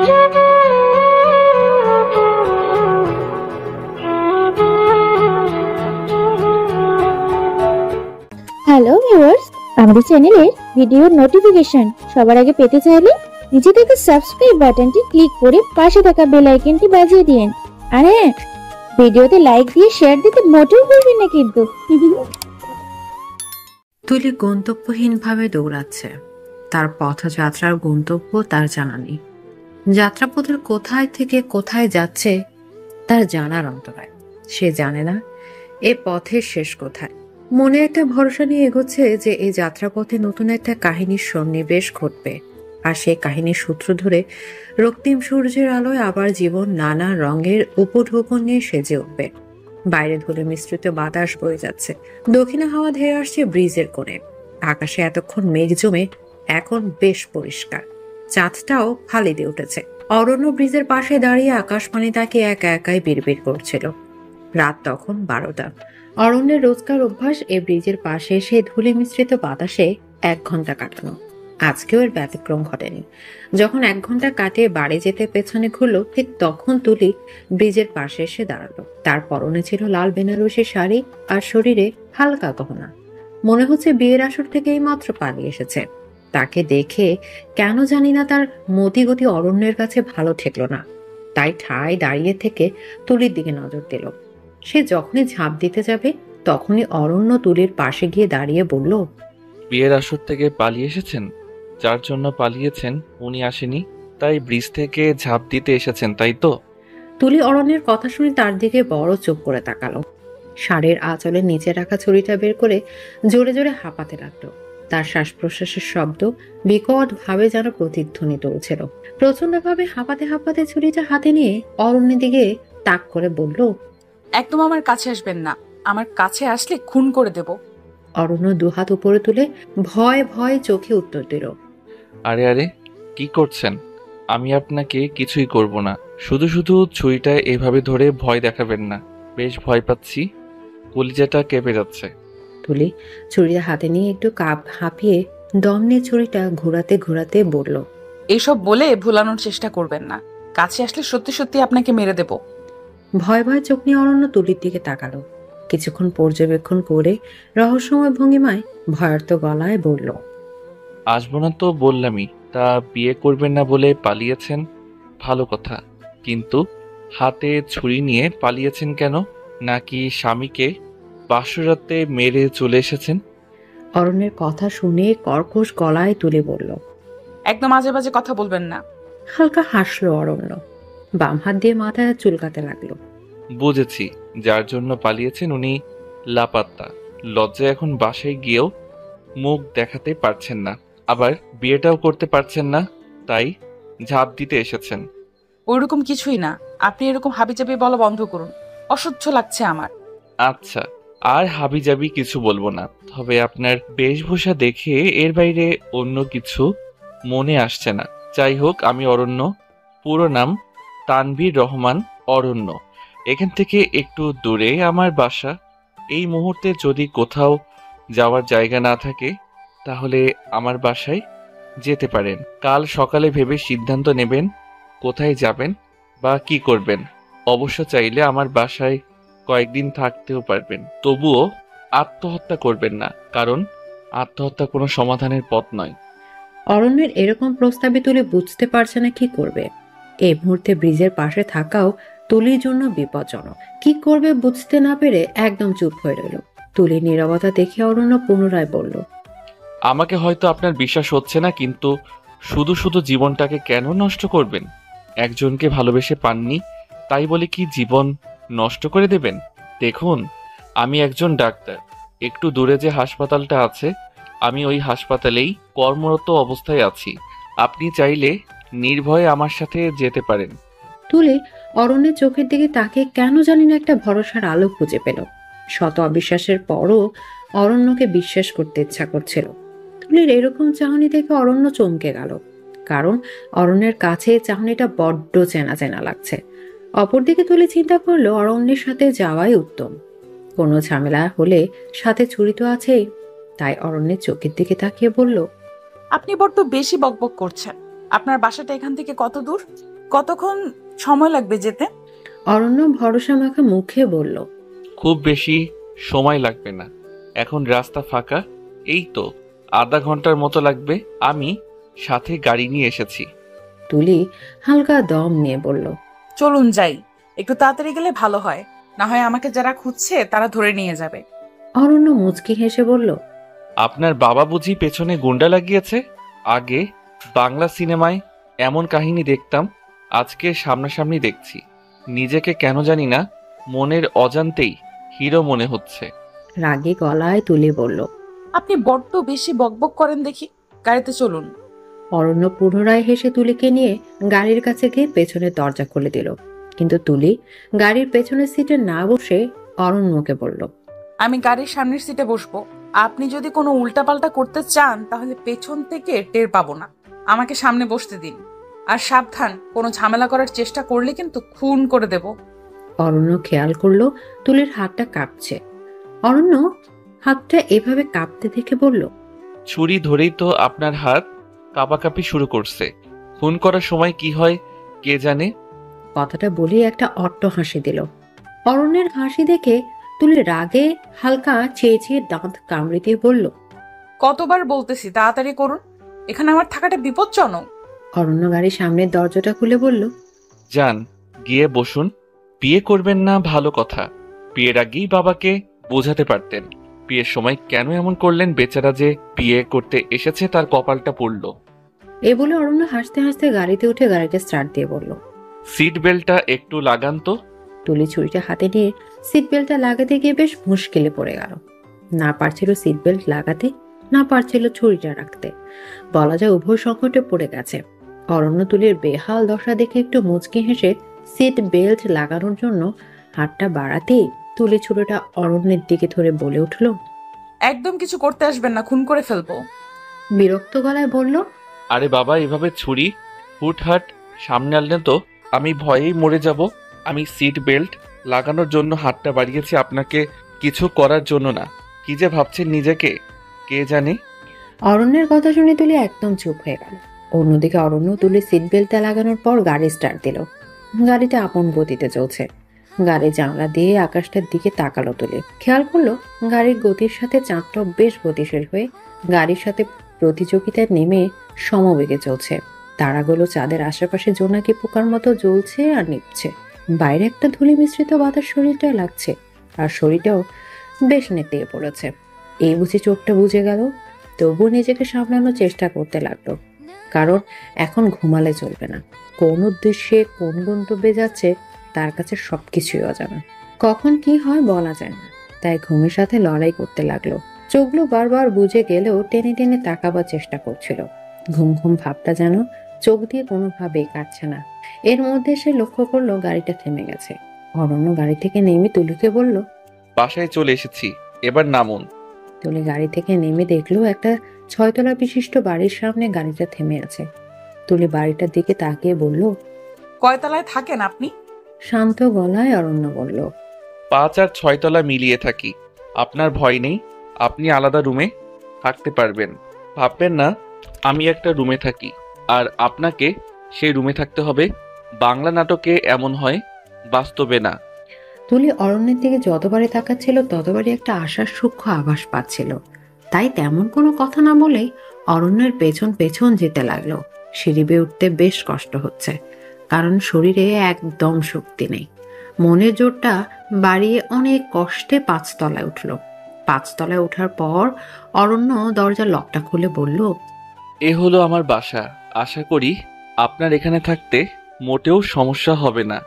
Hello viewers, আমাদের চ্যানেলের ভিডিওর নোটিফিকেশন সবার আগে পেতে চাইলে নিচে থাকা সাবস্ক্রাইব বাটনটি ক্লিক করে পাশে থাকা বেল আইকনটি বাজিয়ে দিন। আর হ্যাঁ, ভিডিওতে লাইক দিয়ে শেয়ার দিতে মোটেও ভুলবেন না কিন্তু। তুলি গন্তব্যহীনভাবে দৌড়াচ্ছে। তার পথযাত্রার গন্তব্য তার জানা নেই। যাত্রাপথের কোথায় থেকে কোথায় যাচ্ছে তার জানার অন্তরায়। সে জানে না এ পথের শেষ কোথায়। মনে একটা ভরসা নিয়ে এগোচ্ছে যে এই যাত্রাপথে নতুন একটা কাহিনীর সন্নিবেশ ঘটবে, আর সেই কাহিনীর সূত্র ধরে রক্তিম সূর্যের আলোয় আবার জীবন নানা রঙের উপঢৌকন নিয়ে সেজে উঠবে। বাইরে ধুলো মিশ্রিত বাতাস বয়ে যাচ্ছে, দক্ষিণে হাওয়া ধেয়ে আসছে ব্রিজের কোণে। আকাশে এতক্ষণ মেঘ জমে এখন বেশ পরিষ্কার, চাঁদটাও ফালিতে উঠেছে। অরণ্য ব্রিজের পাশে দাঁড়িয়ে আকাশবাণী তাকে একা একাই বিড়বিড় করছিল। রাত তখন 12টা। অরণ্যের রোজকার অভ্যাস এই ব্রিজের পাশে এসে ধুলি মিশ্রিত বাতাসে 1 ঘন্টা কাটানো। আজকেও এর ব্যতিক্রম ঘটেনি। যখন 1 ঘন্টা কাটিয়ে বাড়ি যেতে পেছনে ঘুরল, ঠিক তখন তুলি ব্রিজের পাশে এসে দাঁড়ালো। তার পরনে ছিল লাল বেনারসি শাড়ি আর শরীরে হালকা গহনা। মনে হচ্ছে বিয়ের আসর থেকে এই মাত্র পালিয়ে এসেছে। তাকে দেখে কেন জানি না তার মতিগতি অরণ্যের কাছে ভালো ঠেকলো না। তাই ঠায় দাঁড়িয়ে থেকে তুলির দিকে নজর দিল। সে যখনই ঝাঁপ দিতে যাবে তখনই অরণ্য তুলির পাশে গিয়ে দাঁড়িয়ে বলল, বিয়ের আসর থেকে পালিয়ে এসেছেন? যার জন্য পালিয়েছেন উনি আসেনি, তাই ব্রিজ থেকে ঝাঁপ দিতে এসেছেন, তাই তো? তুলি অরণ্যের কথা শুনে তার দিকে বড় চোখ করে তাকালো। শাড়ির আঁচলে নিচে রাখা ছুরিটা বের করে জোরে জোরে হাঁপাতে লাগলো। তার শ্বাস প্রশ্বাসের শব্দ বিকট ভাবে যেন প্রতিধ্বনি তুলছিল। প্রচন্ড ভাবে হাঁপাতে হাঁপাতে ছুরিটা হাতে নিয়ে অরণ্যের দিকে তাক করে বলল, একদম আমার কাছে আসবেন না, আমার কাছে আসলে খুন করে দেব। অরণ্য দুহাত উপরে তুলে ভয় ভয় চোখে উত্তর দিল, আরে আরে, কি করছেন? আমি আপনাকে কিছুই করব না। শুধু শুধু ছুরিটা এভাবে ধরে ভয় দেখাবেন না। বেশ ভয় পাচ্ছি, কলিজাটা কেঁপে যাচ্ছে। তুলি ছুরিটা হাতে নিয়ে একটু কাপ হাঁপিয়ে দম নিয়ে ছুরিটা ঘোরাতে ঘোরাতে বলল, এইসব বলে ভুলানোর চেষ্টা করবেন না, কাছে আসলে সত্যি সত্যি আপনাকে মেরে দেব। ভয় ভয় চোখ নিয়ে অরণ্য তুলির দিকে তাকালো। কিছুক্ষণ পর্যবেক্ষণ করে রহস্যময় ভঙ্গিমায় ভয়ার্ত গলায় বলল, আসবো না তো বললামই। তা বিয়ে করবেন না বলে পালিয়েছেন, ভালো কথা। কিন্তু হাতে ছুরি নিয়ে পালিয়েছেন কেন? নাকি স্বামীকে বাসরাতে মেরে চলে এসেছেন? অরণ্যের কথা শুনে কর্কশ গলায় তুলে বলল, একদম আজে বাজে কথা বলবেন না। হালকা হাসলো অরণ্য, বাম হাত দিয়ে মাথায় চুলকাতে লাগলো। বুঝেছি, যার জন্য পালিয়েছেন উনি লাপাত্তা। লজ্জায় এখন বাসায় গিয়েও মুখ দেখাতে পারছেন না, আবার বিয়েটাও করতে পারছেন না, তাই ঝাঁপ দিতে এসেছেন। ওইরকম কিছুই না, আপনি এরকম হাবিজাবি বলা বন্ধ করুন, অসহ্য লাগছে আমার। আচ্ছা, আর হাবিজাবি কিছু বলবো না, তবে আপনার বেশভূষা দেখে এর বাইরে অন্য কিছু মনে আসছে না। যাই হোক, আমি অরণ্য, পুরো নাম তানভীর রহমান অরণ্য। এখান থেকে একটু দূরে আমার বাসা। এই মুহূর্তে যদি কোথাও যাওয়ার জায়গা না থাকে তাহলে আমার বাসায় যেতে পারেন। কাল সকালে ভেবে সিদ্ধান্ত নেবেন কোথায় যাবেন বা কি করবেন। অবশ্য চাইলে আমার বাসায় কয়েকদিন থাকতেও পারবেন। তবুও আত্মহত্যা করবেন না, কারণ আত্মহত্যা কোনো সমাধানের পথ নয়। অরণ্যের এরকম প্রস্তাবে তুলি বুঝতে পারছে না কি করবে। এই মুহূর্তে ব্রিজের পাশে থাকাও তুলির জন্য বিপজ্জনক। কি করবে বুঝতে না পেরে একদম চুপ হয়ে রইল। তুলির নীরবতা দেখে অরণ্য পুনরায় বলল, আমাকে হয়তো আপনার বিশ্বাস হচ্ছে না, কিন্তু শুধু শুধু জীবনটাকে কেন নষ্ট করবেন? একজনকে ভালোবেসে পাননি তাই বলে কি জীবন নষ্ট করে দেবেন? দেখুন, আমি একজন ডাক্তার। একটু দূরে যে হাসপাতালটা আছে, আমি ওই হাসপাতালেই কর্মরত অবস্থায় আছি। আপনি চাইলে নির্ভয়ে আমার সাথে যেতে পারেন। তুলি অরণ্যের চোখের দিকে তাকে কেন জানি না একটা ভরসার আলো খুঁজে পেল। শত অবিশ্বাসের পরও অরণ্যকে বিশ্বাস করতে ইচ্ছা করছিল। তুলির এরকম চাহনি দেখে অরণ্য চমকে গেল, কারণ অরণ্যের কাছে চাহনিটা বড্ড চেনা চেনা লাগছে। অপরদিকে তুলি চিন্তা করলো অরণ্যের সাথে যাওয়াই উত্তম। কোনো ঝামেলা হলে সাথে ছুরি তো আছেই। তাই অরণ্যের চোখের দিকে তাকিয়ে বলল, আপনি বড্ড বেশি বকবক করছেন। আপনার বাসাটা এখান থেকে কত দূর? কতক্ষণ সময় লাগবে যেতে? অরণ্য ভরসা মাখা মুখে বলল, খুব বেশি সময় লাগবে না, এখন রাস্তা ফাঁকা, এই তো আধা ঘন্টার মতো লাগবে। আমি সাথে গাড়ি নিয়ে এসেছি। তুলি হালকা দম নিয়ে বলল, চলুন যাই, একটু তাড়াতাড়ি গেলে ভালো হয়, না হয় আমাকে যারা খুঁজছে তারা ধরে নিয়ে যাবে। অরণ্য মুচকি হেসে বলল, আপনার বাবা বুঝি পেছনে গুন্ডা লাগিয়েছে? আগে বাংলা সিনেমায় এমন কাহিনী দেখতাম, আজকে সামনাসামনি দেখছি। নিজেকে কেন জানি না মনের অজান্তেই হিরো মনে হচ্ছে। রাগী গলায় তুলি বলল। আপনি বড্ড বেশি বকবক করেন দেখি, গাড়িতে চলুন। অরণ্য পুনরায় হেসে তুলিকে নিয়ে গাড়ির কাছে গিয়ে পেছনের দরজা খুলে দিল, কিন্তু তুলি গাড়ির পেছনের সিটে না বসে অরণ্যকে বলল, আমি গাড়ির সামনের সিটে বসবো। আপনি যদি কোনো উল্টাপাল্টা করতে চান তাহলে পেছন থেকে টের পাবো না। আমাকে সামনে বসতে দিন। আর সাবধান, কোনো ঝামেলা করার চেষ্টা করলে কিন্তু খুন করে দেব। অরণ্য খেয়াল করলো তুলির হাতটা কাঁপছে। অরণ্য হাতটা এভাবে কাঁপতে দেখে বলল, ছুরি ধরেই তো আপনার হাত কাঁপাকাঁপি শুরু করছে। খুন করার সময় কি হয় কে জানে। কথাটা বলেই একটা অট্ট হাসি দিল। অরণ্যের হাসি দেখে তুলি রাগে হালকা চেয়ে চেয়ে দাঁত কামড়ে দিয়ে বলল, কতবার বলতেছি তাড়াতাড়ি করুন, এখানে আমার থাকাটা বিপজ্জনক। অরণ্য গাড়ির সামনের দরজাটা খুলে বলল, যান, গিয়ে বসুন। বিয়ে করবেন না ভালো কথা, বিয়ের আগেই বাবাকে বোঝাতে পারতেন। বিয়ের সময় কেন এমন করলেন? বেচারা যে বিয়ে করতে এসেছে তার কপালটা পড়ল। এ বলে অরণ্য হাসতে হাসতে গাড়িতে উঠে গাড়িটা স্টার্ট দিয়ে বলল, সিট বেল্টটা একটু লাগান তো। তুলি ছুরিটা হাতে নিয়ে সিট বেল্টটা লাগাতে গিয়ে বেশ মুশকিলে পড়ে গেল। না পারছিল সিট বেল্ট লাগাতে, না পারছিল ছুরিটা রাখতে। বলা যায় উভয় সংকটে পড়ে গেছে। অরণ্য তুলির বেহাল দশা দেখে একটু মুচকি হেসে সিট বেল্ট লাগানোর জন্য হাতটা বাড়াতেই তুলি ছুরিটা অরণ্যের দিকে ধরে বলে উঠল, একদম কিছু করতে আসবেন না, খুন করে ফেলবো। বিরক্ত গলায় বলল, আরে বাবা, এভাবে ছুরি হুটহাট সামনে আনলেন তো আমি ভয়েই মরে যাব। আমি সিট বেল্ট লাগানোর জন্য হাতটা বাড়িয়েছি, আপনাকে কিছু করার জন্য না। কি যে ভাবছেন নিজেকে কে জানে। অরণ্যের কথা শুনে তুলি একদম চুপ হয়ে গেল। অন্যদিকে অরণ্য তুলি সিট বেল্টটা লাগানোর পর গাড়ি স্টার্ট দিল। গাড়িটা আপন গতিতে চলছে। গাড়ির জানলা দিয়ে আকাশটার দিকে তাকালো তুলি। খেয়াল করলো গাড়ির গতির সাথে চাঁদটাও বেশ গতিশীল হয়ে গাড়ির সাথে প্রতিযোগিতায় নেমে সমবেগে চলছে। তারাগুলো চাঁদের আশেপাশে জোনাকি পোকার মতো জ্বলছে আর নিচ্ছে। বাইরে একটা ধূলি মিশ্রিত বাতাস শরীরটায় লাগছে, আর শরীরটাও বেশ নেতিয়ে পড়েছে। এই বুঝি চোখটা বুঝে গেল, তবু নিজেকে সামলানোর চেষ্টা করতে লাগলো। কারণ এখন ঘুমালে চলবে না। কোন উদ্দেশ্যে কোন গন্তব্যে যাচ্ছে তার কাছে সবকিছুই অজানা। কখন কি হয় বলা যায় না, তাই ঘুমের সাথে লড়াই করতে লাগলো। চোখগুলো বারবার বুঝে গেলেও টেনে টেনে তাকাবার চেষ্টা করছিল। ঘুম ঘুম ভাবটা যেন চোখ দিয়ে কোনোভাবেই কাটছে না। এর মধ্যে সে লক্ষ্য করলো গাড়িটা থেমে গেছে। অরণ্য গাড়ি থেকে নেমে তুলিকে বলল, বাসায় চলে এসেছি, এবার নামুন। তুলি গাড়ি থেকে নেমে দেখলো একটা 6 তলা বিশিষ্ট বাড়ির সামনে গাড়িটা থেমে আছে। তুলি বাড়িটার দিকে তাকিয়ে বলল, কয়তলায় থাকেন আপনি? শান্ত গলায় অরণ্য বলল, 5 আর 6 তলা মিলিয়ে থাকি। আপনার ভয় নেই, আপনি আলাদা রুমে থাকতে পারবেন। ভাববেন না আমি একটা রুমে থাকি আর আপনাকে সেই রুমে থাকতে হবে। বাংলা নাটকে এমন হয়, বাস্তবে না। তুলি অরণ্যের দিকে যতবারই তাকাচ্ছিল ততবারই একটা আশার সূক্ষ্ম আভাস পাচ্ছিল। তাই তেমন কোনো কথা না বলেই অরণ্যের পেছন পেছন যেতে লাগলো। সিঁড়ি বেয়ে উঠতে বেশ কষ্ট হচ্ছে, কারণ শরীরে একদম শক্তি নেই। মনের জোরটা বাড়িয়ে অনেক কষ্টে 5 তলায় উঠল। 5 তলায় ওঠার পর অরণ্য দরজার লকটা খুলে বলল, এ হলো আমার বাসা। আশা করি আপনার এখানে থাকতে মোটেও সমস্যা হবে না।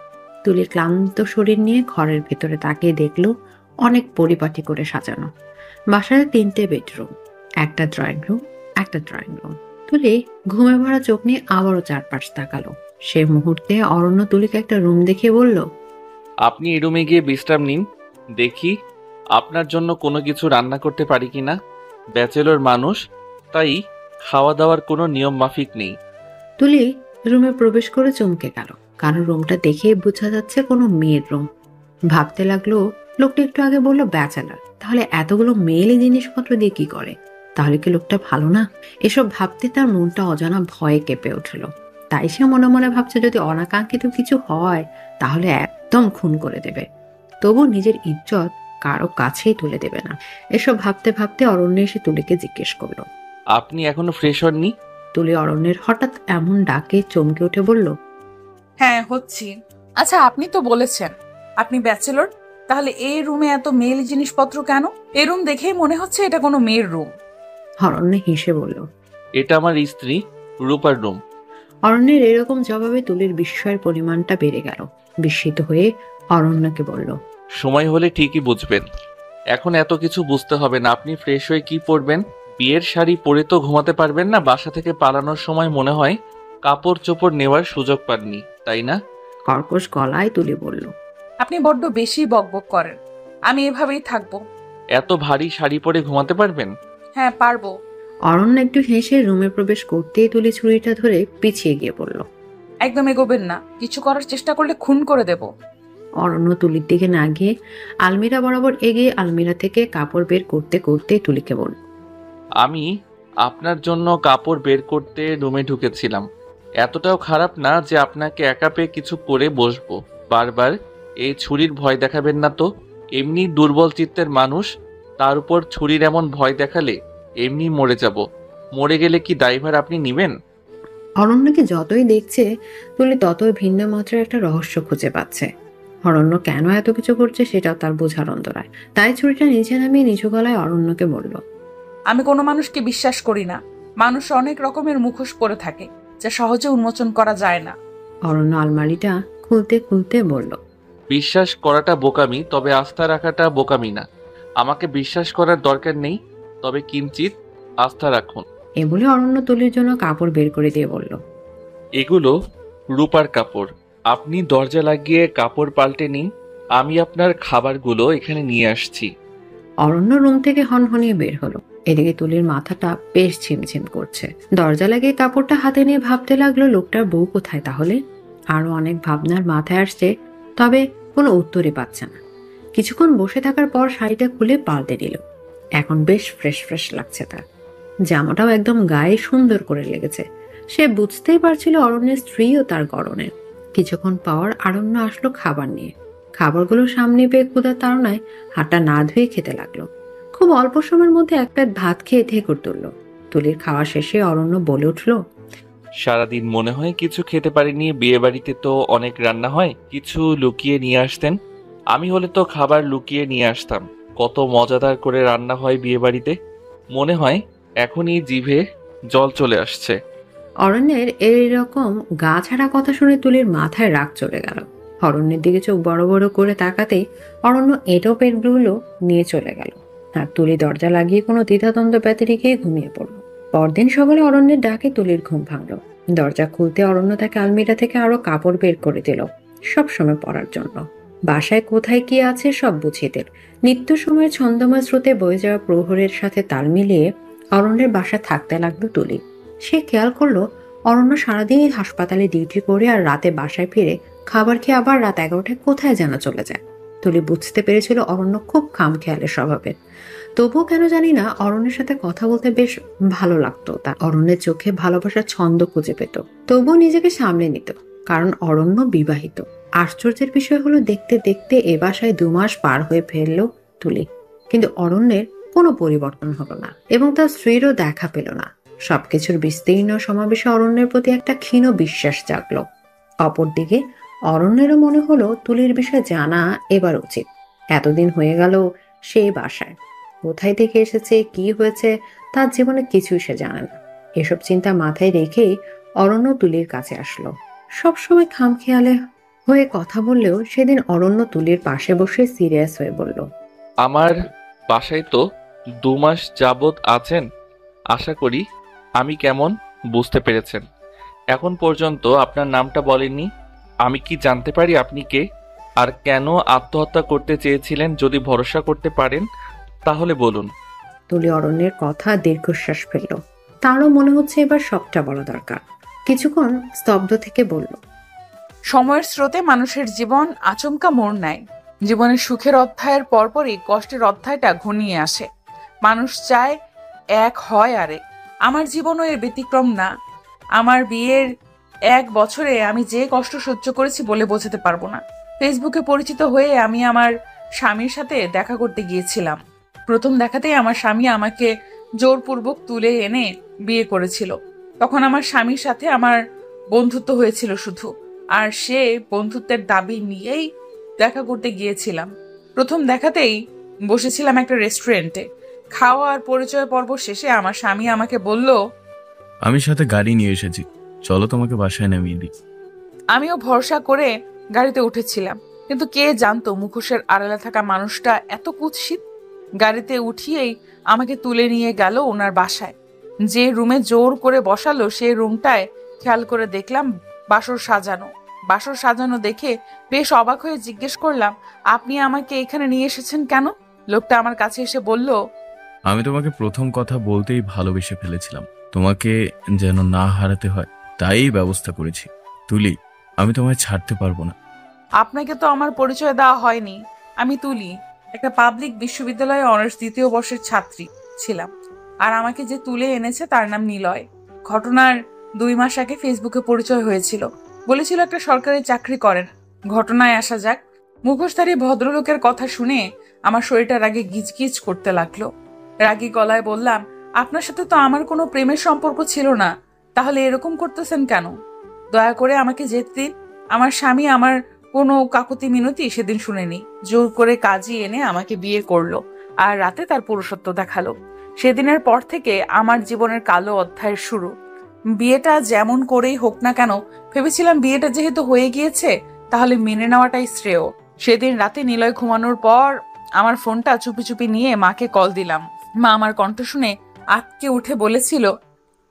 তুলি ক্লান্ত শরীর নিয়ে ঘরের ভেতরে তাকিয়ে দেখলো অনেক পরিপাটি করে সাজানো। বাসায় 3টে বেডরুম, একটা ড্রয়িং রুম, একটা ড্রয়িং রুম। তুলি ঘুমে ভরা চোখ নিয়ে আবারও চারপাশ তাকালো। সে মুহূর্তে অরণ্য তুলিকে একটা রুম দেখিয়ে বলল, আপনি এই রুমে গিয়ে বিশ্রাম নিন, দেখি আপনার জন্য কোনো কিছু রান্না করতে পারি কিনা। ব্যাচেলর মানুষ, তাই খাওয়া দাওয়ার কোনো নিয়ম মাফিক নেই। তুলি রুমে প্রবেশ করে চমকে গেল, কারণ রুমটা দেখেই বোঝা যাচ্ছে কোনো মেয়ের রুম। ভাবতে লাগলো লোকটা একটু আগে বললো ব্যাচেলার, তাহলে এতগুলো মেয়েলি জিনিসপত্র দিয়ে কি করে? তাহলে কি লোকটা ভালো না? এসব ভাবতে তার মনটা অজানা ভয়ে কেঁপে উঠল। তাই সে মনে মনে ভাবছে যদি অনাকাঙ্ক্ষিত কিছু হয় তাহলে একদম খুন করে দেবে। তবু নিজের ইজ্জত কারো কাছেই তুলে দেবে না। এসব ভাবতে ভাবতে অরণ্য এসে তুলিকে জিজ্ঞেস করলো। আপনি এখনো ফ্রেশ হননি? তুলি অরণ্যের হঠাৎ এমন ডাকে চমকে উঠে বলল, হ্যাঁ হচ্ছি। আচ্ছা, আপনি তো বলেছেন আপনি ব্যাচেলর, তাহলে এই রুমে এত মেল জিনিসপত্র কেন? এই রুম দেখেই মনে হচ্ছে এটা কোনো মেয়ের রুম। অরণ্য হেসে বলল, এটা আমার স্ত্রী রূপার রুম। অরণ্যের এরকম জবাবে তুলির বিস্ময়ের পরিমাণটা বেড়ে গেল। বিস্মিত হয়ে অরণ্যকে বলল, সময় হলে ঠিকই বুঝবেন, এখন এত কিছু বুঝতে হবে না। আপনি ফ্রেশ হয়ে কি পরবেন? বিয়ের শাড়ি পরে তো ঘুমাতে পারবেন না। বাসা থেকে পালানোর সময় মনে হয় কাপড় চোপড় নেওয়ার সুযোগ পাননি, তাই না? কর্কশ গলায় তুলি বলল, আপনি বড্ড বেশি বকবক করেন। আমি এভাবেই থাকবো। এত ভারী শাড়ি পরে ঘুমাতে পারবেন? হ্যাঁ পারবো। অরণ্য একটু হেসে রুমে প্রবেশ করতেই তুলি ছুরিটা ধরে পিছিয়ে গিয়ে পড়ল। একদম এগোবেন না, কিছু করার চেষ্টা করলে খুন করে দেব। অরণ্য তুলির দিকে না গিয়ে আলমিরা বরাবর এগিয়ে আলমিরা থেকে কাপড় বের করতে করতে তুলিকে বলল, আমি আপনার জন্য কাপড় বের করতে রুমে ঢুকেছিলাম। এতটাও খারাপ না যে আপনাকে একা পেয়ে কিছু করে বসবো। বারবার এই ছুরির ভয় দেখাবেন না তো। এমনি দুর্বল চিত্তের মানুষ, তার উপর ছুরির এমন ভয় দেখালে এমনি মরে যাব। মরে গেলে কি দায়ভার আপনি নিবেন? অরণ্যকে যতই দেখছে তুলি ততই ভিন্ন মাত্রার একটা রহস্য খুঁজে পাচ্ছে। অরণ্য কেন এত কিছু করছে সেটাও তার বোঝার অন্তরায়। তাই ছুরিটা নিচে নামিয়ে নিচু গলায় অরণ্যকে বলল, আমি কোনো মানুষকে বিশ্বাস করি না। মানুষ অনেক রকমের মুখোশ পরে থাকে যা সহজে উন্মোচন করা যায় না। অরণ্য আলমারিটা খুলতে খুলতে বলল, বিশ্বাস করাটা বোকামি, তবে আস্থা রাখাটা বোকামি না। আমাকে বিশ্বাস করার দরকার নেই, তবে কিঞ্চিত আস্থা রাখুন। এ বলে অরণ্য তুলির জন্য কাপড় বের করে দিয়ে বলল, এগুলো রূপার কাপড়। আপনি দরজা লাগিয়ে কাপড় পাল্টে নিন। আমি আপনার খাবারগুলো এখানে নিয়ে আসছি। অরণ্য রুম থেকে হনহনিয়ে বের হলো। এদিকে তুলির মাথাটা বেশ ঝিমঝিম করছে। দরজা লাগিয়ে কাপড়টা হাতে নিয়ে ভাবতে লাগলো লোকটার বউ কোথায় তাহলে। আরো অনেক ভাবনার মাথায় আসছে, তবে কোনো উত্তরই পাচ্ছে না। কিছুক্ষণ বসে থাকার পর শাড়িটা খুলে পাল্টে দিল। এখন বেশ ফ্রেশ ফ্রেশ লাগছে তার। জামাটাও একদম গায়ে সুন্দর করে লেগেছে। সে বুঝতেই পারছিল অরণ্যের স্ত্রীও তার গরনে। কিছুক্ষণ পর অরণ্য আসলো খাবার নিয়ে। খাবারগুলো সামনে পেয়ে ক্ষুধার তাড়নায় হাতটা না ধুয়ে খেতে লাগলো। খুব অল্প সময়ের মধ্যে এক প্লেট ভাত খেয়ে ঢেকুর তুলল। তুলির খাওয়া শেষে অরণ্য বলে উঠল, সারাদিন মনে হয় কিছু খেতে পারিনি। বিয়ে বাড়িতে তো অনেক রান্না হয়, কিছু লুকিয়ে নিয়ে আসতেন। আমি হলে তো খাবার লুকিয়ে নিয়ে আসতাম। কত মজাদার করে রান্না হয় বিয়ে বাড়িতে। মনে হয় এখনই জিভে জল চলে আসছে। অরণ্যের এইরকম গা ছাড়া কথা শুনে তুলির মাথায় রাগ চলে গেল। অরণ্যের দিকে চোখ বড় বড় করে তাকাতেই অরণ্য এঁটো পেটগুলো নিয়ে চলে গেল। আর তুলি দরজা লাগিয়ে কোনো দ্বিধাদ্বন্দ্ব ব্যতি রেখে ঘুমিয়ে পড়ল। পরদিন সকালে অরণ্যের ডাকে তুলির ঘুম ভাঙল। দরজা খুলতে অরণ্য তাকে আলমিরা থেকে আরো কাপড় বের করে দিল, সব সময় পরার জন্য। বাসায় কোথায় কি আছে সব বুঝিয়ে দিল। নিত্য সময়ের ছন্দময় স্রোতে বয়ে যাওয়া প্রহরের সাথে তাল মিলিয়ে অরণ্যের বাসায় থাকতে লাগলো তুলি। সে খেয়াল করলো অরণ্য সারাদিনই হাসপাতালে ডিউটি করে আর রাতে বাসায় ফিরে খাবার খেয়ে আবার রাত 11টায় কোথায় যেন চলে যায়। তুলি বুঝতে পেরেছিল অরণ্য খুব খামখেয়ালের স্বভাবের। তবুও কেন জানি না অরণ্যের সাথে কথা বলতে বেশ ভালো লাগতো তার। অরণ্যের চোখে ভালোবাসার ছন্দ খুঁজে পেত, তবুও নিজেকে সামলে নিত, কারণ অরণ্য বিবাহিত। আশ্চর্যের বিষয় হলো দেখতে দেখতে এ বাসায় 2 মাস পার হয়ে ফেললো তুলি, কিন্তু অরণ্যের কোনো পরিবর্তন হলো না এবং তার স্ত্রীরও দেখা পেল না। সবকিছুর বিস্তীর্ণ সমাবেশে অরণ্যের প্রতি একটা ক্ষীণ বিশ্বাস জাগলো। অপরদিকে অরণ্যেরও মনে হলো তুলির বিষয়ে জানা এবার উচিত। এতদিন হয়ে গেল সে বাসায়, কোথায় থেকে এসেছে, কি হয়েছে, তার জীবনে কিছুই সে জানে না। এসব চিন্তা মাথায় রেখেই অরণ্য তুলির কাছে আসলো। সবসময় খামখেয়ালে হয়ে কথা বললেও সেদিন অরণ্য তুলির পাশে বসে সিরিয়াস হয়ে বলল, আমার বাসায় তো 2 মাস যাবৎ আছেন। আশা করি আমি কেমন বুঝতে পেরেছেন। এখন পর্যন্ত আপনার নামটা বলেননি। আমি কি জানতে পারি আপনি কে আর কেন আত্মহত্যা করতে চেয়েছিলেন? যদি ভরসা করতে পারেন তাহলে বলুন। তুলি অরণ্যের কথা দীর্ঘশ্বাস ফেলল। তারও মনে হচ্ছে এবার সবটা বলা দরকার। কিছুক্ষণ স্তব্ধ থেকে বলল, সময়ের স্রোতে মানুষের জীবন আচমকা মোড় নেয়। জীবনের সুখের অধ্যায়ের পরপরই কষ্টের অধ্যায়টা ঘনিয়ে আসে। মানুষ চায় এক হয় আরেক। আমার জীবনও এর ব্যতিক্রম না। আমার বিয়ের 1 বছরে আমি যে কষ্ট সহ্য করেছি বলে বোঝাতে পারবো না। ফেসবুকে পরিচিত হয়ে আমি আমার স্বামীর সাথে দেখা করতে গিয়েছিলাম। প্রথম দেখাতেই আমার স্বামী আমাকে জোরপূর্বক তুলে এনে বিয়ে করেছিল। তখন আমার স্বামীর সাথে আমার বন্ধুত্ব হয়েছিল শুধু, আর সে বন্ধুত্বের দাবি নিয়েই দেখা করতে গিয়েছিলাম। প্রথম দেখাতেই বসেছিলাম একটা রেস্টুরেন্টে। খাওয়া আর পরিচয় পর্ব শেষে আমার স্বামী আমাকে বলল, আমি সাথে গাড়ি নিয়ে এসেছি, চলো তোমাকে বাসায় নামিয়ে দিই। আমিও ভরসা করে গাড়িতে উঠেছিলাম, কিন্তু কে জানতো মুখোশের আড়ালে থাকা মানুষটা এত কুৎসিত। গাড়িতে উঠিয়েই আমাকে তুলে নিয়ে গেল ওনার বাসায়। যে রুমে জোর করে বসালো সেই রুমটায় খেয়াল করে দেখলাম বাসর সাজানো দেখে বেশ অবাক হয়ে জিজ্ঞেস করলাম, আপনি আমাকে এখানে নিয়ে এসেছেন কেন? লোকটা আমার কাছে এসে বলল, আমি তোমাকে প্রথম কথা বলতেই ভালোবেসে ফেলেছিলাম, তোমাকে যেন না হারাতে হয়, তাই ব্যবস্থা করেছি। তুলি, আমি তোমায় ছাড়তে পারবো না। আপনাকে তো আমার পরিচয় দেওয়া হয়নি। আমি তুলি, একটা পাবলিক বিশ্ববিদ্যালয়ে অনার্স 2য় বর্ষের ছাত্রী ছিলাম। আর আমাকে যে তুলে এনেছে তার নাম নিলয়। ঘটনার 2 মাস আগে ফেসবুকে পরিচয় হয়েছিল, বলেছিল একটা সরকারি চাকরি করেন। ঘটনায় আসা যাক। মুখোশধারী ভদ্রলোকের কথা শুনে আমার শরীরটা রাগে গিজগিজ করতে লাগলো। রাগী গলায় বললাম, আপনার সাথে তো আমার কোনো প্রেমের সম্পর্ক ছিল না, তাহলে এরকম করতেছেন কেন? দয়া করে আমাকে যেতে দিন। আমার স্বামী আমার কোনো কাকুতি মিনতি সেদিন শুনেনি। জোর করে কাজী এনে আমাকে বিয়ে করলো, আর রাতে তার পুরুষত্ব দেখালো। সেদিনের পর থেকে আমার জীবনের কালো অধ্যায়ের শুরু। বিয়েটা যেমন করেই হোক না কেন, ভেবেছিলাম বিয়েটা যেহেতু হয়ে গিয়েছে তাহলে মেনে নেওয়াটাই শ্রেয়। সেদিন রাতে নিলয় ঘুমানোর পর আমার ফোনটা চুপি চুপি নিয়ে মাকে কল দিলাম। মা আমার কণ্ঠ শুনে আটকে উঠে বলেছিল,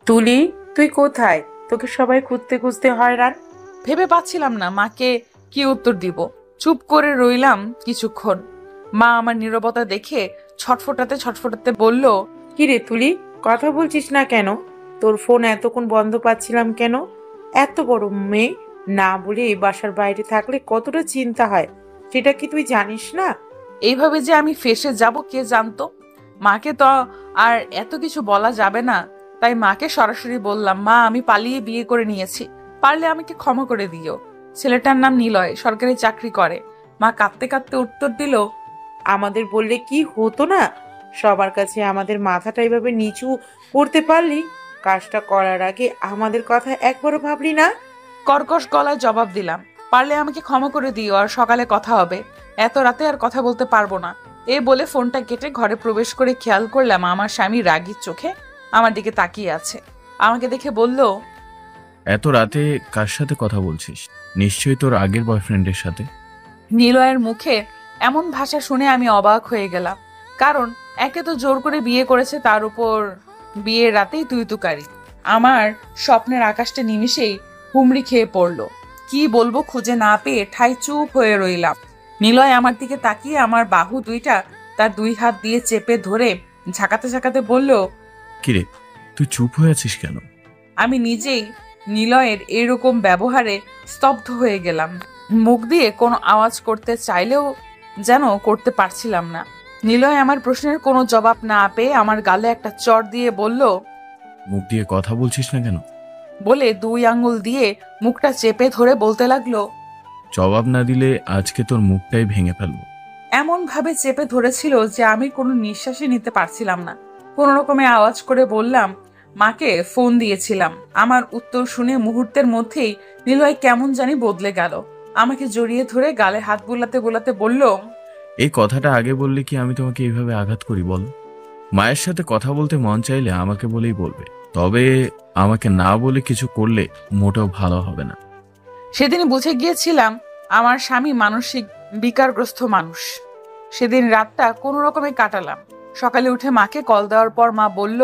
তুলি, তুই কোথায়? তোকে সবাই খুঁজতে খুঁজতে হয়রান। ভেবে পাচ্ছিলাম না মাকে কি উত্তর দিব। চুপ করে রইলাম কিছুক্ষণ। মা আমার নীরবতা দেখে ছটফটাতে বলল, কিরে তুলি, কথা বলছিস না কেন? তোর ফোন এতক্ষণ বন্ধ পাচ্ছিলাম কেন? এত বড় মেয়ে, না বলে এই বাসার বাইরে থাকলে কতটা চিন্তা হয়, সেটা কি তুই জানিস না? এইভাবে যে আমি ফেসে যাব কে জানতো। মাকে তো আর এত কিছু বলা যাবে না, তাই মাকে সরাসরি বললাম, মা আমি পালিয়ে বিয়ে করে নিয়েছি, পারলে আমাকে ক্ষমা করে দিও। ছেলেটার নাম নিলয়, সরকারি চাকরি করে। মা কাঁদতে কাঁদতে উত্তর দিল, আমাদের বললে কি হতো না? সবার কাছে আমাদের মাথাটা এভাবে নিচু করতে পারলি? কাজটা করার আগে আমাদের কথা একবারও ভাবলি না? কর্কশ গলায় জবাব দিলাম, পারলে আমাকে ক্ষমা করে দিও, আর সকালে কথা হবে। এত রাতে আর কথা বলতে পারবো না। এই বলে ফোনটা কেটে ঘরে প্রবেশ করে খেয়াল করলাম আমার স্বামী রাগীর চোখে আমার দিকে তাকিয়ে আছে। আমাকে দেখে বলল, এত রাতে কার সাথে কথা বলছিস? নিশ্চয়ই তোর আগের বয়ফ্রেন্ডের সাথে। নিলয়ের মুখে এমন ভাষা শুনে আমি অবাক হয়ে গেলাম। কারণ একে তো জোর করে বিয়ে করেছে, তার উপর বিয়ের রাতেই তুই-তুকারি। আমার স্বপ্নের আকাশটা নিমিষেই হুমড়ি খেয়ে পড়ল। কি বলবো খুঁজে না পেয়ে ঠাই চুপ হয়ে রইলাম। নিলয় আমার দিকে তাকিয়ে আমার বাহু দুইটা তার 2 হাত দিয়ে চেপে ধরে ঝাঁকাতে ঝাঁকাতে বলল, কিরে, তুই চুপ হয়ে আছিস কেন? আমি নিজেই নিলয়ের এরকম ব্যবহারে স্তব্ধ হয়ে গেলাম। মুখ দিয়ে কোনো আওয়াজ করতে চাইলেও যেন করতে পারছিলাম না। নিলয় আমার প্রশ্নের কোনো জবাব না পেয়ে আমার গালে একটা চড় দিয়ে বলল, মুখ দিয়ে কথা বলছিস না কেন? বলে 2 আঙ্গুল দিয়ে মুখটা চেপে ধরে বলতে লাগলো, জবাব না দিলে আজকে তোর মুখটাই ভেঙে ফেলবো। এমন ভাবে চেপে ধরেছিল যে আমি কোনো নিঃশ্বাসই নিতে পারছিলাম না। কোনো রকমে আওয়াজ করে বললাম, মাকে ফোন দিয়েছিলাম। আমার উত্তর শুনে মুহূর্তের মধ্যেই নিলয় কেমন জানি বদলে গেল। আমাকে জড়িয়ে ধরে গালে হাত বুলাতে বুলাতে বলল, এই কথাটা আগে বললে কি আমি তোমাকে এইভাবে আঘাত করি বল? মায়ের সাথে কথা বলতে মন চাইলে আমাকে বলেই বলবে, তবে আমাকে না বলে কিছু করলে মোটেও ভালো হবে না। সেদিনই বুঝে গিয়েছিলাম আমার স্বামী মানসিক বিকারগ্রস্ত মানুষ। সেদিন রাতটা কোনো রকমে কাটালাম। সকালে উঠে মাকে কল দেওয়ার পর মা বলল,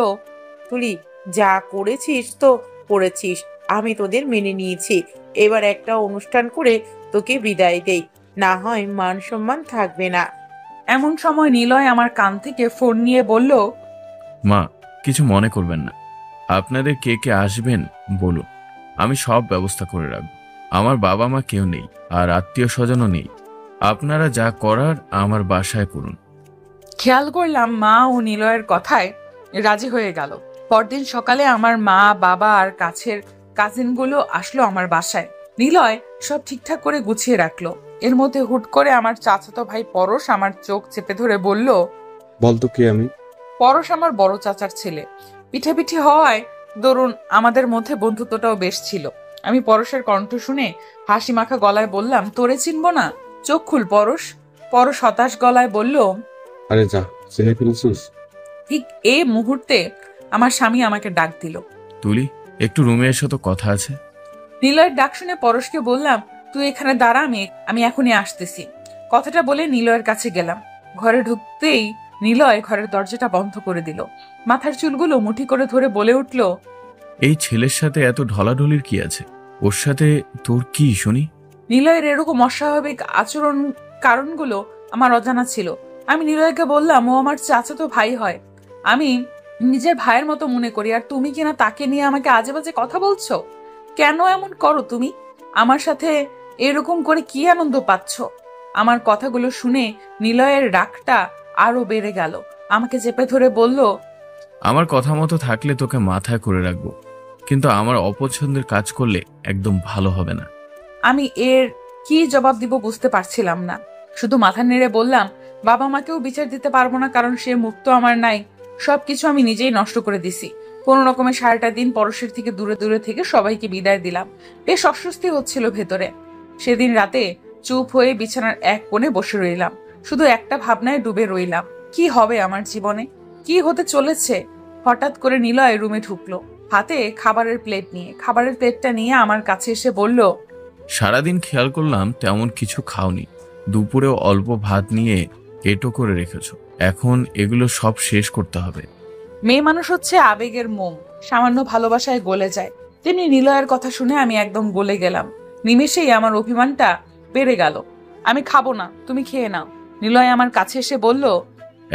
তুলি, যা করেছিস তো করেছিস, আমি তোদের মেনে নিয়েছি। এবার একটা অনুষ্ঠান করে তোকে বিদায় দেই, না হয় মান সম্মান থাকবে না। এমন সময় নিলয় আমার কান থেকে ফোন নিয়ে বলল, মা, কিছু মনে করবেন না, আপনাদের কে কে আসবেন বলুন, আমি সব ব্যবস্থা করে রাখবো। আমার বাবা মা কেউ নেই, আর আত্মীয় স্বজনও নেই। আপনারা যা করার আমার বাসায় করুন। খেয়াল করলাম মা ও নিলয়ের কথায় রাজি হয়ে গেল। পরদিন সকালে আমার মা, বাবা আর কাছের কাজিনগুলো আসলো আমার বাসায়। নিলয় সব ঠিকঠাক করে গুছিয়ে রাখলো। এর মধ্যে হুট করে আমার চাচাতো ভাই পরশ আমার চোখ চেপে ধরে বলল, বলতো কে আমি? পরশ আমার বড় চাচার ছেলে। পিঠাপিঠি হওয়ায় দরুন আমাদের মধ্যে বন্ধুত্বটাও বেশ ছিল। আমি পরশের কণ্ঠ শুনে হাসি মাখা গলায় বললাম, তোরে চিনবো না? চোখ খুল পরশ। পরশ হতাশ গলায় বলল, আরে যা, চিনে ফেলছিস? ঠিক এই মুহূর্তে আমার স্বামী আমাকে ডাক দিল। তুলি, একটু রুমে এসো, তো কথা আছে। নিলয়ের ডাক শুনে পরশকে বললাম, তুই এখানে দাঁড়া, আমি এখনই আসতেছি। কথাটা বলে নিলয়ের কাছে গেলাম। ঘরে ঢুকতেই নিলয় ঘরের দরজাটা বন্ধ করে দিল। মাথার চুলগুলো মুঠি করে ধরে বলে উঠল, এই ছেলের সাথে এত ঢলাঢলির কি আছে? ওর সাথে তোর কি শুনি? নিলয়ের এরকম অস্বাভাবিক আচরণ কারণগুলো আমার অজানা ছিল। আমি নিলয়কে বললাম, ও আমার চাচাতো ভাই হয়, আমি নিজের ভাইয়ের মতো মনে করি, আর তুমি কিনা তাকে নিয়ে আমাকে আজে বাজে কথা বলছো। কেন এমন করো তুমি? আমার সাথে এরকম করে কি আনন্দ পাচ্ছ? আমার কথাগুলো শুনে নিলয়ের রাগটা আরো বেড়ে গেল। আমাকে চেপে ধরে বলল, আমার কথা মতো থাকলে তোকে মাথায় করে রাখবো, কিন্তু আমার অপছন্দের কাজ করলে একদম ভালো হবে না। আমি এর কি জবাব দিব বুঝতে পারছিলাম না। শুধু মাথা নেড়ে বললাম, বাবা মাকেও বিচার দিতে পারবো না, কারণ সে মুখ তো আমার নাই। সবকিছু আমি নিজেই নষ্ট করে দিছি। কোন রকমে সারাটা দিন পরশের থেকে দূরে দূরে থেকে সবাইকে বিদায় দিলাম। বেশ অস্বস্তি হচ্ছিল ভেতরে। সেদিন রাতে চুপ হয়ে বিছানার এক কোণে বসে রইলাম। শুধু একটা ভাবনায় ডুবে রইলাম, কি হবে আমার জীবনে, কি হতে চলেছে। হঠাৎ করে নিলয় রুমে ঢুকলো, হাতে খাবারের প্লেট নিয়ে। খাবারের প্লেটটা নিয়ে আমার কাছে এসে বলল, সারাদিন খেয়াল করলাম তেমন কিছু খাওনি। দুপুরেও অল্প ভাত নিয়ে এটো করে রেখেছো। এখন এগুলো সব শেষ করতে হবে। মেয়ে মানুষ হচ্ছে আবেগের মোম, সামান্য ভালোবাসায় গলে যায়। তেমনি নিলয়ের কথা শুনে আমি একদম গলে গেলাম। নিমেষেই আমার অভিমানটা বেড়ে গেল। আমি খাবো না, তুমি খেয়ে নাও। নিলয় আমার কাছে এসে বলল,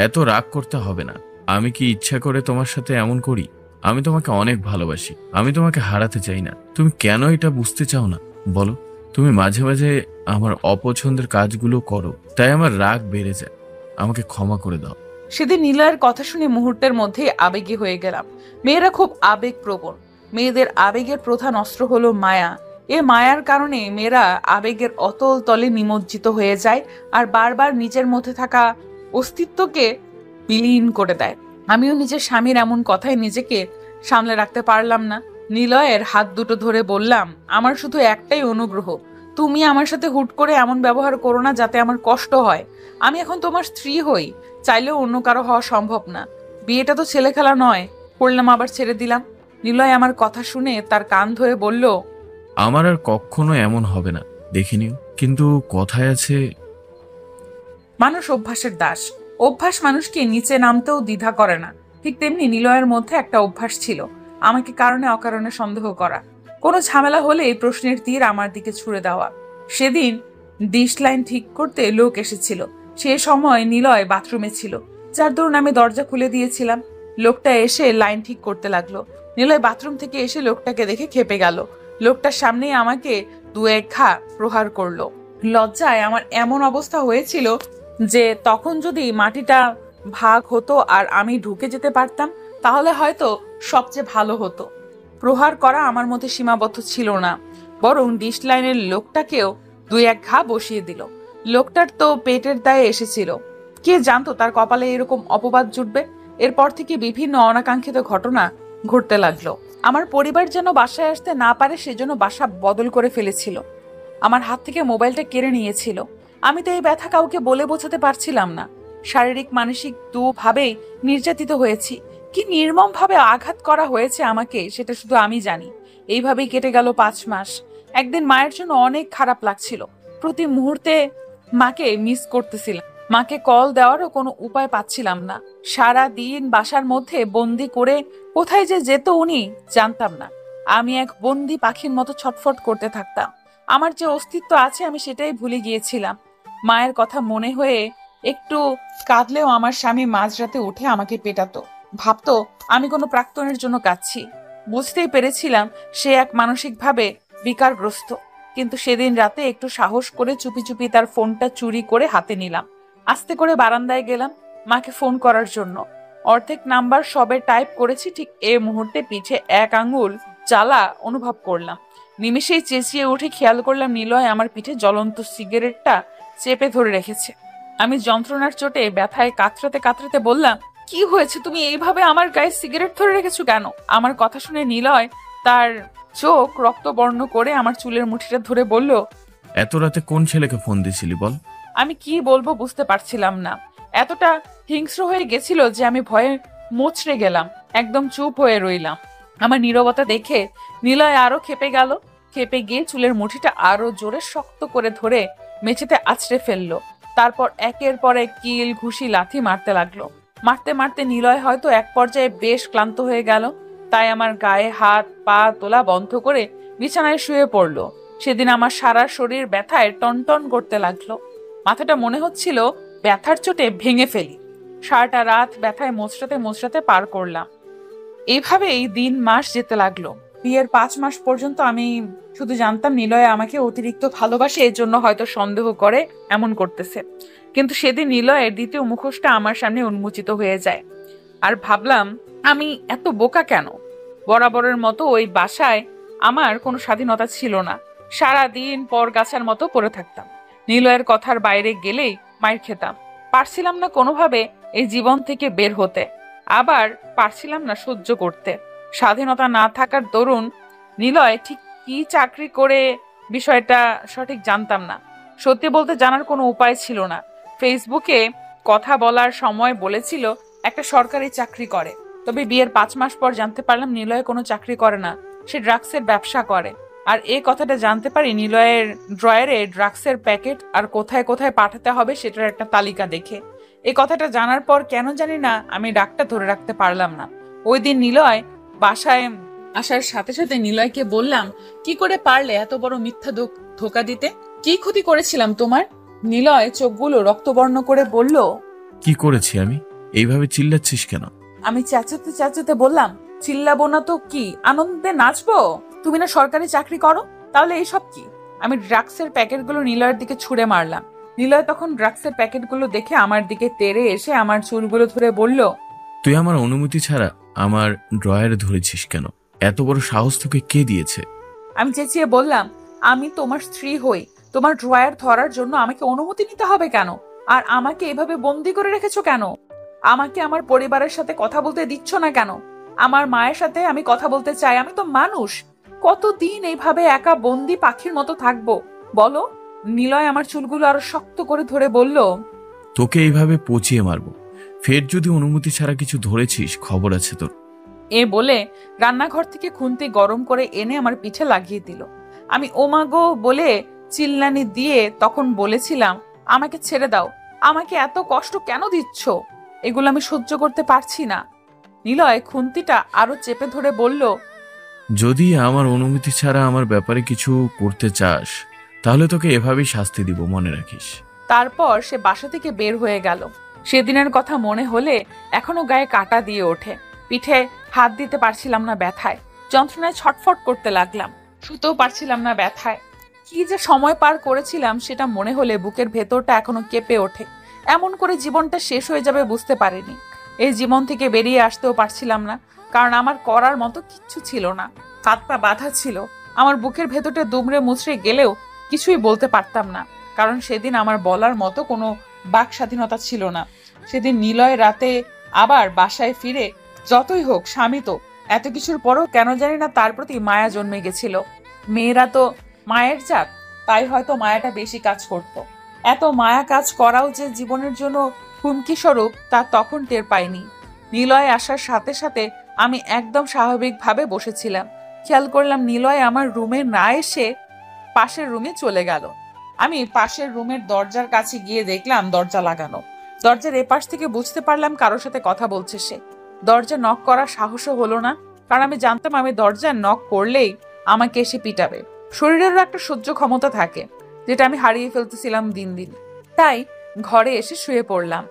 এত রাগ করতে হবে না। আমি কি ইচ্ছা করে তোমার সাথে এমন করি? আমি তোমাকে অনেক ভালোবাসি। আমি তোমাকে হারাতে চাই না। তুমি কেন এটা বুঝতে চাও না বলো? তুমি মাঝে মাঝে আমার অপছন্দের কাজগুলো করো, তাই আমার রাগ বেড়ে যায়। আমাকে ক্ষমা করে দাও। সেদিন নিলয়ের কথা শুনে মুহূর্তের মধ্যে আবেগী হয়ে গেলাম। মেয়েরা খুব আবেগপ্রবণ। মেয়েদের আবেগের প্রধান অস্ত্র হলো মায়া। এ মায়ার কারণে মেয়েরা আবেগের অতল তলে নিমজ্জিত হয়ে যায় আর বারবার নিজের মধ্যে থাকা অস্তিত্বকে বিলীন করে দেয়। আমিও নিজের স্বামীর এমন কথায় নিজেকে সামলে রাখতে পারলাম না। নিলয়ের হাত দুটো ধরে বললাম, আমার শুধু একটাই অনুগ্রহ, তুমি আমার সাথে হুট করে এমন ব্যবহার করো না যাতে আমার কষ্ট হয়। আমি এখন তোমার স্ত্রী হই, চাইলেও অন্য কারো হওয়া সম্ভব না। বিয়েটা তো ছেলে খেলা নয়, করলাম আবার ছেড়ে দিলাম। নিলয় আমার কথা শুনে তার কান ধরে বলল, আমার আর কখনো এমন হবে না, দেখে নিও। কিন্তু কথায় আছে, মানুষ অভ্যাসের দাস। অভ্যাস মানুষকে নিচে নামতেও দ্বিধা করে না। ঠিক তেমনি নিলয়ের মধ্যে একটা অভ্যাস ছিল, আমাকে কারণে অকারণে সন্দেহ করা। কোনো ঝামেলা হলে এই প্রশ্নের তীর আমার দিকে ছুড়ে দেওয়া। সেদিন ডিশ লাইন ঠিক করতে লোক এসেছিল। সে সময় নিলয় বাথরুমে ছিল, যার দরুন আমি দরজা খুলে দিয়েছিলাম। লোকটা এসে লাইন ঠিক করতে লাগলো। নিলয় বাথরুম থেকে এসে লোকটাকে দেখে খেপে গেল। লোকটার সামনেই আমাকে দু এক ঘা প্রহার করলো। লজ্জায় আমার এমন অবস্থা হয়েছিল যে তখন যদি মাটিটা ভাগ হতো আর আমি ঢুকে যেতে পারতাম, তাহলে হয়তো সবচেয়ে ভালো হতো। প্রহার করা আমার মধ্যে সীমাবদ্ধ ছিল না, বরং ডিশ লাইনের লোকটাকেও দুই এক ঘা বসিয়ে দিল। লোকটার তো পেটের দায়ে এসেছিল, কে জানতো তার কপালে এরকম অপবাদ জুটবে। এরপর থেকে বিভিন্ন অনাকাঙ্ক্ষিত ঘটনা ঘটতে লাগলো। আমার পরিবার যেন বাসায় আসতে না পারে সেজন্য বাসা বদল করে ফেলেছিল। আমার হাত থেকে মোবাইলটা কেড়ে নিয়েছিল। আমি তো এই ব্যথা কাউকে বলে বোঝাতে পারছিলাম না। শারীরিক মানসিক দুভাবেই নির্যাতিত হয়েছি। কি নির্মম ভাবে আঘাত করা হয়েছে আমাকে সেটা শুধু আমি জানি। এইভাবেই কেটে গেল 5 মাস। একদিন মায়ের জন্য অনেক খারাপ লাগছিল। প্রতি মুহূর্তে মাকে মিস করতেছিলাম। মাকে কল দেওয়ারও কোনো উপায় পাচ্ছিলাম না। সারা দিন বাসার মধ্যে বন্দি করে কোথায় যে যেত উনি জানতাম না। আমি এক বন্দি পাখির মতো ছটফট করতে থাকতাম। আমার যে অস্তিত্ব আছে আমি সেটাই ভুলে গিয়েছিলাম। মায়ের কথা মনে হয়ে একটু কাঁদলেও আমার স্বামী মাঝরাতে উঠে আমাকে পেটাতো। ভাবতো আমি কোনো প্রাক্তনের জন্য কাঁদছি। বুঝতেই পেরেছিলাম সে এক মানসিকভাবে বিকারগ্রস্ত। কিন্তু সেদিন রাতে একটু সাহস করে চুপি চুপি তার ফোনটা চুরি করে হাতে নিলাম। আস্তে করে বারান্দায় গেলাম মাকে ফোন করার জন্য। অর্ধেক নাম্বার সবে টাইপ করেছি, ঠিক এ মুহূর্তে পিঠে এক আঙ্গুল জ্বালা অনুভব করলাম। নিমেষেই চেঁচিয়ে উঠে খেয়াল করলাম নিলয় আমার পিঠে জ্বলন্ত সিগারেটটা চেপে ধরে রেখেছে। আমি যন্ত্রণার চোটে ব্যথায় কাতরাতে কাতরাতে বললাম, কি হয়েছে? তুমি এইভাবে আমার গায়ে সিগারেট ধরে রেখেছো কেন? আমার কথা শুনে নিলয় তার চোখ রক্তবর্ণ করে আমার চুলের মুঠিটা ধরে বলল, এত রাতে কোন ছেলেকে ফোন দিছিলি বল? আমি কি বলবো বুঝতে পারছিলাম না। এতটা হিংস্র হয়ে গেছিল যে আমি ভয়ে মোচড়ে গেলাম, একদম চুপ হয়ে রইলাম। আমার নীরবতা দেখে নিলয় আরো খেপে গেল। খেপে গিয়ে চুলের মুঠিটা আরো জোরে শক্ত করে ধরে মেঝেতে আছড়ে ফেললো। তারপর একের পর এক কিল ঘুষি লাথি মারতে লাগলো। মারতে মারতে নিলয় হয়তো এক পর্যায়ে বেশ ক্লান্ত হয়ে গেল, তাই আমার গায়ে হাত পা তোলা বন্ধ করে বিছানায় শুয়ে পড়লো। সেদিন আমার সারা শরীর ব্যথায় টনটন করতে লাগলো। মাথাটা মনে হচ্ছিল ব্যথার চোটে ভেঙে ফেলি। সারাটা রাত ব্যথায় মোচড়াতে মোচড়াতে পার করলাম। এইভাবেই দিন মাস যেতে লাগলো। বিয়ের 5 মাস পর্যন্ত আমি শুধু জানতাম নিলয় আমাকে অতিরিক্ত ভালোবাসে, এর জন্য হয়তো সন্দেহ করে এমন করতেছে। কিন্তু সেদিন নিলয়ের দ্বিতীয় মুখোশটা আমার সামনে উন্মোচিত হয়ে যায়। আর ভাবলাম, আমি এত বোকা কেন? বরাবরের মতো ওই বাসায় আমার কোনো স্বাধীনতা ছিল না। সারা দিন পরগাছার মতো পড়ে থাকতাম। নিলয়ের কথার বাইরে গেলেই মাইর খেতাম। পারছিলাম না কোনোভাবে এই জীবন থেকে বের হতে, আবার পারছিলাম না সহ্য করতে। স্বাধীনতা না থাকার দরুন নিলয় ঠিক কি চাকরি করে বিষয়টা সঠিক জানতাম না। সত্যি বলতে জানার কোনো উপায় ছিল না। ফেসবুকে কথা বলার সময় বলেছিল একটা সরকারি চাকরি করে, তবে বিয়ের 5 মাস পর জানতে পারলাম নিলয় কোনো চাকরি করে না, সে ড্রাগসের ব্যবসা করে। আর এই কথাটা জানতে পারি নিলয়ের ড্রয়ারে ড্রাগসের প্যাকেট আর কোথায় কোথায় পাঠাতে হবে সেটার একটা তালিকা দেখে। এই কথাটা জানার পর কেন জানি না আমি ডাকটা ধরে রাখতে পারলাম না। ওই দিন নিলয় বাসায় আসার সাথে সাথে নিলয়কে বললাম, কি করে পারলে এত বড় মিথ্যা ধোকা দিতে? কি ক্ষতি করেছিলাম তোমার? নিলয় চোখগুলো রক্তবর্ণ করে বলল, কি করেছি আমি? এইভাবে চিল্লাচ্ছিস কেন? আমি চেঁচাতে চেঁচাতে বললাম, চিল্লাবো না তো কি, আনন্দে নাচবো? তুমি না সরকারি চাকরি করো, তাহলে এইসব কি? আমি ড্রাগসের প্যাকেটগুলো নিলয়ের দিকে ছুঁড়ে মারলাম। নিলয় তখন ড্রাগসের প্যাকেটগুলো দেখে আমার দিকে তেড়ে এসে আমার চুলগুলো ধরে বলল, তুই আমার অনুমতি ছাড়া আমার ড্রয়ারে ধরেছিস কেন? এত বড় সাহস তোকে কে দিয়েছে? আমি চেঁচিয়ে বললাম, আমি তোমার স্ত্রী হই, তোমার ড্রয়ার ধরার জন্য আমাকে অনুমতি নিতে হবে কেন? আর আমাকে এভাবে বন্দি করে রেখেছো কেন? আমাকে আমার পরিবারের সাথে কথা বলতে দিচ্ছ না কেন? আমার মায়ের সাথে আমি কথা বলতে চাই, আমি তো মানুষ। কতদিন এইভাবে একা বন্দি পাখির মতো থাকবো বলো? নিলয় আমার চুলগুলো আরো শক্ত করে ধরে বলল, তোকে এইভাবে পচিয়ে মারবো। ফের যদি অনুমতি ছাড়া কিছু ধরেছিস, খবর আছে তোর। এ বলে রান্নাঘর থেকে খুন্তি গরম করে এনে আমার পিঠে লাগিয়ে দিল। আমি ওমাগো বলে চিল্লানি দিয়ে তখন বলেছিলাম, আমাকে ছেড়ে দাও, আমাকে এত কষ্ট কেন দিচ্ছ? এগুলো আমি সহ্য করতে পারছি না। নিলয় খুন্তিটা আরো চেপে ধরে বলল, যদি আমার অনুমতি ছাড়া আমার ব্যাপারে কিছু করতে চাস, তাহলে তোকে এভাবেই শাস্তি দিব, মনে রাখিস। তারপর সে বাসা থেকে বের হয়ে গেল। সেদিনের কথা মনে হলে এখনো গায়ে কাটা দিয়ে ওঠে। পিঠে হাত দিতে পারছিলাম না ব্যথায়, যন্ত্রণায় ছটফট করতে লাগলাম। শুতেও পারছিলাম না ব্যথায়। কি যে সময় পার করেছিলাম সেটা মনে হলে বুকের ভেতরটা এখনো কেঁপে ওঠে। এমন করে জীবনটা শেষ হয়ে যাবে বুঝতে পারিনি। এই জীবন থেকে বেরিয়ে আসতেও পারছিলাম না, কারণ আমার করার মতো কিচ্ছু ছিল না। হাত পা বাঁধা ছিল। আমার বুকের ভেতরটা দুমড়ে মুচড়ে গেলেও কিছুই বলতে পারতাম না, কারণ সেদিন আমার বলার মতো কোনো বাক স্বাধীনতা ছিল না। সেদিন নিলয় রাতে আবার বাসায় ফিরে, যতই হোক স্বামী তো, এত কিছুর পরও কেন জানি না তার প্রতি মায়া জন্মে গেছিল। মেয়েরা তো মায়ের জাত, তাই হয়তো মায়াটা বেশি কাজ করত। এত মায়া কাজ করাও যে জীবনের জন্য হুমকি স্বরূপ তা তখন টের পাইনি। নিলয় আসার সাথে সাথে আমি একদম স্বাভাবিকভাবে বসেছিলাম। খেয়াল করলাম নিলয় আমার রুমে না এসে পাশের রুমে চলে গেল। আমি পাশের রুমের দরজার কাছে গিয়ে দেখলাম দরজা লাগানো। দরজার এপাশ থেকে বুঝতে পারলাম কারোর সাথে কথা বলছে সে। দরজা নক করার সাহসও হলো না, কারণ আমি জানতাম আমি দরজা নক করলেই আমাকে এসে পিটাবে। শরীরেরও একটা সহ্য ক্ষমতা থাকে, যেটা আমি হারিয়ে ফেলতেছিলাম দিন দিন। তাই ঘরে এসে শুয়ে পড়লাম।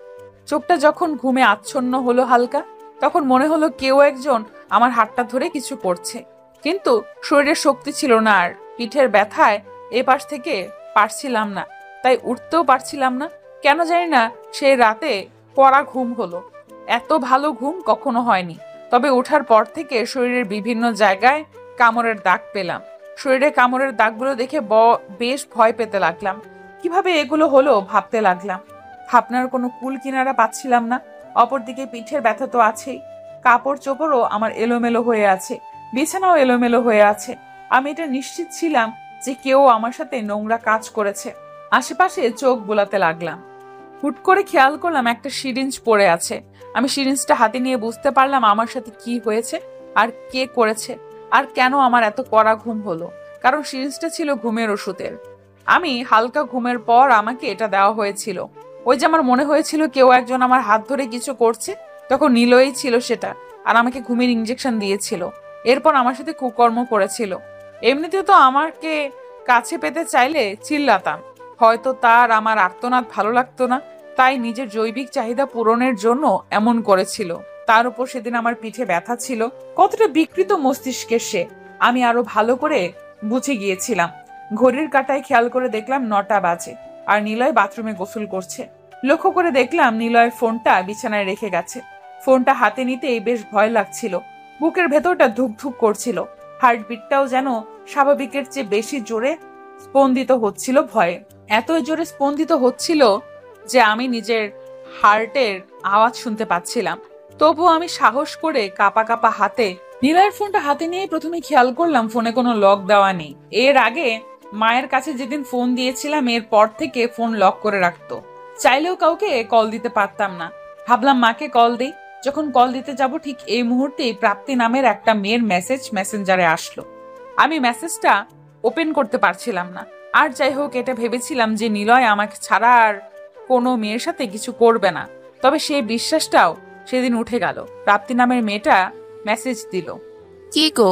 চোখটা যখন ঘুমে আচ্ছন্ন হলো হালকা, তখন মনে হলো কেউ একজন আমার হাতটা ধরে কিছু করছে, কিন্তু শরীরের শক্তি ছিল না, আর পিঠের ব্যথায় এপাশ থেকে পারছিলাম না, তাই উঠতেও পারছিলাম না। কেন জানি না সেই রাতে কড়া ঘুম হলো। এত ভালো ঘুম কখনো হয়নি, তবে ওঠার পর থেকে শরীরের বিভিন্ন জায়গায় কামড়ের দাগ পেলাম। শরীরে কামড়ের দাগগুলো দেখে বেশ ভয় পেতে লাগলাম। কিভাবে এগুলো হলো ভাবতে লাগলাম। ভাবনার কোনো কুল কিনারা পাচ্ছিলাম না। অপরদিকে পিঠের ব্যথা তো আছেই, কাপড় চোপড়ও আমার এলোমেলো হয়ে আছে, বিছানাও এলোমেলো হয়ে আছে। আমি এটা নিশ্চিত ছিলাম যে কেউ আমার সাথে নোংরা কাজ করেছে। আশেপাশে চোখ বোলাতে লাগলাম। হুট করে খেয়াল করলাম একটা সিরিঞ্জ পড়ে আছে। আমি সিরিঞ্জটা হাতে নিয়ে বুঝতে পারলাম আমার সাথে কি হয়েছে আর কে করেছে আর কেন আমার এত কড়া ঘুম হলো। কারণ সিরিঞ্জটা ছিল ঘুমের ওষুধের। আমি হালকা ঘুমের পর আমাকে এটা দেওয়া হয়েছিল। ওই যে আমার মনে হয়েছিল কেউ একজন আমার হাত ধরে কিছু করছে, তখন নিলয়ই ছিল সেটা, আর আমাকে ঘুমের ইঞ্জেকশন দিয়েছিল। এরপর আমার সাথে কুকর্ম করেছিল। এমনিতে তো আমাকে কাছে পেতে চাইলে চিল্লাতাম, হয়তো তার আমার আর্তনাদ ভালো লাগতো না, তাই নিজের জৈবিক চাহিদা পূরণের জন্য এমন করেছিল। তার উপর সেদিন আমার পিঠে ব্যথা ছিল। কতটা বিকৃত মস্তিষ্কের সে, আমি আরো ভালো করে বুঝে গিয়েছিলাম। ঘড়ির কাঁটায় খেয়াল করে দেখলাম 9টা বাজে, আর নিলয় বাথরুমে গোসল করছে। লক্ষ্য করে দেখলাম নিলয়ের ফোনটা বিছানায় রেখে গেছে। ফোনটা হাতে নিতেই বেশ ভয় লাগছিল। বুকের ভেতরটা ধুকধুক করছিল। হার্টবিটটাও যেন স্বাভাবিকের চেয়ে বেশি জোরে স্পন্দিত হচ্ছিল ভয়ে। এত জোরে স্পন্দিত হচ্ছিল যে আমি নিজের হার্টের আওয়াজ শুনতে পাচ্ছিলাম। তবুও আমি সাহস করে কাপা কাপা হাতে নিলয়ের ফোনটা হাতে নিয়ে প্রথমে খেয়াল করলাম ফোনে কোনো লক দেওয়া নেই। এর আগে মায়ের কাছে যেদিন ফোন দিয়েছিলাম এরপর থেকে ফোন লক করে রাখতো। চাইলেও কাউকে কল দিতে পারতাম না। ভাবলাম মাকে কল দিই। যখন কল দিতে যাব ঠিক এই মুহূর্তেই প্রাপ্তি নামের একটা মেয়ের মেসেজ মেসেঞ্জারে আসলো। আমি মেসেজটা ওপেন করতে পারছিলাম না। আর যাই হোক, এটা ভেবেছিলাম যে নিলয় আমাকে ছাড়া আর কোনো মেয়ের সাথে কিছু করবে না। তবে সেই বিশ্বাসটাও সেদিন উঠে গেল। প্রাপ্তি নামের মেয়েটা মেসেজ দিল, কি গো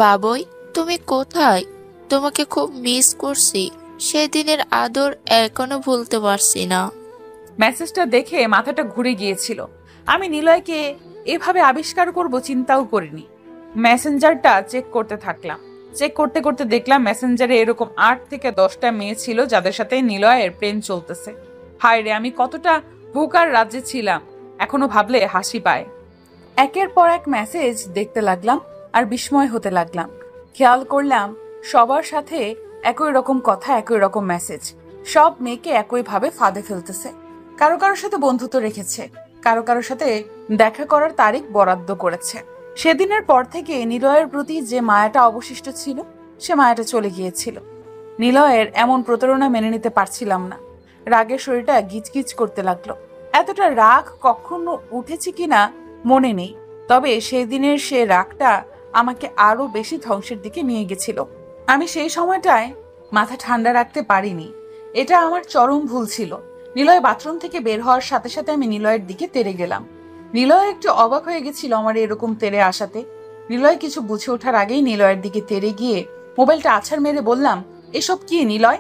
বাবুই, তুমি কোথায়? তোমাকে খুব মিস করছি। সেদিনের আদর এখনো ভুলতে পারছি না। মেসেজটা দেখে মাথাটা ঘুরে গিয়েছিল। আমি নিলয়কে এভাবে আবিষ্কার করব চিন্তাও করিনি। মেসেঞ্জারটা চেক করতে থাকলাম। চেক করতে করতে দেখলাম মেসেঞ্জারে এরকম 8 থেকে 10টা মেয়ে ছিল যাদের সাথে নিলয়ের প্রেম চলতেছে। হায় রে, আমি কতটা ভোকার রাজ্যে ছিলাম, এখনো ভাবলে হাসি পায়। একের পর এক মেসেজ দেখতে লাগলাম আর বিস্ময় হতে লাগলাম। খেয়াল করলাম সবার সাথে একই রকম কথা, একই রকম মেসেজ। সব মেয়েকে একইভাবে ফাঁদে ফেলতেছে। কারো কারোর সাথে বন্ধুত্ব রেখেছে, কারো কারোর সাথে দেখা করার তারিখ বরাদ্দ করেছে। সেদিনের পর থেকে নিলয়ের প্রতি যে মায়াটা অবশিষ্ট ছিল সে মায়াটা চলে গিয়েছিল। নিলয়ের এমন প্রতারণা মেনে নিতে পারছিলাম না। রাগের শরীরটা গিজগিজ করতে লাগলো। এতটা রাগ কখনো উঠেছে কিনা মনে নেই, তবে সেই দিনের সে রাগটা আমাকে আরো বেশি ধ্বংসের দিকে নিয়ে গেছিল। আমি সেই সময়টায় মাথা ঠান্ডা রাখতে পারিনি। এটা আমার চরম ভুল ছিল। নিলয় বাথরুম থেকে বের হওয়ার সাথে সাথে আমি নিলয়ের দিকে তেড়ে গেলাম। নিলয় একটু অবাক হয়ে গেছিল আমার এরকম তেড়ে আসাতে। নিলয় কিছু বুঝে ওঠার আগেই নিলয়ের দিকে তেড়ে গিয়ে মোবাইলটা আছাড় মেরে বললাম, এসব কি নিলয়?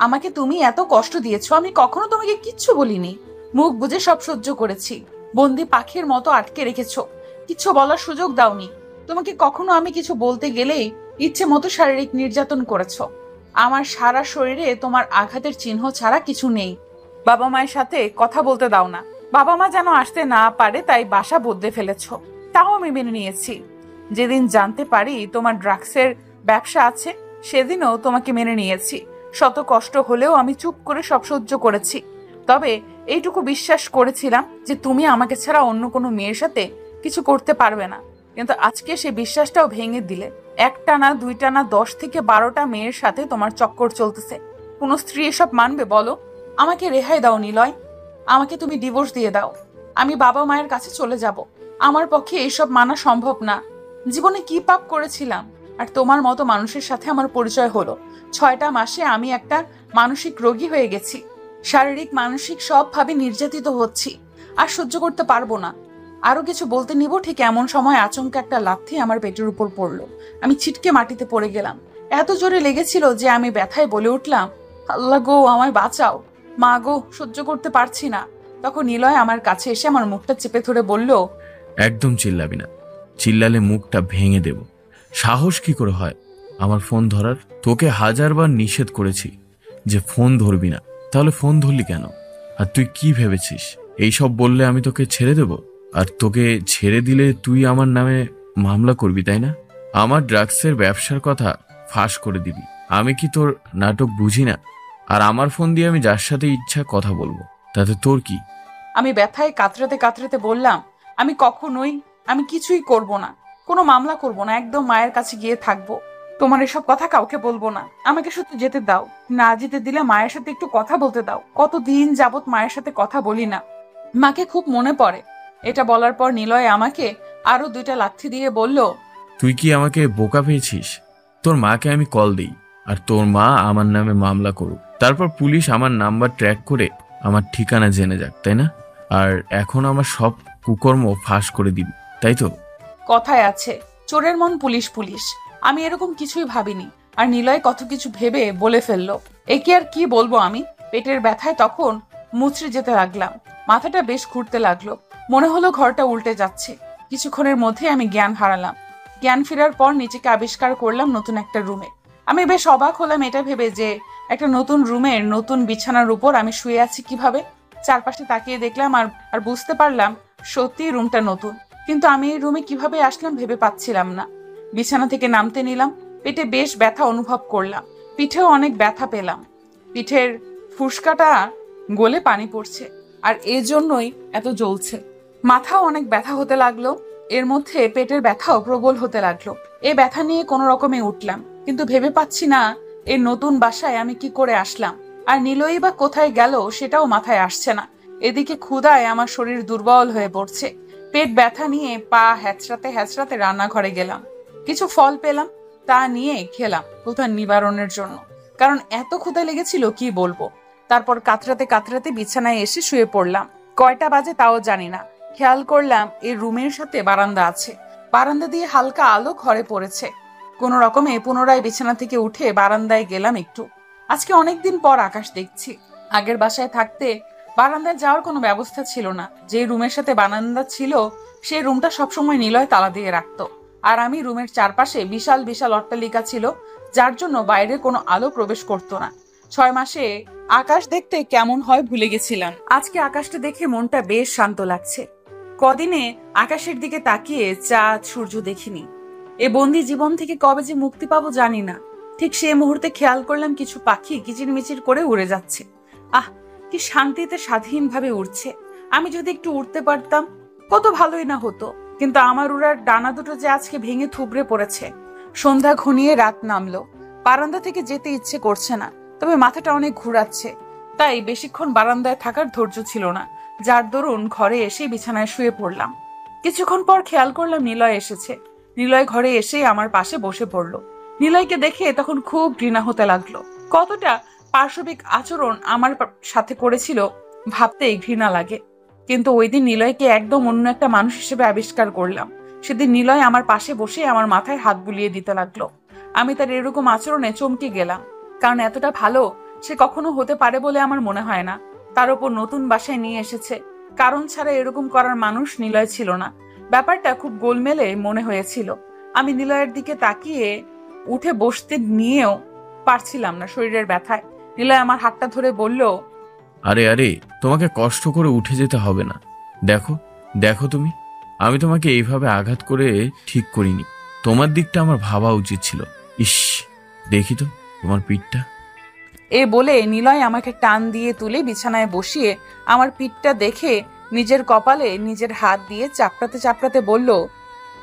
আমাকে তুমি এত কষ্ট দিয়েছো, আমি কখনো তোমাকে কিচ্ছু বলিনি। মুখ বুজে সব সহ্য করেছি। বন্দি পাখির মতো আটকে রেখেছো, কিচ্ছু বলার সুযোগ দাওনি। তোমাকে কখনো আমি কিছু বলতে গেলেই ইচ্ছে মতো শারীরিক নির্যাতন করেছো। আমার সারা শরীরে তোমার আঘাতের চিহ্ন ছাড়া কিছু নেই। বাবা মায়ের সাথে কথা বলতে দাও না। বাবা মা যেন আসতে না পারে তাই বাসা বদলে ফেলেছো। তাও আমি মেনে নিয়েছি। যেদিন জানতে পারি তোমার ড্রাগসের ব্যবসা আছে সেদিনও তোমাকে মেনে নিয়েছি। শত কষ্ট হলেও আমি চুপ করে সব সহ্য করেছি। তবে এইটুকু বিশ্বাস করেছিলাম যে তুমি আমাকে ছাড়া অন্য কোনো মেয়ের সাথে কিছু করতে পারবে না। কিন্তু আজকে সে বিশ্বাসটাও ভেঙে দিলে। 1টা না 2টা না 10 থেকে 12টা মেয়ের সাথে তোমার চক্কর চলতেছে। কোনো স্ত্রী এসব মানবে বলো? আমাকে রেহাই দাও নিলয়। আমাকে তুমি ডিভোর্স দিয়ে দাও। আমি বাবা মায়ের কাছে চলে যাব। আমার পক্ষে এইসব মানা সম্ভব না। জীবনে কি পাপ করেছিলাম আর তোমার মতো মানুষের সাথে আমার পরিচয় হলো। 6টা মাসে আমি একটা মানসিক রোগী হয়ে গেছি। শারীরিক মানসিক সবভাবে নির্যাতিত হচ্ছি। আর সহ্য করতে পারবো না। আরো কিছু বলতে নিব ঠিক এমন সময় আচমকা একটা লাথি আমার পেটের উপর পড়লো। আমি ছিটকে মাটিতে পড়ে গেলাম। এত জোরে লেগেছিল যে আমি ব্যথায় বলে উঠলাম, আল্লাহ গো, আমায় বাঁচাও। মা গো, সহ্য করতে পারছি না। তখন নিলয় আমার কাছে এসে আমার মুখটা চেপে ধরে বলল, একদম চিল্লাবি না, চিল্লালে মুখটা ভেঙে দেব। সাহস কি করে হয় আমার ফোন ধরার? তোকে 1000বার নিষেধ করেছি যে ফোন ধরবি না, তাহলে ফোন ধরলি কেন? আর তুই কি ভেবেছিস এইসব বললে আমি তোকে ছেড়ে দেব? আর তোকে ছেড়ে দিলে তুই আমার নামে মামলা করবি, তাই না? আমার ড্রাগসের ব্যবসার কথা ফাঁস করে দিবি। আমি কি তোর নাটক বুঝি না? আর আমার ফোন দিয়ে আমি যার সাথে ইচ্ছা কথা বলবো, তাতে তোর কি? আমি ব্যথায় কাতরাতে কাতরাতে বললাম, আমি কিছুই করব না, কোনো মামলা করব না, একদম মায়ের কাছে গিয়ে থাকবো। তোমার এসব কথা কাউকে বলবো না, আমাকে শুধু যেতে দাও। না যেতে দিলে মায়ের সাথে একটু কথা বলতে দাও, কতদিন যাবত মায়ের সাথে কথা বলি না, মাকে খুব মনে পড়ে। এটা বলার পর নিলয় আমাকে আরো 2টা লাথি দিয়ে বলল, তুই কি আমাকে বোকা পেয়েছিস? তোর মাকে আমি কল দিই, আর তোর মা আমার নামে মামলা করুক, তারপর পুলিশ আমার নাম্বার ট্র্যাক করে আমার ঠিকানা জেনে যাক, তাই না? আর এখন আমার সব কুকর্ম ফাঁস করে দিবি, তাই তো? কথায় আছে চোরের মন পুলিশ পুলিশ। আমি এরকম কিছুই ভাবিনি, আর নিলয় কত কিছু ভেবে বলে ফেললো। একে আর কি বলবো আমি। পেটের ব্যথায় তখন মুচড়ে যেতে লাগলাম, মাথাটা বেশ ঘুরতে লাগলো, মনে হলো ঘরটা উল্টে যাচ্ছে। কিছুক্ষণের মধ্যে আমি জ্ঞান হারালাম। জ্ঞান ফেরার পর নিজেকে আবিষ্কার করলাম নতুন একটা রুমে। আমি বেশ অবাক হলাম এটা ভেবে যে একটা নতুন রুমের নতুন বিছানার উপর আমি শুয়ে আছি কিভাবে। চারপাশে তাকিয়ে দেখলাম আর বুঝতে পারলাম সত্যি রুমটা নতুন, কিন্তু আমি এই রুমে কিভাবে আসলাম ভেবে পাচ্ছিলাম না। বিছানা থেকে নামতে নিলাম, পেটে বেশ ব্যথা অনুভব করলাম, পিঠেও অনেক ব্যথা পেলাম। পিঠের ফুসকাটা গলে পানি পড়ছে, আর এজন্যই এত জ্বলছে। মাথাও অনেক ব্যথা হতে লাগলো, এর মধ্যে পেটের ব্যথাও প্রবল হতে লাগলো। এই ব্যথা নিয়ে কোনো রকমে উঠলাম, কিন্তু ভেবে পাচ্ছি না এই নতুন বাসায় আমি কি করে আসলাম, আর নিলয়ই বা কোথায় গেল সেটাও মাথায় আসছে না। এদিকে ক্ষুধায় আমার শরীর দুর্বল হয়ে পড়ছে। পেট ব্যথা নিয়ে পা হ্যাচড়াতে হ্যাচড়াতে রান্নাঘরে গেলাম, কিছু ফল পেলাম, তা নিয়ে খেলাম ক্ষুধা নিবারণের জন্য, কারণ এত ক্ষুধা লেগেছিল কি বলবো। তারপর কাতরাতে কাতরাতে বিছানায় এসে শুয়ে পড়লাম। কয়টা বাজে তাও জানি না। খেয়াল করলাম এই রুমের সাথে বারান্দা আছে, বারান্দা দিয়ে হালকা আলো ঘরে পড়েছে। কোনো রকমে পুনরায় বিছানা থেকে উঠে বারান্দায় গেলাম একটু। আজকে অনেকদিন পর আকাশ দেখছি। আগের বাসায় থাকতে বারান্দায় যাওয়ার কোনো ব্যবস্থা ছিল না। যে রুমের সাথে বারান্দা ছিল সেই রুমটা সবসময় নিলয় তালা দিয়ে রাখতো, আর আমি রুমের চারপাশে বিশাল বিশাল অট্টালিকা ছিল, যার জন্য বাইরে কোনো আলো প্রবেশ করতো না। 6 মাসে আকাশ দেখতে কেমন হয় ভুলে গেছিলাম। আজকে আকাশটা দেখে মনটা বেশ শান্ত লাগছে। কদিনে আকাশের দিকে তাকিয়ে চাঁদ সূর্য দেখিনি। এ বন্দি জীবন থেকে কবে যে মুক্তি পাবো জানি না। ঠিক সেই মুহূর্তে খেয়াল করলাম কিছু পাখি কিচিরমিচির করে উড়ে যাচ্ছে। আহ, কি শান্তিতে স্বাধীনভাবে উড়ছে। আমি যদি একটু উড়তে পারতাম কত ভালোই না হতো, কিন্তু আমার উড়ার ডানা দুটো যে আজকে ভেঙে থুবড়ে পড়েছে। সন্ধ্যা ঘনিয়ে রাত নামলো, বারান্দা থেকে যেতে ইচ্ছে করছে না, তবে মাথাটা অনেক ঘুরাচ্ছে। তাই বেশিক্ষণ বারান্দায় থাকার ধৈর্য ছিল না, যার দরুন ঘরে এসে বিছানায় শুয়ে পড়লাম। কিছুক্ষণ পর খেয়াল করলাম নিলয় এসেছে। নিলয় ঘরে এসেই আমার পাশে বসে পড়লো। নিলয়কে দেখে তখন খুব ঘৃণা হতে লাগলো। কতটা পার্শ্ববিক আচরণ আমার সাথে করেছিল ভাবতেই ঘৃণা লাগে। কিন্তু ওই দিন নিলয়কে একদম অন্য একটা মানুষ হিসেবে আবিষ্কার করলাম। সেদিন নিলয় আমার পাশে বসে আমার মাথায় হাত বুলিয়ে দিতে লাগলো। আমি তার এরকম আচরণে চমকে গেলাম, কারণ এতটা ভালো সে কখনো হতে পারে বলে আমার মনে হয় না। তার উপর নতুন বাসায় নিয়ে এসেছে, কারণ ছাড়া এরকম করার মানুষ নিলয় ছিল না। ব্যাপারটা খুব গোলমেলে মনে হয়েছিল। আমি নিলয়ের দিকে তাকিয়ে উঠে বসতে নিয়েও পারছিলাম না শরীরের ব্যথায়। নিলয় আমার হাতটা ধরে বলল, আরে আরে, তোমাকে কষ্ট করে উঠে যেতে হবে না। দেখো দেখো তুমি, আমি তোমাকে এইভাবে আঘাত করে ঠিক করিনি। তোমার দিকটা আমার ভাবা উচিত ছিল। ইস, দেখি তো তোমার পিঠটা। এ বলে নিলয় আমাকে টান দিয়ে তুলে বিছানায় বসিয়ে আমার পিঠটা দেখে নিজের কপালে নিজের হাত দিয়ে চাপড়াতে চাপড়াতে বলল,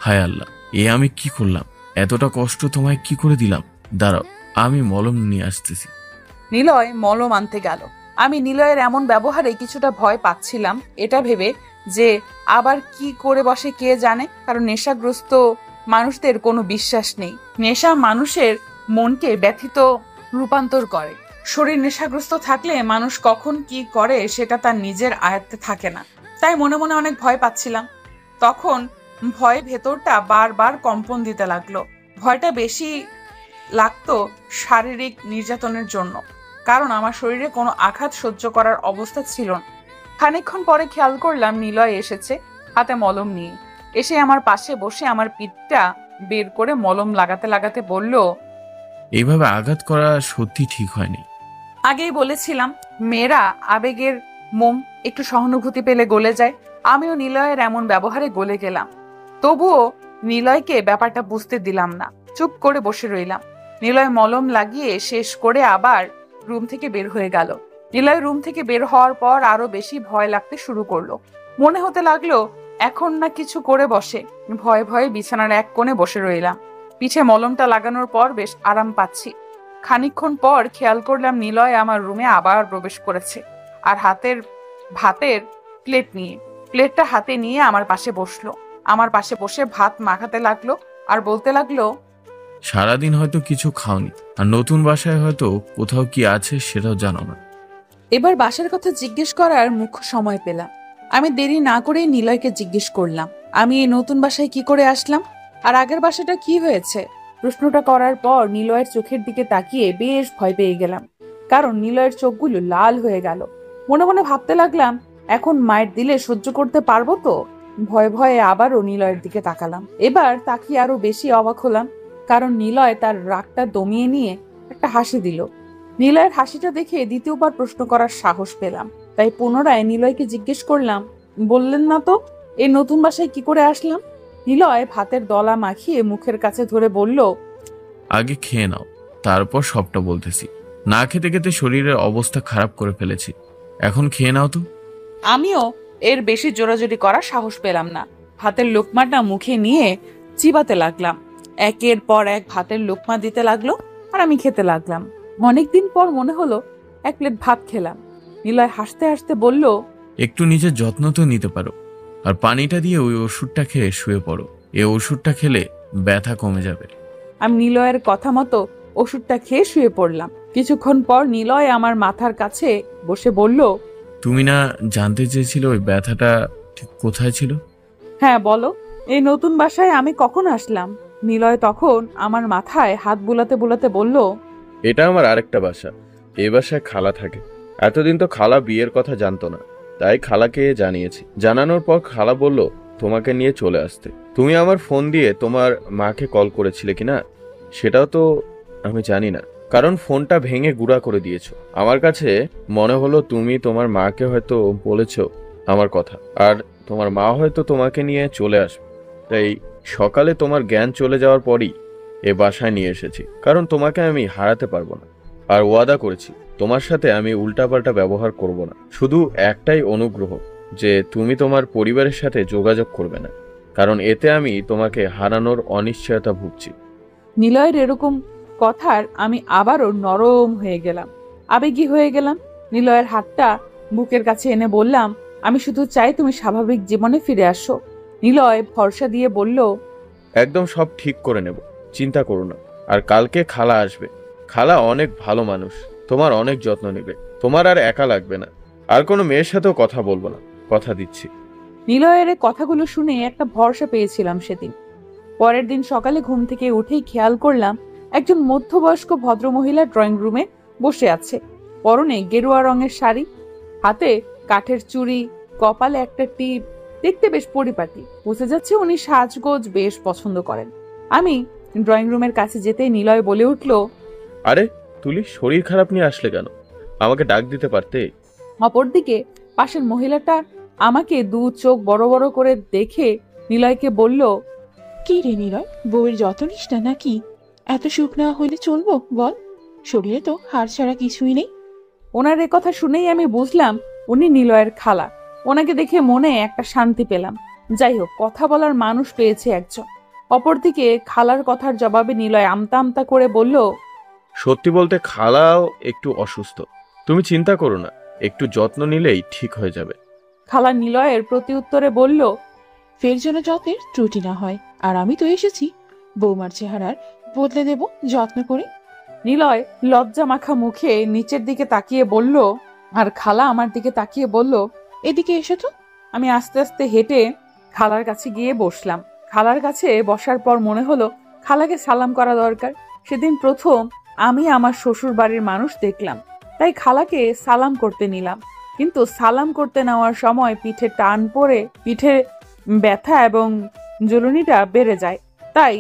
হায় আল্লাহ, এ আমি কি করলাম? এতটা কষ্ট তোমায় কি করে দিলাম? দাঁড়াও, আমি মলম নিয়ে আসতেছি। নিলয় মলম আনতে গেল। আমি নিলয়ের এমন ব্যবহারে কিছুটা ভয় পাচ্ছিলাম, এটা ভেবে যে আবার কি করে বসে কে জানে, কারণ নেশাগ্রস্ত মানুষদের কোনো বিশ্বাস নেই। নেশা মানুষের মনকে ব্যথিত রূপান্তর করে। শরীর নেশাগ্রস্ত থাকলে মানুষ কখন কি করে সেটা তার নিজের আয়ত্তে থাকে না। তাই মনে মনে অনেক ভয় পাচ্ছিলাম। তখন ভয়ে ভেতরটা বারবার কম্পন দিতে লাগলো। ভয়টা বেশি লাগতো শারীরিক নির্যাতনের জন্য, কারণ আমার শরীরে কোনো আঘাত সহ্য করার অবস্থা ছিল না। খানিকক্ষণ পরে খেয়াল করলাম নিলয় এসেছে হাতে মলম নিয়ে। এসে আমার পাশে বসে আমার পিঠটা বের করে মলম লাগাতে লাগাতে বলল, এইভাবে আঘাত করা সত্যি ঠিক হয়নি। আগেই বলেছিলাম মেয়েরা আবেগের মোম একটু সহানুভূতি পেলে গলে যায়। আমিও নিলয়ের এমন ব্যবহারে গলে গেলাম। তবুও নিলয়কে ব্যাপারটা বুঝতে দিলাম না, চুপ করে বসে রইলাম। নিলয় মলম লাগিয়ে শেষ করে আবার রুম থেকে বের হয়ে গেল। নিলয় রুম থেকে বের হওয়ার পর আরো বেশি ভয় লাগতে শুরু করলো। মনে হতে লাগলো এখন না কিছু করে বসে। ভয়ে ভয়ে বিছানার এক কোণে বসে রইলাম। পিঠে মলমটা লাগানোর পর বেশ আরাম পাচ্ছি। খানিকক্ষণ পর খেয়াল করলাম নিলয় আমার রুমে আবার প্রবেশ করেছে, আর ভাতের প্লেট নিয়ে। প্লেটটা হাতে নিয়ে আমার পাশে বসলো। আমার পাশে বসে ভাত মাখাতে লাগলো আর বলতে লাগলো, সারাদিন হয়তো কিছু খাওনি, আর নতুন বাসায় হয়তো কোথাও কি আছে সেটাও জানো না। এবার বাসার কথা জিজ্ঞেস করার মুখ্য সময় পেলাম। আমি দেরি না করে নিলয়কে জিজ্ঞেস করলাম, আমি এই নতুন বাসায় কি করে আসলাম, আর আগের বাসাটা কি হয়েছে? প্রশ্নটা করার পর নিলয়ের চোখের দিকে তাকিয়ে বেশ ভয় পেয়ে গেলাম, কারণ নিলয়ের চোখগুলো লাল হয়ে গেল। মনে মনে ভাবতে লাগলাম, এখন মায়ের দিলে সহ্য করতে পারবো তো? ভয়ে ভয়ে আবারও নিলয়ের দিকে তাকালাম। এবার তাকিয়ে আরো বেশি অবাক হলাম, কারণ নিলয় তার রাগটা দমিয়ে নিয়ে একটা হাসি দিল। নিলয়ের হাসিটা দেখে দ্বিতীয়বার প্রশ্ন করার সাহস পেলাম, তাই পুনরায় নিলয়কে জিজ্ঞেস করলাম, বললেন না তো এই নতুন বাসায় কি করে আসলাম? নিলয় ভাতের দলা মাখিয়ে মুখের কাছে ধরে বলল, আগে খেয়ে নাও, তারপর সবটা বলতেছি। না খেতে খেতে শরীরের অবস্থা খারাপ করে ফেলেছি, এখন খেয়ে নাও তো। আমিও এর বেশি জোরাজোরি করার সাহস পেলাম না। ভাতের লোকমাটা মুখে নিয়ে চিবাতে লাগলাম। একের পর এক ভাতের লোকমা দিতে লাগলো আর আমি খেতে লাগলাম। অনেকদিন পর মনে হলো এক প্লেট ভাত খেলাম। নিলয় হাসতে হাসতে বলল, একটু নিজের যত্ন তো নিতে পারো, আর পানিটা দিয়ে ওই ওষুধটা খেয়ে শুয়ে পড়ো। এই ওষুধটা খেলে ব্যথা কমে যাবে। আমি নিলয়ের কথা মতো ওষুধটা খেয়ে শুয়ে পড়লাম। কিছুক্ষণ পর নিলয় আমার মাথার কাছে বসে বলল, তুমি না জানতে চেয়েছিলে ওই ব্যথাটা ঠিক কোথায় ছিল? হ্যাঁ বলো, এই নতুন বাসায় আমি কখন আসলাম? নিলয় তখন আমার মাথায় হাত বুলাতে বুলাতে বলল, এটা আমার আরেকটা বাসা। এই বাসায় খালা থাকে। এতদিন তো খালা বিয়ের কথা জানতো না, তাই খালাকে জানিয়েছি। জানানোর পর খালা বলল তোমাকে নিয়ে চলে আসতে। তুমি আমার ফোন দিয়ে তোমার মাকে কল করেছিলে কিনা সেটাও তো আমি জানি না, কারণ ফোনটা ভেঙে গুঁড়া করে দিয়েছো। আমার কাছে মনে হলো তুমি তোমার মাকে হয়তো বলেছো আমার কথা, আর তোমার মা হয়তো তোমাকে নিয়ে চলে আসবে। তাই সকালে তোমার জ্ঞান চলে যাওয়ার পরই এ বাসায় নিয়ে এসেছি, কারণ তোমাকে আমি হারাতে পারবো না। আর ওয়াদা করেছি তোমার সাথে আমি উল্টাপাল্টা ব্যবহার করব না। শুধু একটাই অনুগ্রহ, যে তুমি তোমার পরিবারের সাথে যোগাযোগ করবে না, কারণ এতে আমি তোমাকে হারানোর অনিশ্চয়তা ভুগছি। নিলয়ের এরকম কথার আমি আবারও নরম হয়ে গেলাম, আবেগী হয়ে গেলাম। নিলয়ের হাতটা বুকের কাছে এনে বললাম, আমি শুধু চাই তুমি স্বাভাবিক জীবনে ফিরে আসো। নিলয় ভরসা দিয়ে বলল, একদম সব ঠিক করে নেব, চিন্তা করো না। আর কালকে খালা আসবে। খালা অনেক ভালো মানুষ, তোমার অনেক যত্ন নেবে। তোমার আর একা লাগবে না। আর কোনো মেয়ের সাথেও কথা বলবো না, কথা দিচ্ছি। নিলয়ের কথাগুলো শুনে একটা ভরসা পেয়েছিলাম সেদিন। পরের দিন সকালে ঘুম থেকে উঠেই খেয়াল করলাম একজন মধ্যবয়স্ক ভদ্রমহিলা ড্রয়িং রুমে বসে আছে। পরনে গেরুয়া রঙের শাড়ি, হাতে কাঠের চুড়ি, কপালে একটা টিপ। দেখতে বেশ পরিপাটি, বুঝে যাচ্ছে উনি সাজগোজ বেশ পছন্দ করেন। আমি ড্রয়িং রুমের কাছে যেতেই নিলয় বলে উঠল, আরে তুলি, শরীর খারাপ নিয়ে আসলে কেন? আমাকে ডাক দিতে পারতে। অপরদিকে পাশের মহিলাটা আমাকে দু চোখ বড় বড় করে দেখে নিলয়কে বলল, কি রে নিলয়, বউয়ের যত্ন নিস না নাকি? এত সুখ না হইলে চলবো বল? শরীরে তো হাড় ছাড়া কিছুই নেই। ওনার কথা শুনেই আমি বুঝলাম উনি নিলয়ের খালা। ওনাকে দেখে মনে একটা শান্তি পেলাম। যাই হোক, কথা বলার মানুষ পেয়েছে একজন। অপরদিকে খালার কথার জবাবে নিলয় আমতা আমতা করে বলল, সত্যি বলতে খালাও একটু অসুস্থ। তুমি চিন্তা করো না, একটু যত্ন নিলেই ঠিক হয়ে যাবে। খালা নিলয়ের প্রতি উত্তরে বলল, ফের যেন যত্নের ত্রুটি না হয়। আর আমি তো এসেছি বৌমার চেহারার বদলে দেব যত্ন করে। নিলয় লজ্জা মাখা মুখে নিচের দিকে তাকিয়ে বলল, আর খালা আমার দিকে তাকিয়ে বলল, এদিকে এসো তো। আমি আস্তে আস্তে হেঁটে খালার কাছে গিয়ে বসলাম। খালার কাছে বসার পর মনে হলো খালাকে সালাম করা দরকার। সেদিন প্রথম আমি আমার শ্বশুর বাড়ির মানুষ দেখলাম, তাই খালাকে সালাম করতে নিলাম। কিন্তু সালাম করতে নেওয়ার সময় পিঠে টান পড়ে পিঠে ব্যথা এবং জ্বলুনিটা বেড়ে যায়, তাই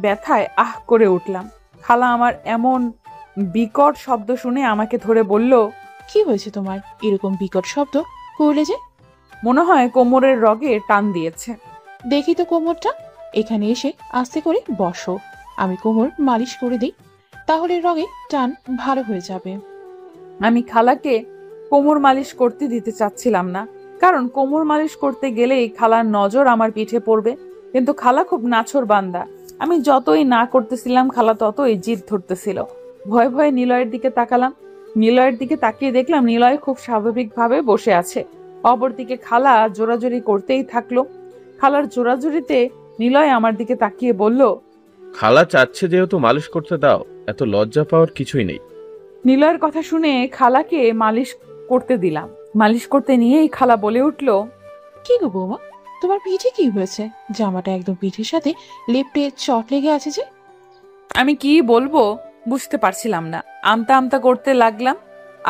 ব্যথায় আহ করে উঠলাম। খালা আমার এমন বিকট শব্দ শুনে আমাকে ধরে বলল, কি হয়েছে তোমার? এরকম বিকট শব্দ করলে যে? মনে হয় কোমরের রগে টান দিয়েছে। দেখি তো কোমরটা। এখানে এসে আস্তে করে বসো, আমি কোমর মালিশ করে দিই, তাহলে রগে টান ভালো হয়ে যাবে। আমি খালাকে কোমর মালিশ করতে দিতে চাচ্ছিলাম না, কারণ কোমর মালিশ করতে গেলেই খালার নজর আমার পিঠে পড়বে। কিন্তু খালা খুব নাছোড় বান্দা, আমি যতই না করতেছিলাম খালা ততই জিদ ধরতেছিল। ভয়ে ভয়ে নিলয়ের দিকে তাকালাম। নিলয়ের দিকে তাকিয়ে দেখলাম নিলয় খুব স্বাভাবিকভাবে বসে আছে। অপরদিকে খালা জোরাজুরি করতেই থাকলো। খালার জোরাজুরিতে নিলয় আমার দিকে তাকিয়ে বলল, খালা চাচ্ছে যেহেতু মালিশ করতে দাও, এত লজ্জা পাওয়ার কিছুই নেই। নিলয়ের কথা শুনে খালাকে মালিশ করতে দিলাম। মালিশ করতে নিয়েই খালা বলে উঠল, কি গো বৌমা, তোমার পিঠে কি হয়েছে? জামাটা একদম পিঠের সাথে লেপটে চট লেগে আছে যে। আমি কি বলবো বুঝতে পারছিলাম না। আমতা আমতা করতে লাগলাম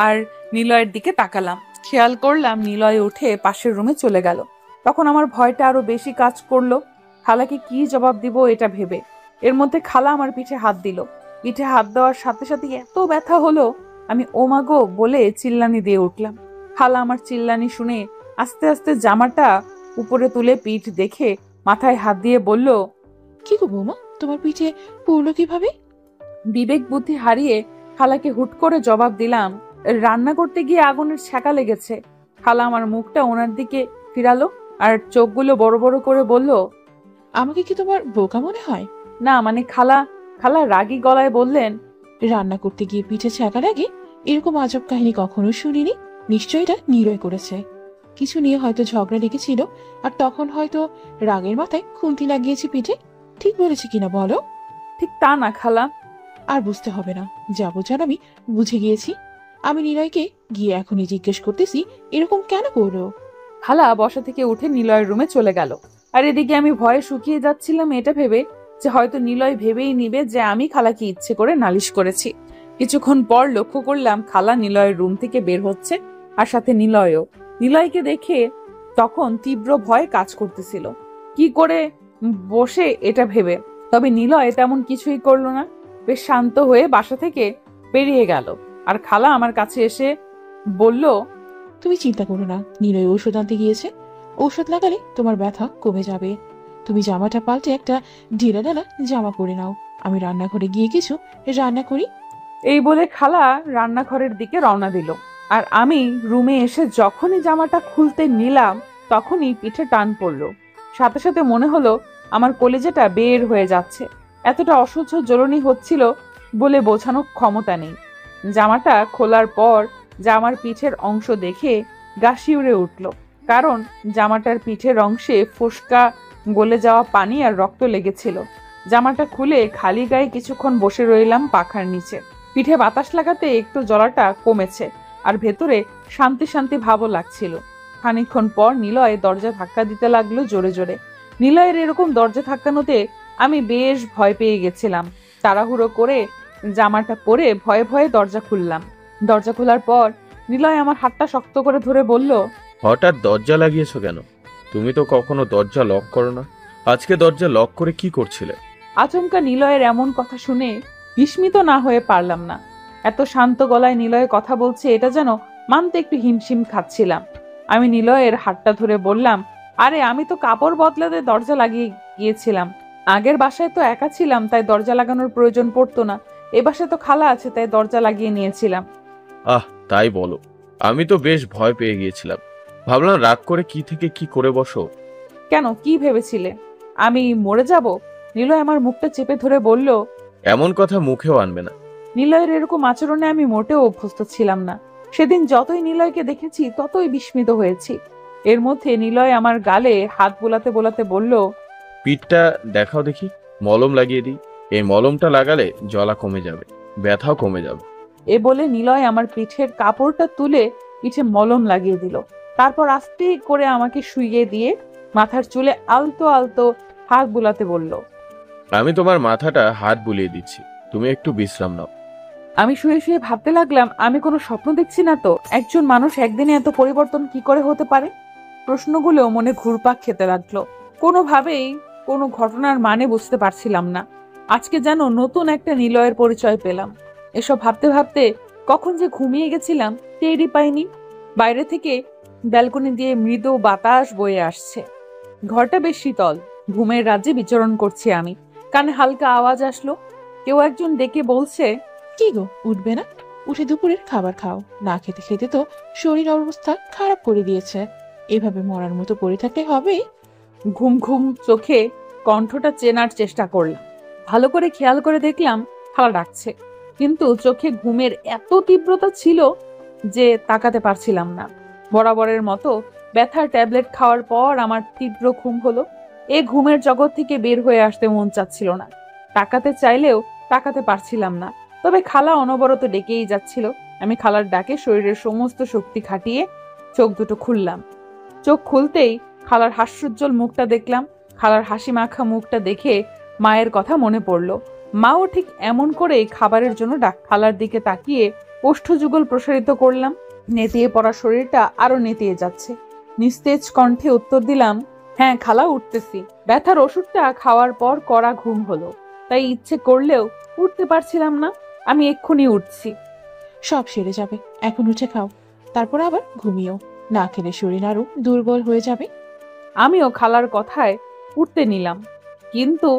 আর নিলয়ের দিকে তাকালাম। খেয়াল করলাম নিলয় উঠে পাশের রুমে চলে গেল। তখন আমার ভয়টা আরো বেশি কাজ করলো, খালাকে কি জবাব দিব এটা ভেবে। এর মধ্যে খালা আমার পিঠে হাত দিল। পিঠে হাত দেওয়ার সাথে সাথে এত ব্যথা হলো, আমি ওমাগো বলে চিল্লানি দিয়ে উঠলাম। খালা আমার চিল্লানি শুনে আস্তে আস্তে জামাটা উপরে তুলে পিঠ দেখে মাথায় হাত দিয়ে বলল, কি গো বৌমা, তোমার পিঠে পড়লো কিভাবে? বিবেক বুদ্ধি হারিয়ে খালাকে হুট করে জবাব দিলাম, রান্না করতে গিয়ে আগুনের ছ্যাঁকা লেগেছে। খালা আমার মুখটা ওনার দিকে ফিরালো আর চোখগুলো বড় বড় করে বলল, আমাকে কি তোমার বোকা মনে হয়? না মানে খালা রাগী গলায় বললেন, রান্না করতে গিয়ে পিঠে ছ্যাঁকা লাগে এরকম আজব কাহিনী কখনো শুনিনি। নিশ্চয়ই এটা নিলয় করেছে। কিছু নিয়ে হয়তো ঝগড়া লেগেছিল, আর তখন হয়তো রাগের মাথায় খুন্তি লাগিয়েছে পিঠে। ঠিক বলেছি কিনা বলো? ঠিক তা না খালা। আর বুঝতে হবে না, যা বোঝার আমি বুঝে গিয়েছি। আমি নিলয়কে গিয়ে এখনই জিজ্ঞেস করতেছি এরকম কেন করলো। খালা বসা থেকে উঠে নিলয়ের রুমে চলে গেল। আর এদিকে আমি ভয়ে শুকিয়ে যাচ্ছিলাম এটা ভেবে যে হয়তো নিলয় ভেবেই নিবে যে আমি খালাকে ইচ্ছে করে নালিশ করেছি। কিছুক্ষণ পর লক্ষ্য করলাম খালা নিলয়ের রুম থেকে বের হচ্ছে, আর সাথে নিলয়ও। নিলয়কে দেখে তখন তীব্র ভয় কাজ করতেছিল, কি করে বসে এটা ভেবে। তবে নিলয় তেমন কিছুই করলো না, বেশ শান্ত হয়ে বাসা থেকে বেরিয়ে গেল। আর খালা আমার কাছে এসে বলল, তুমি চিন্তা করো না, নিলয় ঔষধ আনতে গিয়েছে, ঔষধ লাগালে তোমার ব্যথা কমে যাবে। তুমি জামাটা পাল্টে একটা ঢিলা ঢালা জামা পরে নাও, আমি রান্নাঘরে গিয়ে কিছু রান্না করি। এই বলে খালা রান্নাঘরের দিকে রওনা দিল। আর আমি রুমে এসে যখনই জামাটা খুলতে নিলাম তখনই পিঠে টান পড়লো। সাথে সাথে মনে হলো আমার কলিজাটা বের হয়ে যাচ্ছে। এতটা অসহ্য জ্বলনি হচ্ছিল বলে বোঝানোর ক্ষমতা নেই। জামাটা খোলার পর জামার পিঠের অংশ দেখে গা শিউরে উঠল, কারণ জামাটার পিঠের অংশে ফোসকা, গলে যাওয়া পানি আর রক্ত লেগেছিল। জামাটা খুলে খালি গায়ে কিছুক্ষণ বসে রইলাম পাখার নিচে। পিঠে বাতাস লাগাতে একটু জ্বলাটা কমেছে, আর ভেতরে শান্তি শান্তি ভাবও লাগছিল। খানিকক্ষণ পর নিলয় দরজা ধাক্কা দিতে লাগলো জোরে জোরে। নিলয়ের এরকম দরজা ধাক্কানোতে আমি বেশ ভয় পেয়ে গেছিলাম। তাড়াহুড়ো করে জামাটা পরে ভয়ে ভয়ে দরজা খুললাম। দরজা খোলার পর নিলয় আমার হাতটা শক্ত করে ধরে বলল, হঠাৎ দরজা লাগিয়েছো কেন? তুমি তো কখনো দরজা লক করো না, আজকে দরজা লক করে কি করছিলে? আচমকা নিলয়ের এমন কথা শুনে বিস্মিত না হয়ে পারলাম না। এত শান্ত গলায় নিলয় কথা বলছে এটা যেন মানতে একটু হিমশিম খাচ্ছিলাম। আমি নিলয়ের হাতটা ধরে বললাম, আরে আমি তো কাপড় বদলাতে দরজা লাগিয়ে গিয়েছিলাম। আগের বাসায় তো একা ছিলাম, তাই দরজা লাগানোর প্রয়োজন পড়তো না। এ বাসায় তো খালা আছে, তাই দরজা লাগিয়ে নিয়েছিলাম। তাই বলো? আমি তো বেশ ভয় পেয়ে গিয়েছিলাম, ভাবলাম রাগ করে কি থেকে কি করে বসো। কেন, কি ভেবেছিলে আমি মরে যাব? নিলয় আমার মুখটা চেপে ধরে বলল, এমন কথা মুখেও আনবে না। নিলয়ের এরকম আচরণে আমি মোটেও অভ্যস্ত ছিলাম না। সেদিন যতই নিলয়কে দেখেছি ততই বিস্মিত হয়েছি। এর মধ্যে নিলয় আমার গালে হাত বোলাতে বোলাতে বলল, পিঠটা দেখাও দেখি, মলম লাগিয়ে দিই। এই মলমটা লাগালে জ্বলা কমে যাবে, ব্যথাও কমে যাবে। এ বলে নিলয় আমার পিঠের কাপড়টা তুলে পিঠে মলম লাগিয়ে দিল। তারপর আস্তে করে আমাকে শুইয়ে দিয়ে মাথার চুলে আলতো আলতো হাত বুলাতে বলল, আমি তোমার মাথাটা হাত বুলিয়ে দিচ্ছি, তুমি একটু বিশ্রাম নাও। আমি শুয়ে শুয়ে ভাবতে লাগলাম, আমি কোনো স্বপ্ন দেখছি না তো? একজন মানুষ একদিনে এত পরিবর্তন কি করে হতে পারে? প্রশ্নগুলো মনে ঘুরপাক খেতে লাগলো। কোনোভাবেই কোনো ঘটনার মানে বুঝতে পারছিলাম না। আজকে যেন নতুন একটা নিলয়ের পরিচয় পেলাম। এসব ভাবতে ভাবতে কখন যে ঘুমিয়ে গেছিলাম টেরই পাইনি। বাইরে থেকে ব্যালকনি দিয়ে মৃদু বাতাস বয়ে আসছে। ঘরটা বেশ শীতল, ঘুমের রাজ্যে বিচরণ করছি আমি। কানে হালকা আওয়াজ আসলো, কেউ একজন ডেকে বলছে, কি গো, উঠবে না? উঠে দুপুরের খাবার খাও। না খেতে খেতে তো শরীর অবস্থা খারাপ করে দিয়েছে। এভাবে মরার মতো পড়ে থাকলে হবে? ঘুম ঘুম চোখে কণ্ঠটা চেনার চেষ্টা করলাম। ভালো করে খেয়াল করে দেখলাম খালা ডাকছে, কিন্তু চোখে ঘুমের এত তীব্রতা ছিল যে তাকাতে পারছিলাম না। বরাবরের মতো ব্যথার ট্যাবলেট খাওয়ার পর আমার তীব্র ঘুম হলো। এ ঘুমের জগৎ থেকে বের হয়ে আসতে মন চাচ্ছিল না। তাকাতে চাইলেও তাকাতে পারছিলাম না। তবে খালা অনবরত ডেকেই যাচ্ছিল। আমি খালার ডাকে শরীরের সমস্ত শক্তি খাটিয়ে চোখ দুটো খুললাম। চোখ খুলতেই খালার হাস্যোজ্জ্বল মুখটা দেখলাম। খালার হাসি মাখা মুখটা দেখে মায়ের কথা মনে পড়লো। মাও ঠিক এমন করে খাবারের জন্য খালার দিকে তাকিয়ে ওষ্ঠযুগল প্রসারিত করলাম। নেতিয়ে পড়া শরীরটা আরো নেতিয়ে যাচ্ছে। নিস্তেজ কণ্ঠে উত্তর দিলাম, হ্যাঁ খালা, উঠতেছি। ব্যথার ওষুধটা খাওয়ার পর কড়া ঘুম হলো, তাই ইচ্ছে করলেও উঠতে পারছিলাম না। আমি এক্ষুনি উঠছি। সব সেরে যাবে, এখন উঠে খাও, তারপর আবার ঘুমিও। না খেলে শরীর আরো দুর্বল হয়ে যাবে। আমিও খালার কথায় উঠতে নিলাম, কিন্তু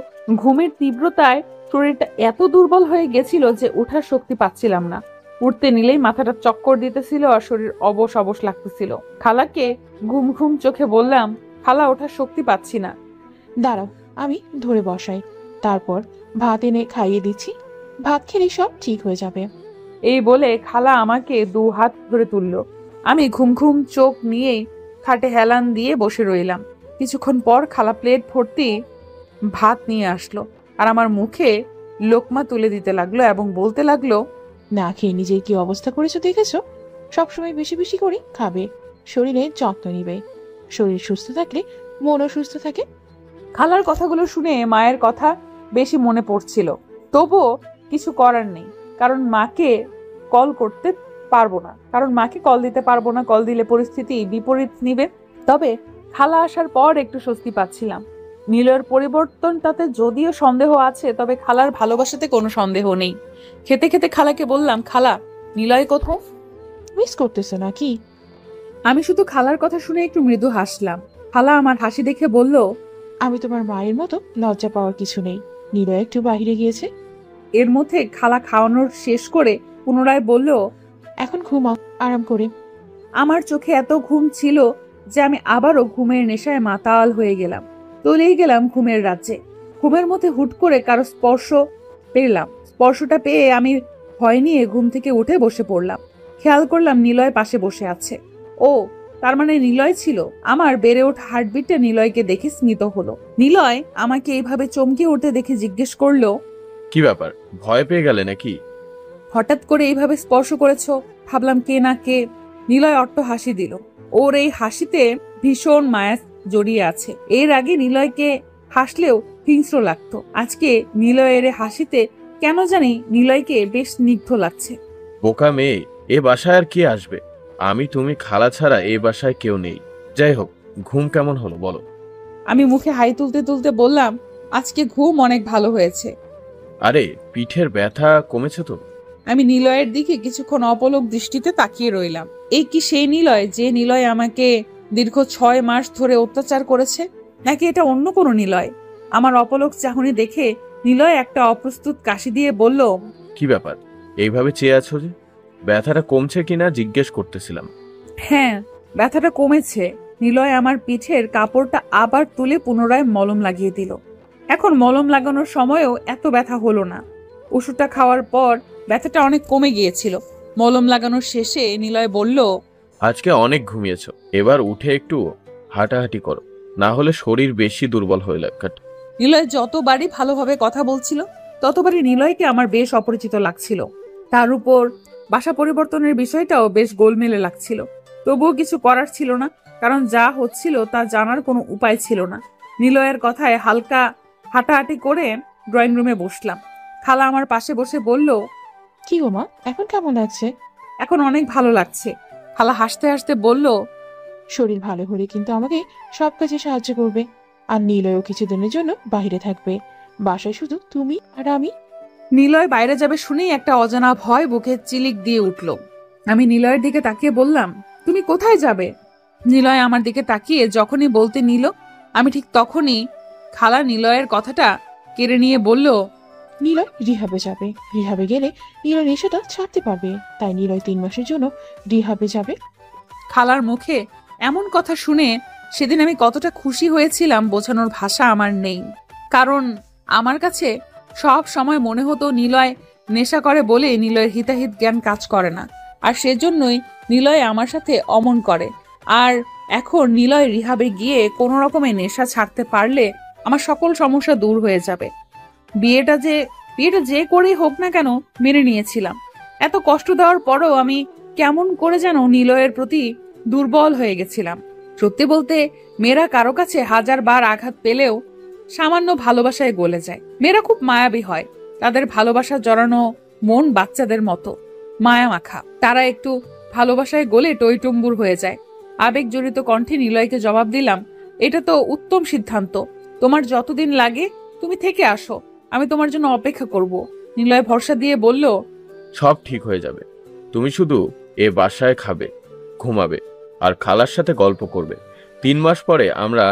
ঘুমের তীব্রতায় শরীরটা এত দুর্বল হয়ে গেছিল যে ওঠার শক্তি পাচ্ছিলাম না। উঠতে নিলেই মাথাটা চক্কর দিতেছিল আর শরীর অবশ অবশ লাগতেছিল। খালাকে ঘুম ঘুম চোখে বললাম, খালা, ওঠার শক্তি পাচ্ছি না। দাঁড়াও, আমি ধরে বসাই, তারপর ভাত এনে খাইয়ে দিচ্ছি। ভাত খেলে সব ঠিক হয়ে যাবে। এই বলে খালা আমাকে 2 হাত ধরে তুললো। আমি ঘুম ঘুম চোখ নিয়ে খাটে হেলান দিয়ে বসে রইলাম। কিছুক্ষণ পর খালা প্লেট ভর্তি ভাত নিয়ে আসলো আর আমার মুখে লোকমা তুলে দিতে লাগলো এবং বলতে লাগলো, না খেয়ে নিজের কি অবস্থা করেছো দেখেছো? সবসময় বেশি বেশি করে খাবে, শরীরের যত্ন নিবে। শরীর সুস্থ থাকলে মনও সুস্থ থাকে। খালার কথাগুলো শুনে মায়ের কথা বেশি মনে পড়ছিল। তবুও কিছু করার নেই, কারণ মাকে কল করতে পারবো না, মাকে কল দিতে পারবো না। কল দিলে পরিস্থিতি বিপরীত নিবে। তবে খালা আসার পর একটু স্বস্তি পাচ্ছিলাম। নিলয়ের পরিবর্তন তাতে যদিও সন্দেহ আছে, তবে খালার ভালোবাসাতে কোনো সন্দেহ নেই। খেতে খেতে খালাকে বললাম, খালা, নিলয় কোথায়? মিস করতেছো নাকি? আমি শুধু খালার কথা শুনে একটু মৃদু হাসলাম। খালা আমার হাসি দেখে বলল, আমি তোমার মায়ের মতো লজ্জা পাওয়ার কিছু নেই। নিলয় একটু বাহিরে গিয়েছে। এর মধ্যে খালা খাওয়ানোর শেষ করে পুনরায় বলল, এখন ঘুমাও আরাম করে। আমার চোখে এত ঘুম ছিল যে আমি আবারও ঘুমের নেশায় মাতাল হয়ে গেলাম। তলিয়ে গেলাম ঘুমের রাজ্যে। ঘুমের মধ্যে হুট করে কারো স্পর্শ পেলাম। স্পর্শটা পেয়ে আমি ভয় নিয়ে ঘুম থেকে উঠে বসে পড়লাম। খেয়াল করলাম নিলয় পাশে বসে আছে। ও, তার মানে নিলয় ছিল। আমার বেড়ে ওঠা হার্টবিটটা নিলয়কে দেখে স্মিত হলো। নিলয় আমাকে এইভাবে চমকে উঠতে দেখে জিজ্ঞেস করলো, কি ব্যাপার, ভয় পেয়ে গেলে নাকি? হঠাৎ করে এইভাবে স্পর্শ করেছো, ভাবলাম কে না কে। নিলয় অট্ট হাসি দিল। ওর এই হাসিতে ভীষণ মায়া জড়িয়ে আছে। এর আগে নিলয়কে হাসলেও হিংস্র লাগতো। আজকে নিলয়ের হাসিতে কেন জানি নিলয়কে বেশ স্নিগ্ধ লাগছে। বোকা মেয়ে, এ বাসায় আর কে আসবে? আমি, তুমি, খালা ছাড়া এই বাসায় কেউ নেই। যাই হোক, ঘুম কেমন হলো বলো? আমি মুখে হাই তুলতে তুলতে বললাম, আজকে ঘুম অনেক ভালো হয়েছে। আরে, পিঠের ব্যথা কমেছে তো? আমি নিলয়ের দিকে কিছুক্ষণ অপলক দৃষ্টিতে তাকিয়ে রইলাম। এই কি সেই নিলয় যে নিলয় আমাকে দীর্ঘ 6 মাস ধরে অত্যাচার করেছে, নাকি এটা অন্য কোনো নিলয়? আমার অপলক চাহনি দেখে নিলয় একটা অপ্রস্তুত কাশি দিয়ে বলল, কি ব্যাপার, এইভাবে চেয়ে আছো যে? ব্যথাটা কমছে কিনা জিজ্ঞেস করতেছিলাম। হ্যাঁ, ব্যথাটা কমেছে। নিলয় আমার পিঠের কাপড়টা আবার তুলে পুনরায় মলম লাগিয়ে দিল। এখন মলম লাগানোর সময়ও এত ব্যথা হলো না। ওষুধটা খাওয়ার পর ব্যথাটা অনেক কমে গিয়েছিল। মলম লাগানোর শেষে নিলয় বলল, আজকে অনেক ঘুমিয়েছো, এবার উঠে একটু হাঁটাহাঁটি করো, না হলে শরীর বেশি দুর্বল হয়ে লাগবে। নিলয় যতবারই ভালোভাবে কথা বলছিল ততবারই নিলয়কে আমার বেশ অপরিচিত লাগছিল। তার উপর বাসা পরিবর্তনের বিষয়টাও বেশ গোলমেলে লাগছিল। তবুও কিছু করার ছিল না, কারণ যা হচ্ছিল তা জানার কোনো উপায় ছিল না। নিলয়ের কথায় হালকা হাঁটাহাঁটি করে ড্রয়িং রুমে বসলাম। খালা আমার পাশে বসে বলল, কি গো মা, এখন কেমন লাগছে? এখন অনেক ভালো লাগছে। খালা হাসতে হাসতে বলল, শরীর ভালো হলে কিন্তু আমাকে সব কাজে সাহায্য করবে। আর নিলয়ও কিছুদিনের জন্য বাইরে থাকবে। বাসায় শুধু তুমি আর আমি। নিলয় বাইরে যাবে শুনেই একটা অজানা ভয় বুকে চিলিক দিয়ে উঠল। আমি নিলয়ের দিকে তাকিয়ে বললাম, তুমি কোথায় যাবে? নিলয় আমার দিকে তাকিয়ে যখনই বলতে নিল, আমি ঠিক তখনই খালা নিলয়ের কথাটা কেড়ে নিয়ে বলল, নিলয় রিহাবে যাবে। রিহাবে গেলে নিলয় নেশাটা ছাড়তে পারবে, তাই নিলয় 3 মাসের জন্য রিহাবে যাবে। খালার মুখে এমন কথা শুনে সেদিন আমি কতটা খুশি হয়েছিলাম বোঝানোর ভাষা আমার নেই। কারণ আমার কাছে সব সময় মনে হতো নিলয় নেশা করে বলে নিলয়ের হিতাহিত জ্ঞান কাজ করে না, আর সেজন্যই নিলয় আমার সাথে অমন করে। আর এখন নিলয় রিহাবে গিয়ে কোনো রকমে নেশা ছাড়তে পারলে আমার সকল সমস্যা দূর হয়ে যাবে। বিয়েটা যে করেই হোক না কেন মেনে নিয়েছিলাম। এত কষ্ট দেওয়ার পরও আমি কেমন করে যেন নিলয়ের প্রতি দুর্বল হয়ে গেছিলাম। সত্যি বলতে মেয়েরা কারো কাছে 1000 বার আঘাত পেলেও সামান্য ভালোবাসায় গলে যায়। মেয়েরা খুব মায়াবী হয়, তাদের ভালোবাসা জড়ানো মন বাচ্চাদের মতো মায়া মাখা। তারা একটু ভালোবাসায় গলে টইটুম্বুর হয়ে যায়। আবেগ জড়িত কণ্ঠে নিলয়কে জবাব দিলাম, এটা তো উত্তম সিদ্ধান্ত। তোমার যতদিন লাগে তুমি থেকে আসো, আমি তোমার জন্য অপেক্ষা করব। নিলয় ভরসা দিয়ে বলল, সব ঠিক হয়ে যাবে। তুমি শুধু এ বাসায় খাবে, ঘুমাবে আর খালার সাথে গল্প করবে। 3 মাস পরে আমরা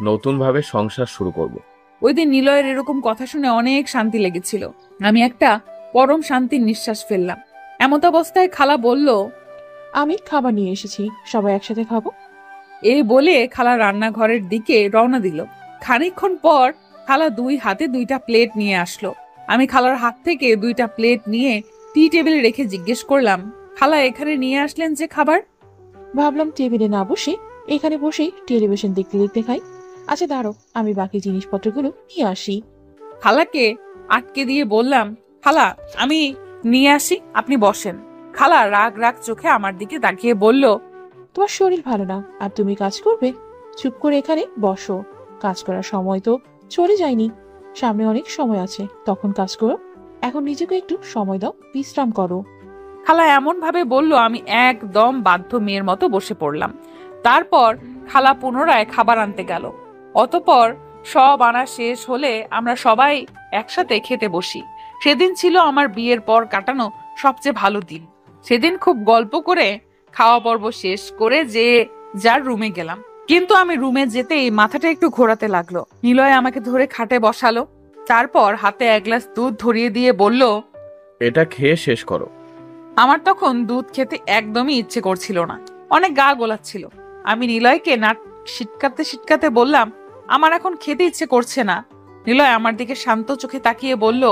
নতুনভাবে সংসার শুরু করব। ওই দিন নিলয়ের এরকম কথা শুনে অনেক শান্তি লেগেছিল। আমি একটা পরম শান্তির নিঃশ্বাস ফেললাম। এমত অবস্থায় খালা বলল, আমি খাবার নিয়ে এসেছি, সবাই একসাথে খাবো। এই বলে খালা রান্নাঘরের দিকে রওনা দিল। খানিকক্ষণ পর খালা 2 হাতে 2টা প্লেট নিয়ে আসলো। আমি খালার হাত থেকে 2টা প্লেট নিয়ে টি টেবিলে রেখে জিজ্ঞেস করলাম, খালা এখানে নিয়ে আসলেন যে খাবার? ভাবলাম টেবিলে না বসে এখানে বসেই টেলিভিশন দেখতে দেখতে খাই। আচ্ছা দাঁড়ো, আমি বাকি জিনিসপত্রগুলো নিয়ে আসি। খালাকে আটকে দিয়ে বললাম, খালা আমি নিয়ে আসি, আপনি বসেন। খালা রাগ রাগ চোখে আমার দিকে তাকিয়ে বলল, তোমার শরীর ভালো না আর তুমি কাজ করবে? চুপ করে এখানে বসো। কাজ করার সময় তো চলে যায়নি, সামনে অনেক সময় আছে, তখন কাজ করো। এখন নিজেকে একটু সময় দাও, বিশ্রাম করো। খালা এমন ভাবে বলল আমি একদম বাধ্য মেয়ের মতো বসে পড়লাম। তারপর খালা পুনরায় খাবার আনতে গেল। অতঃপর সব আনা শেষ হলে আমরা সবাই একসাথে খেতে বসি। সেদিন ছিল আমার বিয়ের পর কাটানো সবচেয়ে ভালো দিন। সেদিন খুব গল্প করে খাওয়া পর্ব শেষ করে যে যার রুমে গেলাম। কিন্তু আমি রুমে যেতেই মাথাটা একটু ঘোরাতে লাগলো। নিলয় আমাকে ধরে খাটে বসালো। তারপর হাতে 1 গ্লাস দুধ ধরিয়ে দিয়ে বলল, এটা খেয়ে শেষ করো। আমার তখন দুধ খেতে একদমই ইচ্ছে করছিল না, অনেক গা গোলাচ্ছিল। আমি নিলয়কে নাক সিটকাতে সিটকাতে বললাম, আমার এখন খেতে ইচ্ছে করছে না। নিলয় আমার দিকে শান্ত চোখে তাকিয়ে বলল,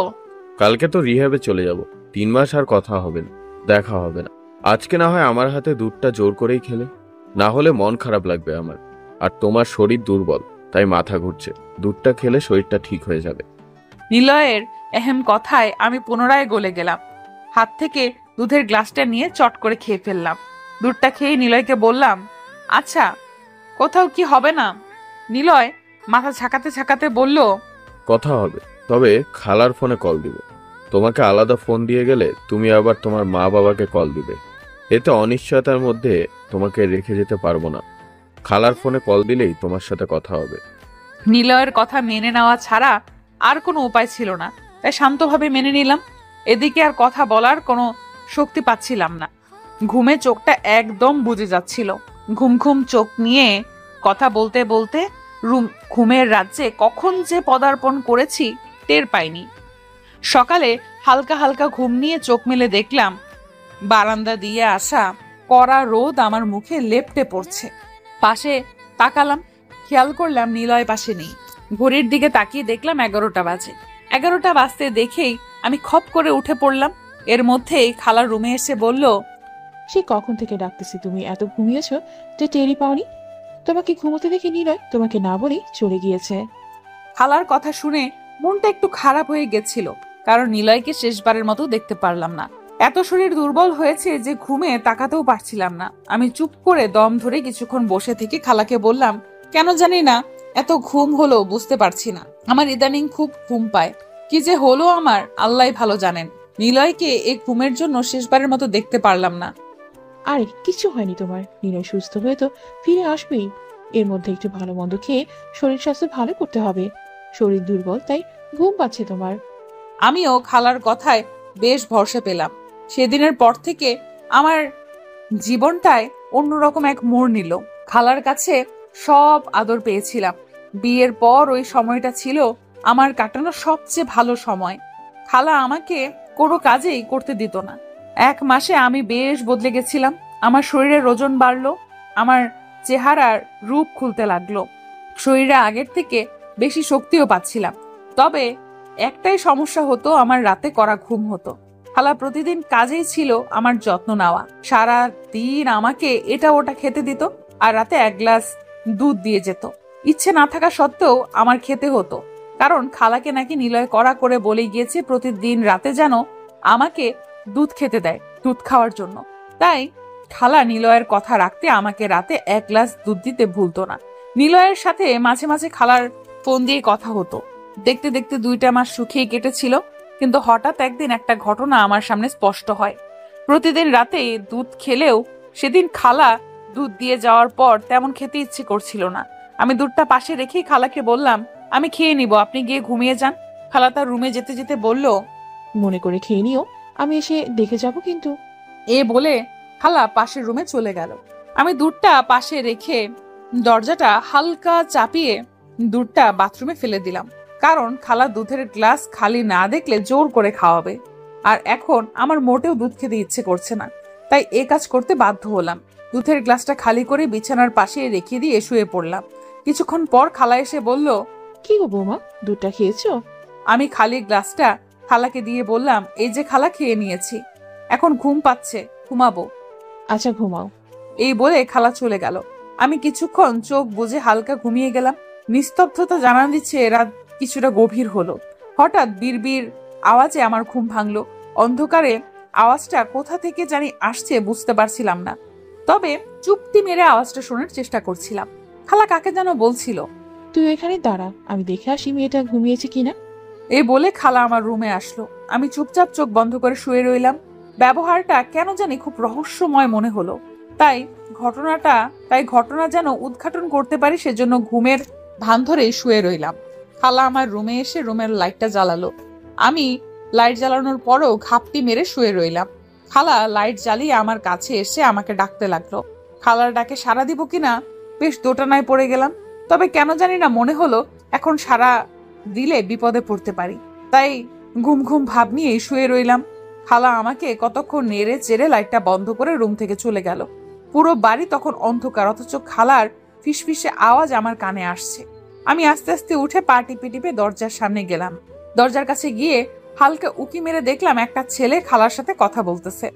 কালকে তো রিহ্যাবে চলে যাব। 3 মাস আর কথা হবে না, দেখা হবে না। আজকে না হয় আমার হাতে দুধটা জোর করেই খেলে, না হলে মন খারাপ লাগবে আমার। আর তোমার শরীর দুর্বল, তাই মাথা ঘুরছে। দুধটা খেলে শরীরটা ঠিক হয়ে যাবে। নিলয়ের এহেম কথায় আমি পুনরায় গলে গেলাম। হাত থেকে দুধের গ্লাসটা নিয়ে চট করে খেয়ে ফেললাম। দুধটা খেয়ে নিলয়কে বললাম, আচ্ছা কোথাও কি হবে না? নিলয় মাথা ঝাঁকাতে ঝাঁকাতে বলল, কথা হবে, তবে খালার ফোনে কল দিব। তোমাকে আলাদা ফোন দিয়ে গেলে তুমি আবার তোমার মা বাবাকে কল দিবে। এতে অনিশ্চয়তার মধ্যে তোমাকে রেখে যেতে পারবো না। খালার ফোনে কল দিলেই তোমার সাথে কথা হবে। নিলয়ের কথা মেনে নেওয়া ছাড়া আর কোনো উপায় ছিল না, তাই শান্তভাবে মেনে নিলাম। এদিকে আর কথা বলার কোনো শক্তি পাচ্ছিলাম না। ঘুমে চোখটা একদম বুজে যাচ্ছিল। ঘুম ঘুম চোখ নিয়ে কথা বলতে বলতে ঘুমের রাজ্যে কখন যে পদার্পণ করেছি টের পাইনি। সকালে হালকা হালকা ঘুম নিয়ে চোখ মেলে দেখলাম বারান্দা দিয়ে আসা কড়া রোদ আমার মুখে লেপ্টে পড়ছে। পাশে তাকালাম, খেয়াল করলাম নিলয় পাশে নেই। ঘড়ির দিকে তাকিয়ে দেখলাম 11টা বাজে। 11টা বাজতে দেখেই আমি খপ করে উঠে পড়লাম। এর মধ্যেই খালার রুমে এসে বলল, সে কখন থেকে ডাকতেছি, তুমি এত ঘুমিয়েছ যে টেরি পাওনি। তোমাকে ঘুমোতে দেখে নিলয় তোমাকে না বলেই চলে গিয়েছে। খালার কথা শুনে মনটা একটু খারাপ হয়ে গেছিল, কারণ নিলয়কে শেষবারের মতো দেখতে পারলাম না। এত শরীর দুর্বল হয়েছে যে ঘুমে তাকাতেও পারছিলাম না। আমি চুপ করে দম ধরে কিছুক্ষণ বসে থেকে খালাকে বললাম, কেন জানি না এত ঘুম হলো বুঝতে পারছি না। আমার ইদানিং খুব ঘুম পায়, কি যে হলো আমার আল্লাহ ভালো জানেন। নিলয়কে এই ঘুমের জন্য শেষবারের মতো দেখতে পারলাম না। আরে কিছু হয়নি তোমার, নিলয় সুস্থ হয়ে তো ফিরে আসবেই। এর মধ্যে একটু ভালো মন্দ খেয়ে শরীর স্বাস্থ্য ভালো করতে হবে। শরীর দুর্বল, তাই ঘুম পাচ্ছে তোমার। আমিও খালার কথায় বেশ ভরসা পেলাম। সেদিনের পর থেকে আমার জীবনটায় অন্যরকম এক মোড় নিল। খালার কাছে সব আদর পেয়েছিলাম, বিয়ের পর ওই সময়টা ছিল আমার কাটানো সবচেয়ে ভালো সময়। খালা আমাকে কোনো কাজেই করতে দিত না। 1 মাসে আমি বেশ বদলে গেছিলাম। আমার শরীরের ওজন বাড়লো, আমার চেহারার রূপ খুলতে লাগলো, শরীরে আগের থেকে বেশি শক্তিও পাচ্ছিলাম। তবে একটাই সমস্যা হতো, আমার রাতে করা ঘুম হতো। খালা প্রতিদিন কাজেই ছিল আমার যত্ন নেওয়া। সারা দিন আমাকে এটা ওটা খেতে দিত, আর রাতে 1 গ্লাস দুধ দিয়ে যেত। ইচ্ছে না থাকা সত্ত্বেও আমার খেতে হতো, কারণ খালাকে নাকি নিলয় কড়া করে বলে গিয়েছে প্রতিদিন রাতে যেন আমাকে দুধ খেতে দেয়, দুধ খাওয়ার জন্য। তাই খালা নিলয়ের কথা রাখতে আমাকে রাতে 1 গ্লাস দুধ দিতে ভুলতো না। নিলয়ের সাথে মাঝে মাঝে খালার ফোন দিয়ে কথা হতো। দেখতে দেখতে 2টা মাস সুখেই কেটেছিল, কিন্তু হঠাৎ একদিন একটা ঘটনা আমার সামনে স্পষ্ট হয়। প্রতিদিন রাতে দুধ খেলেও সেদিন খালা দুধ দিয়ে যাওয়ার পর তেমন খেতে ইচ্ছে করছিল না। আমি দুধটা পাশে রেখেই খালাকে বললাম, আমি খেয়ে নিব, আপনি গিয়ে ঘুমিয়ে যান। খালা তার রুমে যেতে যেতে বলল, মনে করে খেয়ে নিও, আমি এসে দেখে যাব কিন্তু। এ বলে খালা পাশের রুমে চলে গেল। আমি দুধটা পাশে রেখে দরজাটা হালকা চাপিয়ে দুধটা বাথরুমে ফেলে দিলাম, কারণ খালা দুধের গ্লাস খালি না দেখলে জোর করে খাওয়াবে। আর এখন আমার মোটেও দুধ খেতে ইচ্ছে করছে না, তাই এ কাজ করতে বাধ্য হলাম। দুধের গ্লাসটা খালি করে বিছানার পাশে রেখে দিয়ে শুয়ে পড়লাম। কিছুক্ষণ পর খালা এসে বলল, কি গো বৌমা, দুধটা খেয়েছো? আমি খালি গ্লাসটা খালাকে দিয়ে বললাম, এই যে খালা, খেয়ে নিয়েছি, এখন ঘুম পাচ্ছে, ঘুমাবো। আচ্ছা ঘুমাও। এই বলে খালা চলে গেল। আমি কিছুক্ষণ চোখ বুজে হালকা ঘুমিয়ে গেলাম। নিস্তব্ধতা জানান দিচ্ছে রাত কিছুটা গভীর হলো। হঠাৎ বিড়বিড় আওয়াজে আমার ঘুম ভাঙলো। অন্ধকারে আওয়াজটা কোথা থেকে জানি আসছে বুঝতে পারছিলাম না, তবে চুপটি মেরে আওয়াজটা শোনার চেষ্টা করছিলাম। খালা কাকে যেন বলছিল। তুই এখানে দাঁড়া, আমি দেখে আসি মেয়েটা ঘুমিয়েছে কিনা। এই বলে খালা আমার রুমে আসলো। আমি চুপচাপ চোখ বন্ধ করে শুয়ে রইলাম। ব্যবহারটা কেন জানি খুব রহস্যময় মনে হলো। তাই ঘটনা যেন উদ্ঘাটন করতে পারি, সেজন্য ঘুমের ভান ধরে শুয়ে রইলাম। খালা আমার রুমে এসে রুমের লাইটটা জ্বালালো। আমি লাইট জ্বালানোর পরও ঘাপটি মেরে শুয়ে রইলাম। খালা লাইট জ্বালিয়ে আমার কাছে এসে আমাকে ডাকতে লাগলো। খালার ডাকে সাড়া দিব কিনা বেশ দোটানায় পড়ে গেলাম। তবে কেন জানি না মনে হলো এখন সাড়া দিলে বিপদে পড়তে পারি। তাই ঘুম ঘুম ভাব নিয়ে শুয়ে রইলাম। খালা আমাকে কতক্ষণ নেড়ে চেড়ে লাইটটা বন্ধ করে রুম থেকে চলে গেল। পুরো বাড়ি তখন অন্ধকার, অথচ খালার ফিসফিসে আওয়াজ আমার কানে আসছে। আমি আস্তে আস্তে উঠে পা টিপে টিপে দরজার সামনে গেলাম। দরজার কাছে গিয়ে হালকা উকি মেরে দেখলাম একটা ছেলে খালার সাথে কথা বলতেছে।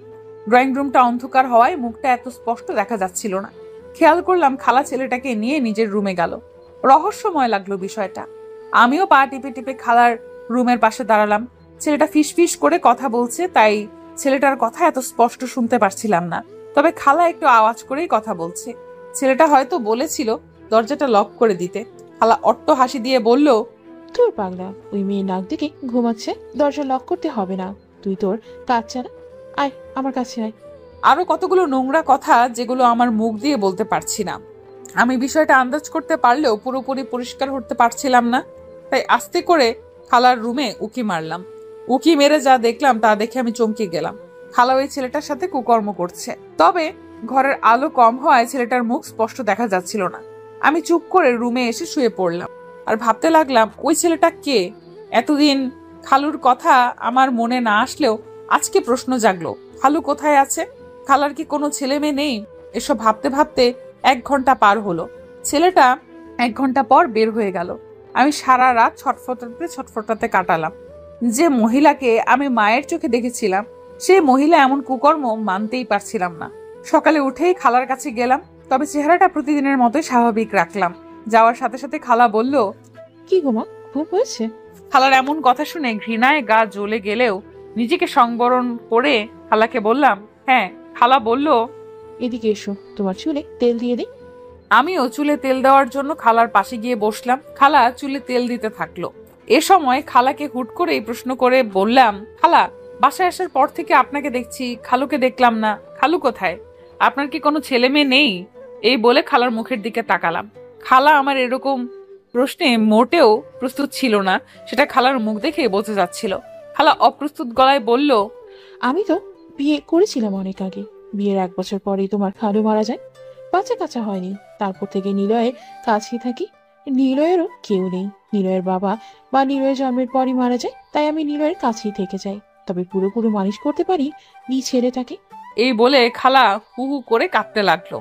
ড্রয়িং রুমটা অন্ধকার হওয়ায় মুখটা এত স্পষ্ট দেখা যাচ্ছিল না। খেয়াল করলাম খালা ছেলেটাকে নিয়ে নিজের রুমে গেল। রহস্যময় লাগলো বিষয়টা। আমিও পা টিপে টিপে খালার রুমের পাশে দাঁড়ালাম। ছেলেটা ফিসফিস করে কথা বলছে, তাই ছেলেটার কথা এত স্পষ্ট শুনতে পারছিলাম না। তবে খালা একটু আওয়াজ করেই কথা বলছে। ছেলেটা হয়তো বলেছিল দরজাটা লক করে দিতে। খালা অট্ট হাসি দিয়ে বলল, তোর পাগলা, ওই মেয়ে নাক দিকে ঘুমাচ্ছে, দরজা লক করতে হবে না, তুই তোর কাজ চালা, আয় আমার কাছে আয়। আরো কতগুলো নোংরা কথা যেগুলো আমার মুখ দিয়ে বলতে পারছি না। আমি বিষয়টা আন্দাজ করতে পারলেও পুরোপুরি পরিষ্কার করতে পারছিলাম না। তাই আস্তে করে খালার রুমে উকি মারলাম। উকি মেরে যা দেখলাম তা দেখে আমি চমকে গেলাম। খালা ওই ছেলেটার সাথে কুকর্ম করছে। তবে ঘরের আলো কম হওয়ায় ছেলেটার মুখ স্পষ্ট দেখা যাচ্ছিল না। আমি চুপ করে রুমে এসে শুয়ে পড়লাম আর ভাবতে লাগলাম, ওই ছেলেটা কে? এতদিন খালুর কথা আমার মনে না আসলেও আজকে প্রশ্ন জাগলো, খালু কোথায় আছে? খালার কি কোনো ছেলে মেয়ে নেই? এসব ভাবতে ভাবতে 1 ঘন্টা পার হলো। ছেলেটা 1 ঘন্টা পর বের হয়ে গেল। আমি সারা রাত ছটফটাতে কাটালাম। যে মহিলাকে আমি মায়ের চোখে দেখেছিলাম, সেই মহিলা এমন কুকর্ম মানতেই পারছিলাম না। সকালে উঠেই খালার কাছে গেলাম, তবে চেহারাটা প্রতিদিনের মতোই স্বাভাবিক রাখলাম। যাওয়ার সাথে সাথে খালা বলল, কি গো মা, ঘুম হয়েছে? খালার এমন কথা শুনে ঘৃণায় গা জ্বলে গেলেও নিজেকে সংবরণ করে খালাকে বললাম, হ্যাঁ। খালা বলল, এদিকে এসো, তোমার চুলে তেল দিয়ে দিই। আমিও চুলে তেল দেওয়ার জন্য খালার পাশে গিয়ে বসলাম। খালা চুলে তেল দিতে থাকলো। এ সময় খালাকে হুট করে এই প্রশ্ন করে বললাম, খালা, বাসায় আসার পর থেকে আপনাকে দেখছি, খালুকে দেখলাম না, খালু কোথায়? আপনার কি কোনো ছেলে মেয়ে নেই? এই বলে খালার মুখের দিকে তাকালাম। খালা আমার এরকম প্রশ্নে মোটেও প্রস্তুত ছিল না, সেটা খালার মুখ দেখে বোঝা যাচ্ছিল। খালা অপ্রস্তুত গলায় বলল, আমি তো বিয়ে করেছিলাম অনেক আগে। বিয়ের 1 বছর পরেই তোমার খালু মারা যায়। বাচ্চা কাচ্চা হয়নি, তারপর থেকে নিলয়ের কাছেই থাকি। নিলয়েরও কেউ নেই। নিলয়ের বাবা বা নিলয়ের জন্মের পরই মারা যায়, তাই আমি নিলয়ের কাছেই থেকে যাই। তবে পুরোপুরি মানুষ করতে পারি নিজ ছেলেটাকে। এই বলে খালা হু হু করে কাঁদতে লাগলো।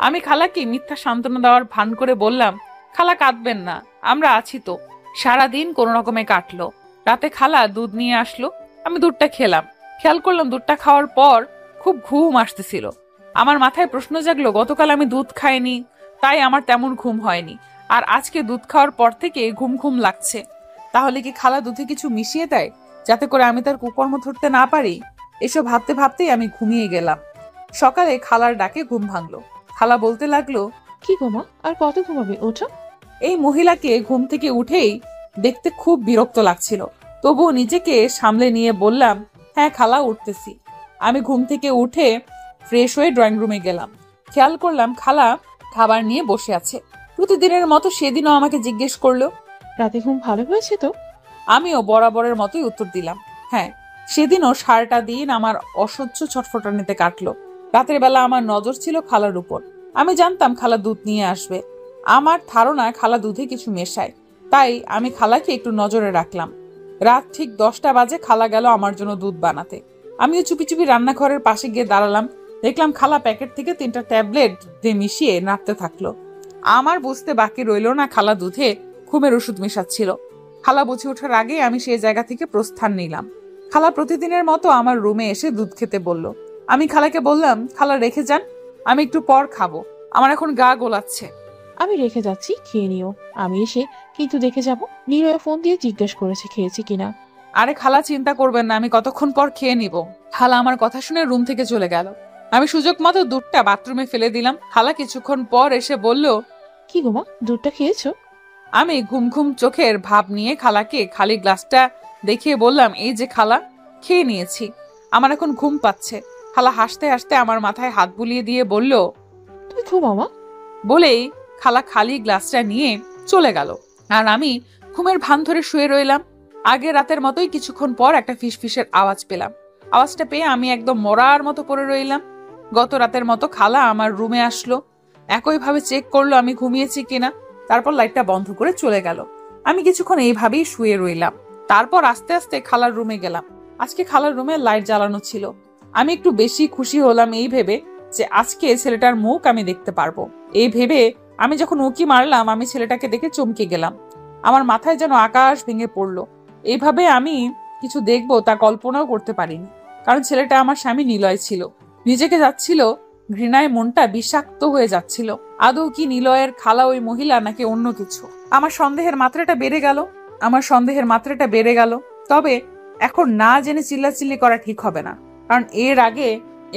আমি খালাকে মিথ্যা সান্ত্বনা দেওয়ার ভান করে বললাম, খালা কাঁদবেন না, আমরা আছি তো। সারাদিন কোনো রকমে কাটলো। রাতে খালা দুধ নিয়ে আসলো, আমি দুধটা খেলাম। খেয়াল করলাম দুধটা খাওয়ার পর খুব ঘুম আসতেছিল। আমার মাথায় প্রশ্ন জাগলো, গতকাল আমি দুধ খাইনি, তাই আমার তেমন ঘুম হয়নি, আর আজকে দুধ খাওয়ার পর থেকে ঘুম ঘুম লাগছে। তাহলে কি খালা দুধে কিছু মিশিয়ে দেয় যাতে করে আমি তার কুকর্ম ধরতে না পারি? এসব ভাবতে ভাবতেই আমি ঘুমিয়ে গেলাম। সকালে খালার ডাকে ঘুম ভাঙলো। খালা বলতে লাগলো, কি গো মা, আর কত ঘুমাবে, ওঠো। এই মহিলাকে ঘুম থেকে উঠেই দেখতে খুব বিরক্ত লাগছিল, তবুও নিজেকে সামলে নিয়ে বললাম, হ্যাঁ খালা উঠতেছি। আমি ঘুম থেকে উঠে ফ্রেশ হয়ে ড্রয়িং রুমে গেলাম। খেয়াল করলাম খালা খাবার নিয়ে বসে আছে। প্রতিদিনের মতো সেদিনও আমাকে জিজ্ঞেস করলো, রাতে ঘুম ভালো হয়েছে তো? আমিও বরাবরের মতোই উত্তর দিলাম, হ্যাঁ। সেদিনও সারাটা দিন আমার অসহ্য ছটফটানিতে কাটলো। রাতের বেলা আমার নজর ছিল খালার উপর। আমি জানতাম খালা দুধ নিয়ে আসবে। আমার ধারণা খালা দুধে কিছু মেশায়, তাই আমি খালাকে একটু নজরে রাখলাম। রাত ঠিক 10টা বাজে খালা গেল আমার জন্য দুধ বানাতে। আমিও চুপি চুপি রান্নাঘরের পাশে গিয়ে দাঁড়ালাম। দেখলাম খালা প্যাকেট থেকে 3টা ট্যাবলেট দিয়ে মিশিয়ে নাড়তে থাকলো। আমার বুঝতে বাকি রইল না খালা দুধে ঘুমের ওষুধ মেশাচ্ছিল। খালা বুঝে ওঠার আগে আমি সেই জায়গা থেকে প্রস্থান নিলাম। খালা প্রতিদিনের মতো আমার রুমে এসে দুধ খেতে বলল। আমি খালাকে বললাম, খালা রেখে যান, আমি একটু পর খাবো, আমার এখন গা গোলাচ্ছে। আমি রেখে যাচ্ছি, খেয়ে নিও। আমি এসে কিন্তু দেখে যাব। নিলয় ফোন দিয়ে জিজ্ঞেস করেছে খেয়েছি কিনা। আরে খালা চিন্তা করবেন না, আমি কতক্ষণ পর খেয়ে নিব। খালা আমার কথা শুনে রুম থেকে চলে গেল। আমি সুযোগ মতো দুধটা বাথরুমে ফেলে দিলাম। খালা কিছুক্ষণ পর এসে বলল, কি গো মা, দুধটা খেয়েছো? আমি ঘুম ঘুম চোখের ভাব নিয়ে খালাকে খালি গ্লাসটা দেখিয়ে বললাম, এই যে খালা, খেয়ে নিয়েছি, আমার এখন ঘুম পাচ্ছে। খালা হাসতে হাসতে আমার মাথায় হাত বুলিয়ে দিয়ে বলল, তুই ঘুমাও মা। বলেই খালা খালি গ্লাসটা নিয়ে চলে গেল। আর আমি ঘুমের ভান ধরে শুয়ে রইলাম। আগে রাতের মতোই কিছুক্ষণ পর একটা ফিসফিসের আওয়াজ পেলাম। আওয়াজটা পেয়ে আমি একদম মরার মতো পড়ে রইলাম। গত রাতের মতো খালা আমার রুমে আসলো, একইভাবে চেক করলো আমি ঘুমিয়েছি কিনা, তারপর লাইটটা বন্ধ করে চলে গেল। আমি কিছুক্ষণ এইভাবেই শুয়ে রইলাম। তারপর আস্তে আস্তে খালার রুমে গেলাম। আজকে খালার রুমে লাইট জ্বালানো ছিল। আমি একটু বেশি খুশি হলাম এই ভেবে যে আজকে ছেলেটার মুখ আমি দেখতে পারবো। এই ভেবে আমি যখন উঁকি মারলাম, আমি ছেলেটাকে দেখে চমকে গেলাম। আমার মাথায় যেন আকাশ ভেঙে পড়লো। এইভাবে আমি কিছু দেখবো তা কল্পনাও করতে পারিনি, কারণ ছেলেটা আমার স্বামী নিলয় ছিল। নিজেকে যাচ্ছিল ঘৃণায়, মনটা বিষাক্ত হয়ে যাচ্ছিল। আদৌ কি নিলয়ের খালা ওই মহিলা নাকি অন্য কিছু? আমার সন্দেহের মাত্রাটা বেড়ে গেল। তবে এখন না জেনে চিল্লাচিল্লি করা ঠিক হবে না, কারণ এর আগে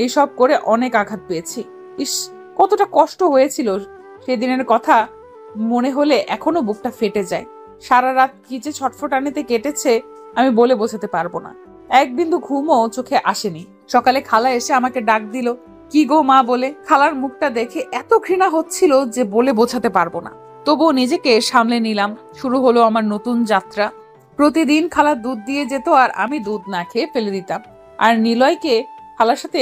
এইসব করে অনেক আঘাত পেয়েছি। ইস, কতটা কষ্ট হয়েছিল সেদিনের কথা মনে হলে এখনো বুকটা ফেটে যায়। সারা রাত কি যে ছটফটানিতে কেটেছে আমি বলে বোঝাতে পারবো না। এক বিন্দু ঘুমও চোখে আসেনি। সকালে খালা এসে আমাকে ডাক দিল, কি গো মা বলে। খালার মুখটা দেখে এত ঘৃণা হচ্ছিল যে বলে বোঝাতে পারবো না। তবুও নিজেকে সামলে নিলাম। শুরু হলো আমার নতুন যাত্রা। প্রতিদিন খালা দুধ দিয়ে যেত আর আমি দুধ না খেয়ে ফেলে দিতাম, আর নিলয়কে খালার সাথে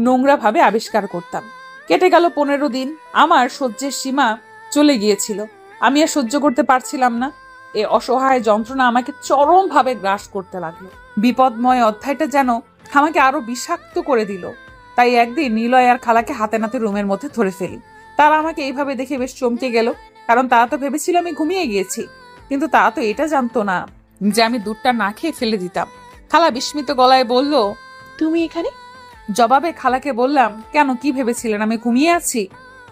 নোংরা ভাবে আবিষ্কার করতাম। কেটে গেল 15 দিন। আমার সহ্যের সীমা চলে গিয়েছিল। আমি আর সহ্য করতে পারছিলাম না। এ অসহায় যন্ত্রণা আমাকে চরম ভাবে গ্রাস করতে লাগলো। বিপদময় অধ্যায়টা যেন আমাকে আরো বিষাক্ত করে দিল। তাই একদিন নিলয় আর খালাকে হাতে নাতে রুমের মধ্যে ধরে ফেলি। তারা আমাকে এইভাবে দেখে বেশ চমকে গেল, কারণ তারা তো ভেবেছিল আমি ঘুমিয়ে গিয়েছি। কিন্তু তারা তো এটা জানতো না যে আমি দুধটা না খেয়ে ফেলে দিতাম। খালা বিস্মিত গলায় বলল, তুমি এখানে? জবাবে খালাকে বললাম, কেন, কি ভেবেছিলেন আমি ঘুমিয়ে আছি?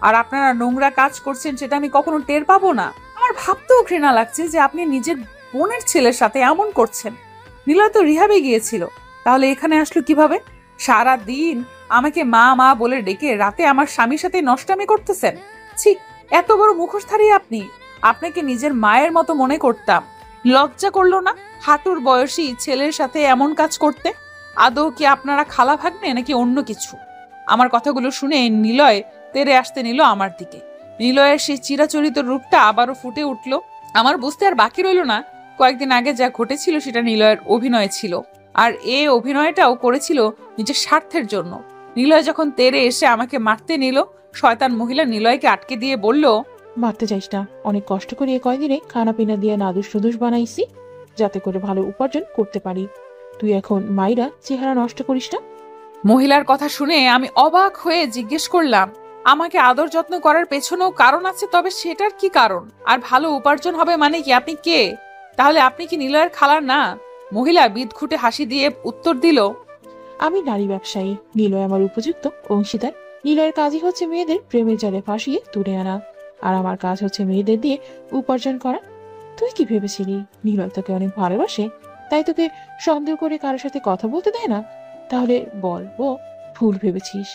আর আপনারা নোংরা কাজ করছেন সেটা আমি কখনো টের পাবো না? আমার ভাবতেও ঘৃণা লাগছে যে আপনি নিজের বোনের ছেলের সাথে এমন করছেন। নিলয় তো রিহাবে গিয়েছিল, তাহলে এখানে আসলো কিভাবে? সারা দিন আমাকে মা মা বলে ডেকে রাতে আমার স্বামীর সাথে নষ্টামি করতেছেন। ছি, এত বড় মুখোশধারী আপনি। আপনাকে নিজের মায়ের মতো মনে করতাম। লজ্জা করলো না হাঁটুর বয়সী ছেলের সাথে এমন কাজ করতে? আদৌ কি আপনারা খালা ভাগ্নে নাকি অন্য কিছু? আমার কথাগুলো শুনে নিলয় তেরে আসতে নিল আমার দিকে। নিলয়ের সেই চিরাচরিত রূপটা আবারও ফুটে উঠল। আমার বুঝতে আর বাকি রইল না কয়েকদিন আগে যা ঘটেছিল সেটা নিলয়ের অভিনয় ছিল, আর এই অভিনয়টাও করেছিল নিজের স্বার্থের জন্য। নিলয় যখন তেরে এসে আমাকে মারতে নিল, শয়তান মহিলা নিলয়কে আটকে দিয়ে বলল, মারতে চাইস না। অনেক কষ্ট করে এ কয়দিনে খানা পিনা দিয়ে নাদুস নুদুস বানাইছি, যাতে করে ভালো উপার্জন করতে পারি। তুই এখন মাইরা চেহারা নষ্ট করিস না। মহিলার কথা শুনে আমি অবাক হয়ে জিজ্ঞেস করলাম, আমাকে আদর যত্ন করার পেছনেও কারণ আছে, তবে সেটার কি কারণ? আর ভালো উপার্জন হবে মানে কি? আপনি কে? তাহলে আপনি কি নিলয়ের খালা না? মহিলা বিদঘুটে হাসি দিয়ে উত্তর দিল, আমি নারী ব্যবসায়ী, নিলয় আমার উপযুক্ত অংশীদার। নিলয়ের কাজই হচ্ছে মেয়েদের প্রেমের জালে ফাঁসিয়ে তুলে আনা, আর আমার কাজ হচ্ছে মেয়েদের দিয়ে উপার্জন করা। তুই কি ভেবেছিলি নিলয় তোকে অনেক ভালোবাসে, তাই তোকে সন্দেহ করে কারোর সাথে কথা বলতে দেয় না? তাহলে বল ও ভুল ভেবেছিস।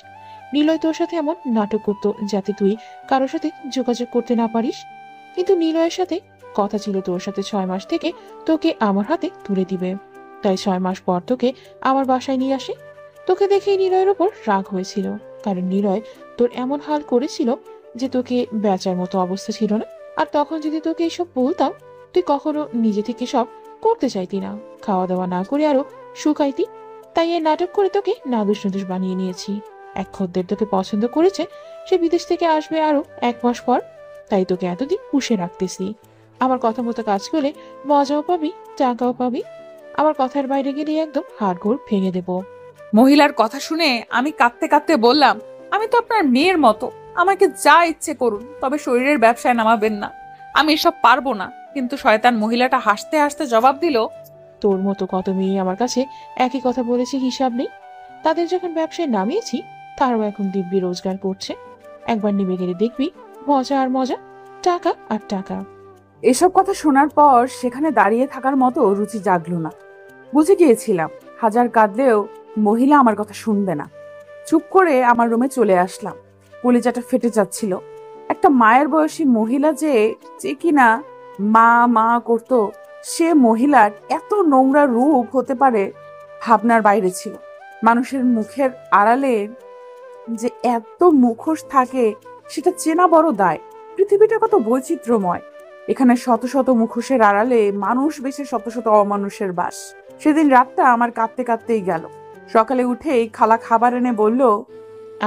নিলয় তোর সাথে এমন নাটক করতো যাতে তুই কারোর সাথে যোগাযোগ করতে না পারিস। কিন্তু নিলয়ের সাথে কথা ছিল তোর সাথে 6 মাস থেকে তোকে আমার হাতে তুলে দিবে, তাই 6 মাস পর তোকে আমার বাসায় নিয়ে আসে। তোকে দেখেই নিলয়ের ওপর রাগ হয়েছিল, কারণ নিলয় তোর এমন হাল করেছিল যে তোকে বেচার মতো অবস্থা ছিল না। আর তখন যদি তোকে এসব বলতাম, তুই কখনো নিজে থেকে সব করতে চাইতি না, খাওয়া দাওয়া না করে আরো শুকাইতি। তাই এই নাটক করে তোকে নাদুস নুদুস বানিয়ে নিয়েছি। এক খদ্দের তোকে পছন্দ করেছে, সে বিদেশ থেকে আসবে আরো 1 মাস পর, তাই তোকে এতদিন পুষে রাখতেছি। আমার কথা মতো কাজ করলে মজাও পাবি, টাকাও পাবি। আমার কথার বাইরে গেলে একদম হাড়গোড় ভেঙে দেব। মহিলার কথা শুনে আমি কাঁদতে কাঁদতে বললাম, আমি তো আপনার মেয়ের মতো, আমাকে যা ইচ্ছে করুন, তবে শরীরের ব্যবসায় নামাবেন না। আমি এসব পারবো না। কিন্তু শয়তান মহিলাটা হাসতে হাসতে জবাব দিল, তোর মতো কত মেয়ে আমার কাছে একই কথা বলেছে, হিসাব নেই। তাদের যখন ব্যবসায় নামিয়েছি, তারাও এখন দিব্যি রোজগার করছে। একবার নেমে গেলে দেখবি মজা আর মজা, টাকা আর টাকা। এসব কথা শোনার পর সেখানে দাঁড়িয়ে থাকার মতো রুচি জাগলো না। বুঝে গিয়েছিলাম হাজার কাঁদলেও মহিলা আমার কথা শুনবে না। চুপ করে আমার রুমে চলে আসলাম। কলিজাটা ফেটে যাচ্ছিল। একটা মায়ের বয়সী মহিলা যে কিনা মা মা করতো, সে মহিলার এত নোংরা রূপ হতে পারে ভাবনার বাইরে ছিল। মানুষের মুখের আড়ালে যে এত মুখোশ থাকে, সেটা চেনা বড় দায়। পৃথিবীটা কত বৈচিত্র্যময়। এখানে শত শত মুখোশের আড়ালে মানুষ বেশি শত শত অমানুষের বাস। সেদিন রাতটা আমার কাঁদতে কাঁদতেই গেল। সকালে উঠেই খালা খাবার এনে বলল,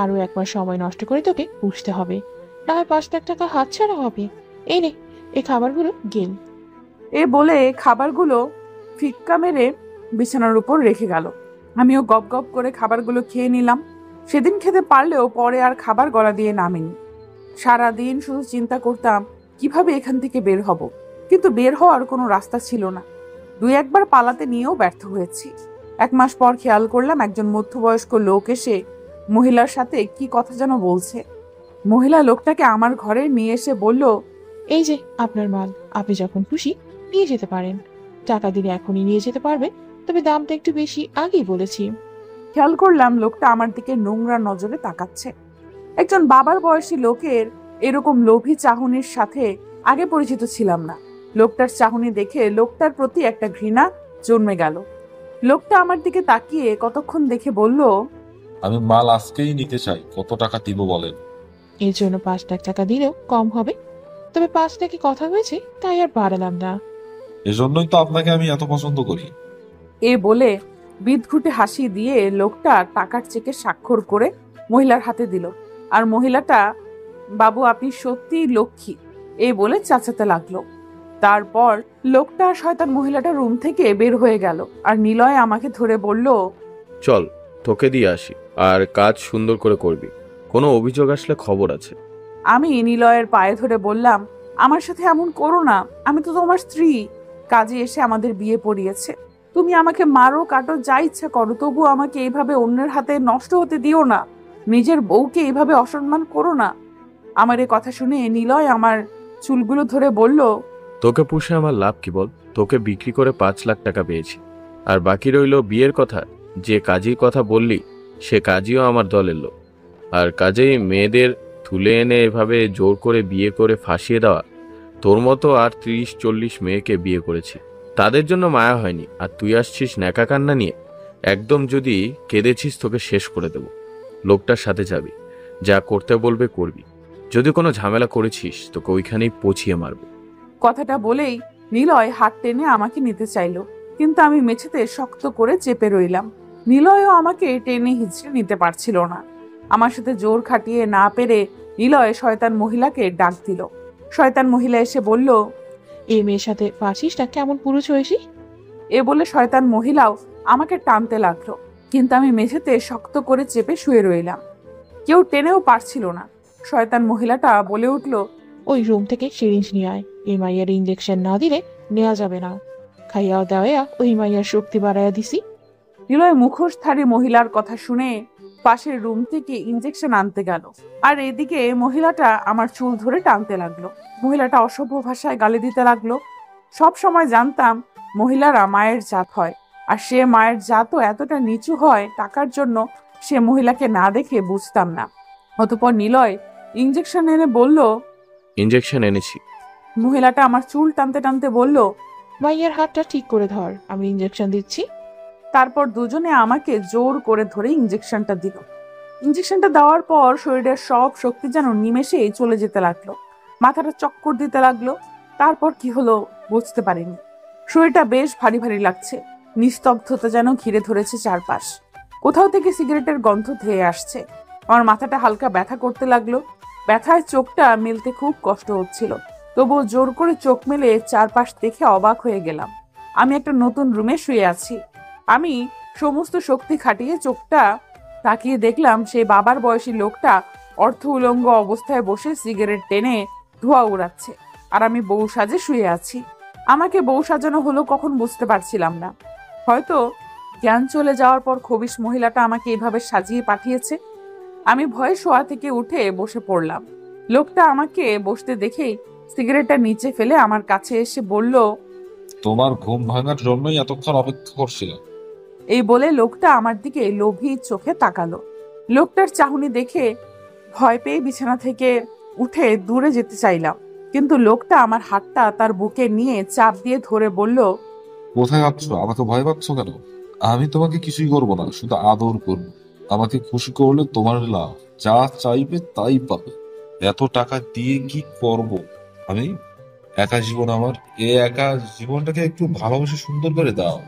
আরো 1 মাস সময় নষ্ট করে তোকে পুষতে হবে, না হয় 5 লাখ টাকা হাতছাড়া হবে। এই নে, এই খাবারগুলো গেল। এ বলে খাবারগুলো ফিক্কা মেরে বিছানার উপর রেখে গেল। আমিও গপ গপ করে খাবারগুলো খেয়ে নিলাম। সেদিন খেতে পারলেও পরে আর খাবার গলা দিয়ে নামিনি। সারাদিন শুধু চিন্তা করতাম কিভাবে এখান থেকে বের হব, কিন্তু বের হওয়ার কোনো রাস্তা ছিল না। 2-1 বার পালাতে নিয়েও ব্যর্থ হয়েছি। 1 মাস পর খেয়াল করলাম একজন মধ্যবয়স্ক লোক এসে মহিলার সাথে কি কথা যেন বলছে। মহিলা লোকটাকে আমার ঘরে নিয়ে এসে বলল, এই যে আপনার মাল, আপনি যখন খুশি নিয়ে যেতে পারেন। টাকা দিলে এখনই নিয়ে যেতে পারবেন, তবে দামটা একটু বেশি আগেই বলেছি। খেয়াল করলাম লোকটা আমার দিকে নোংরা নজরে তাকাচ্ছে। একজন বাবার বয়সী লোকের এরকম লোভী চাহনির সাথে আগে পরিচিত ছিলাম না। লোকটার চাহনি দেখে লোকটার প্রতি একটা ঘৃণা জন্মে গেল। লোকটা আমার দিকে তাকিয়ে কতক্ষণ দেখে বলল, আমি মাল আজকেই নিতে চাই, কত টাকা দিব বলেন? এর জন্য 5 লাখ টাকা দিলেও কম হবে, তবে 5 লাখে কথা হয়েছে তাই আর বাড়ালাম না। এজন্যই তো আপনাকে আমি এত পছন্দ করি। এ বলে বিদঘুটে হাসি দিয়ে লোকটা টাকার চেকে স্বাক্ষর করে মহিলার হাতে দিল। আর মহিলাটা, বাবু আপনি সত্যি লক্ষ্মী, এ বলে চাচাতে লাগলো। তারপর লোকটা শয়তান মহিলাটা রুম থেকে বের হয়ে গেল। আর নিলয় আমাকে ধরে বলল, চল তোকে দিয়ে আসি, আর কাজ সুন্দর করে করবি। কোনো অভিযোগ আসলে খবর আছে। আমি নিলয়ের পায়ে ধরে বললাম, আমার সাথে এমন করো না, আমি তো তোমার স্ত্রী। কাজে এসে আমাদের বিয়ে পড়িয়েছে। তুমি আমাকে মারো কাটো যা ইচ্ছা করো, তবু আমাকে এইভাবে অন্যের হাতে নষ্ট হতে দিও না। নিজের বউকে এইভাবে অসম্মান করো না। আমার এই কথা শুনে নিলয় আমার চুলগুলো ধরে বলল, তোকে পুষে আমার লাভ কি বল? তোকে বিক্রি করে 5 লাখ টাকা পেয়েছি, আর বাকি রইল বিয়ের কথা। যে কাজীর কথা বললি সে কাজীও আমার দলের লোক। আর কাজেই মেয়েদের তুলে এনে এভাবে জোর করে বিয়ে করে ফাঁসিয়ে দেওয়া, তোর মতো আর 30-40 মেয়েকে বিয়ে করেছি, তাদের জন্য মায়া হয়নি। আর তুই আসছিস ন্যাকা কান্না নিয়ে। একদম যদি কেঁদেছিস তোকে শেষ করে দেব। লোকটার সাথে যাবি, যা করতে বলবে করবি। যদি কোনো ঝামেলা করেছিস তোকে ওইখানেই পচিয়ে মারব। কথাটা বলেই নিলয় হাত টেনে আমাকে নিতে চাইলো, কিন্তু আমি মেঝেতে শক্ত করে চেপে রইলাম। নিলয়ও আমাকে টেনে হিঁচড়ে নিতে পারছিল না। আমার সাথে জোর খাটিয়ে না পেরে নিলয় শয়তান মহিলাকে ডাক দিল। শয়তান মহিলা এসে বলল, এই মেয়ের সাথে পারছিসটা কেমন পুরুষ হয়েছি। এ বলে শয়তান মহিলাও আমাকে টানতে লাগলো, কিন্তু আমি মেঝেতে শক্ত করে চেপে শুয়ে রইলাম। কেউ টেনেও পারছিল না। শয়তান মহিলাটা বলে উঠল, ওই রুম থেকে সিরিঞ্জ নিয়ে আয়, এই মাইয়ার ইঞ্জেকশন না দিলে নেওয়া যাবে না। খাইয়া দেওয়া ওই মাইয়ার শক্তি বাড়াইয়া দিছি। নিলয় মুখোশধারী মহিলার কথা শুনে পাশের রুম থেকে ইঞ্জেকশন আনতে গেল, আর এদিকে মহিলাটা আমার চুল ধরে টানতে লাগলো। মহিলাটা অসভ্য ভাষায় গালি দিতে লাগলো। সব সময় জানতাম মহিলারা মায়ের জাত হয়, আর সে মায়ের জাতও এতটা নিচু হয় টাকার জন্য সে মহিলাকে না দেখে বুঝতাম না। অতঃপর নিলয় ইঞ্জেকশন এনে বলল, ইঞ্জেকশন এনেছি। মহিলাটা আমার চুল টানতে টানতে বলল, মাইয়ার হাতটা ঠিক করে ধর, আমি ইঞ্জেকশন দিচ্ছি। তারপর দুজনে আমাকে জোর করে ধরে ইঞ্জেকশনটা দিল। ইঞ্জেকশনটা দেওয়ার পর শরীরের সব শক্তি যেন নিমেষেই চলে যেতে লাগলো। মাথাটা চক্কর দিতে লাগলো। তারপর কি হলো বুঝতে পারিনি। শরীরটা বেশ ভারী ভারী লাগছে। নিস্তব্ধতা যেন ঘিরে ধরেছে চারপাশ। কোথাও থেকে সিগারেটের গন্ধ ধেয়ে আসছে। আমার মাথাটা হালকা ব্যথা করতে লাগলো। ব্যথায় চোখটা মেলতে খুব কষ্ট হচ্ছিল। তবুও জোর করে চোখ মেলে চারপাশ দেখে অবাক হয়ে গেলাম। আমি একটা নতুন রুমে শুয়ে আছি। আমি সমস্ত শক্তি খাটিয়ে চোখটা তাকিয়ে দেখলাম সেই বাবার বয়সী লোকটা অর্ধ উলঙ্গ অবস্থায় বসে সিগারেট টেনে ধোঁয়া উড়াচ্ছে, আর আমি বউ সাজে শুয়ে আছি। আমাকে বউ সাজানো হলো কখন বুঝতে পারছিলাম না। হয়তো জ্ঞান চলে যাওয়ার পর খবিশ মহিলাটা আমাকে এইভাবে সাজিয়ে পাঠিয়েছে। আমি ভয়ে শোয়া থেকে উঠে বসে পড়লাম। লোকটা আমাকে বসতে দেখেই সিগারেটটা নিচে ফেলে আমার কাছে এসে বলল, তোমার ঘুম ভাঙার জন্যই এতক্ষণ অপেক্ষা করছিলাম। এই বলে লোকটা আমার দিকে লোভী চোখে তাকালো। লোকটার চাহনি দেখে ভয় পেয়ে বিছানা থেকে উঠে দূরে যেতে চাইলাম, কিন্তু লোকটা আমার হাতটা তার বুকে নিয়ে চাপ দিয়ে ধরে বলল, কোথায় যাচ্ছ? আমাকে ভয় পাচ্ছ কেন? আমি তোমাকে কিছুই করবো না, শুধু আদর করবো। আমাকে খুশি করলে তোমার লাভ, যা চাইবে তাই পাবে। এত টাকা দিয়ে কি করব আমি? একা জীবন আমার, একা জীবনটাকে একটু ভালোবেসে সুন্দর করে দাও।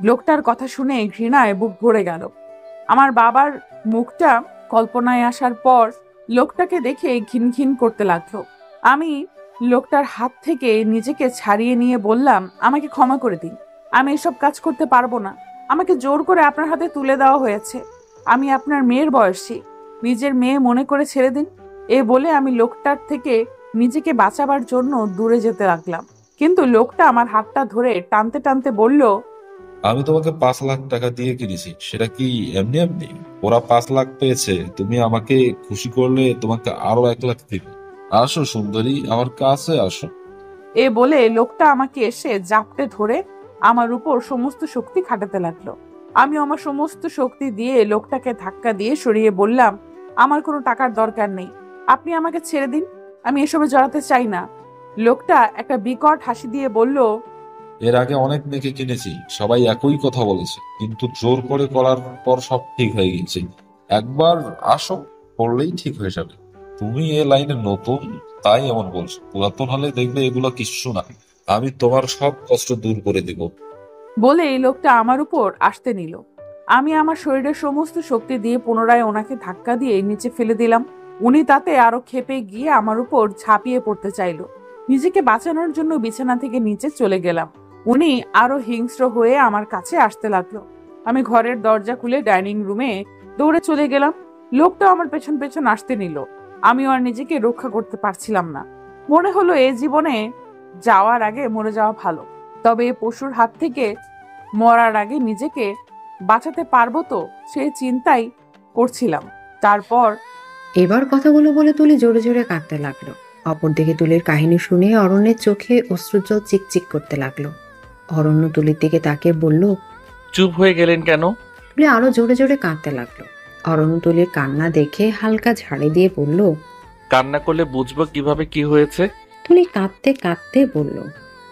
লোকটার কথা শুনে ঘৃণায় বুক ভরে গেল। আমার বাবার মুখটা কল্পনায় আসার পর লোকটাকে দেখে ঘিন ঘিন করতে লাগলো। আমি লোকটার হাত থেকে নিজেকে ছাড়িয়ে নিয়ে বললাম, আমাকে ক্ষমা করে দিন, আমি এসব কাজ করতে পারবো না। আমাকে জোর করে আপনার হাতে তুলে দেওয়া হয়েছে। আমি আপনার মেয়ের বয়সী, নিজের মেয়ে মনে করে ছেড়ে দিন। এ বলে আমি লোকটার থেকে নিজেকে বাঁচাবার জন্য দূরে যেতে লাগলাম, কিন্তু লোকটা আমার হাতটা ধরে টানতে টানতে বলল, আমি তোমাকে 5 লাখ টাকা দিয়ে কিনেছি, সেটা কি এমনি এমনি? ওরা 5 লাখ পেয়েছে, তুমি আমাকে খুশি করলে তোমাকে আরো 1 লাখ দিবে। আসো সুন্দরী, আমার কাছে আসো। এ বলে লোকটা আমাকে এসে জাপটে ধরে আমার উপর সমস্ত শক্তি খাটাতে লাগলো। আমি আমার সমস্ত শক্তি দিয়ে লোকটাকে ধাক্কা দিয়ে সরিয়ে বললাম, আমার কোনো টাকার দরকার নেই, আপনি আমাকে ছেড়ে দিন, আমি এসবে জড়াতে চাই না। লোকটা একটা বিকট হাসি দিয়ে বলল, এর আগে অনেক মেয়েকে কিনেছি, সবাই একই কথা বলেছে, কিন্তু জোর করে করার পর সব ঠিক হয়ে গেছে। একবার আসো, পড়লেই ঠিক হয়ে যাবে। তুমি এ লাইনে নতুন, তাই এমন বলছো। পুরাতন হলে দেখবে এগুলো কিচ্ছু না। আমি তোমার সব কষ্ট দূর করে দেব। বলে এই লোকটা আমার উপর আসতে নিল। আমি আমার শরীরের সমস্ত শক্তি দিয়ে পুনরায় ওনাকে ধাক্কা দিয়ে নিচে ফেলে দিলাম। উনি তাতে আরো ক্ষেপে গিয়ে আমার উপর ঝাঁপিয়ে পড়তে চাইলো। নিজেকে বাঁচানোর জন্য বিছানা থেকে নিচে চলে গেলাম। উনি আরো হিংস্র হয়ে আমার কাছে আসতে লাগলো। আমি ঘরের দরজা খুলে ডাইনিং রুমে দৌড়ে চলে গেলাম। লোকটা আমার পেছন পেছন আসতে নিল। আমিও আর নিজেকে রক্ষা করতে পারছিলাম না। মনে হলো এ জীবনে যাওয়ার আগে মরে যাওয়া ভালো, তবে এ পশুর হাত থেকে মরার আগে নিজেকে বাঁচাতে পারবো তো, সেই চিন্তাই করছিলাম। তারপর এবার কথাগুলো বলে তুলি জোরে জোরে কাঁদতে লাগলো। অপরদিকে তুলির কাহিনী শুনে অরণ্যের চোখে অশ্রুজল চিকচিক করতে লাগলো। অরণ্য তুলির দিকে তাকিয়ে বলল, চুপ হয়ে গেলেন কেন? তুলি আরো জোরে জোরে কাঁদতে লাগলো। অরণ্য তুলির কান্না দেখে হালকা ঝাড়ি দিয়ে বলল, কান্না করলে বুঝবো কিভাবে কি হয়েছে? তুলি কাঁদতে কাঁদতে বলল,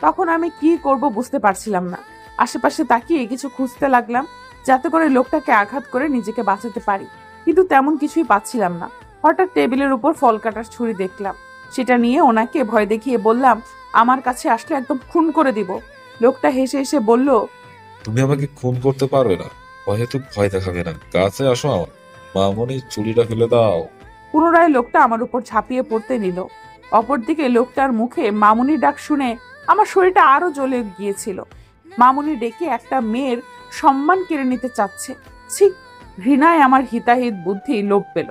তখন আমি কি করব বুঝতে পারছিলাম না। আশেপাশে তাকিয়ে কিছু খুঁজতে লাগলাম, যাতে করে লোকটাকে আঘাত করে নিজেকে বাঁচাতে পারি, কিন্তু তেমন কিছুই পাচ্ছিলাম না। হঠাৎ টেবিলের উপর ফল কাটার ছুরি দেখলাম। সেটা নিয়ে ওনাকে ভয় দেখিয়ে বললাম, আমার কাছে আসলে একদম খুন করে দিব। লোকটা হেসে হেসে বলল, তুমি আমাকে খুন করতে পারবে না, হয়তো ভয় দেখাবে না। কাছে আসো আমার, মামনি চুরিটা ফেলে দাও। পুনরায় লোকটা আমার উপর ঝাঁপিয়ে পড়তে নিল। অপরদিকে লোকটার মুখে মামুনি ডাক শুনে আমার শরীরটা আরো জ্বলে গিয়েছিল। মামুনি ডেকে একটা মেয়ের সম্মান কেড়ে নিতে চাচ্ছে। ছি, ঘৃণায় আমার হিতাহিত বুদ্ধি লোপ পেল।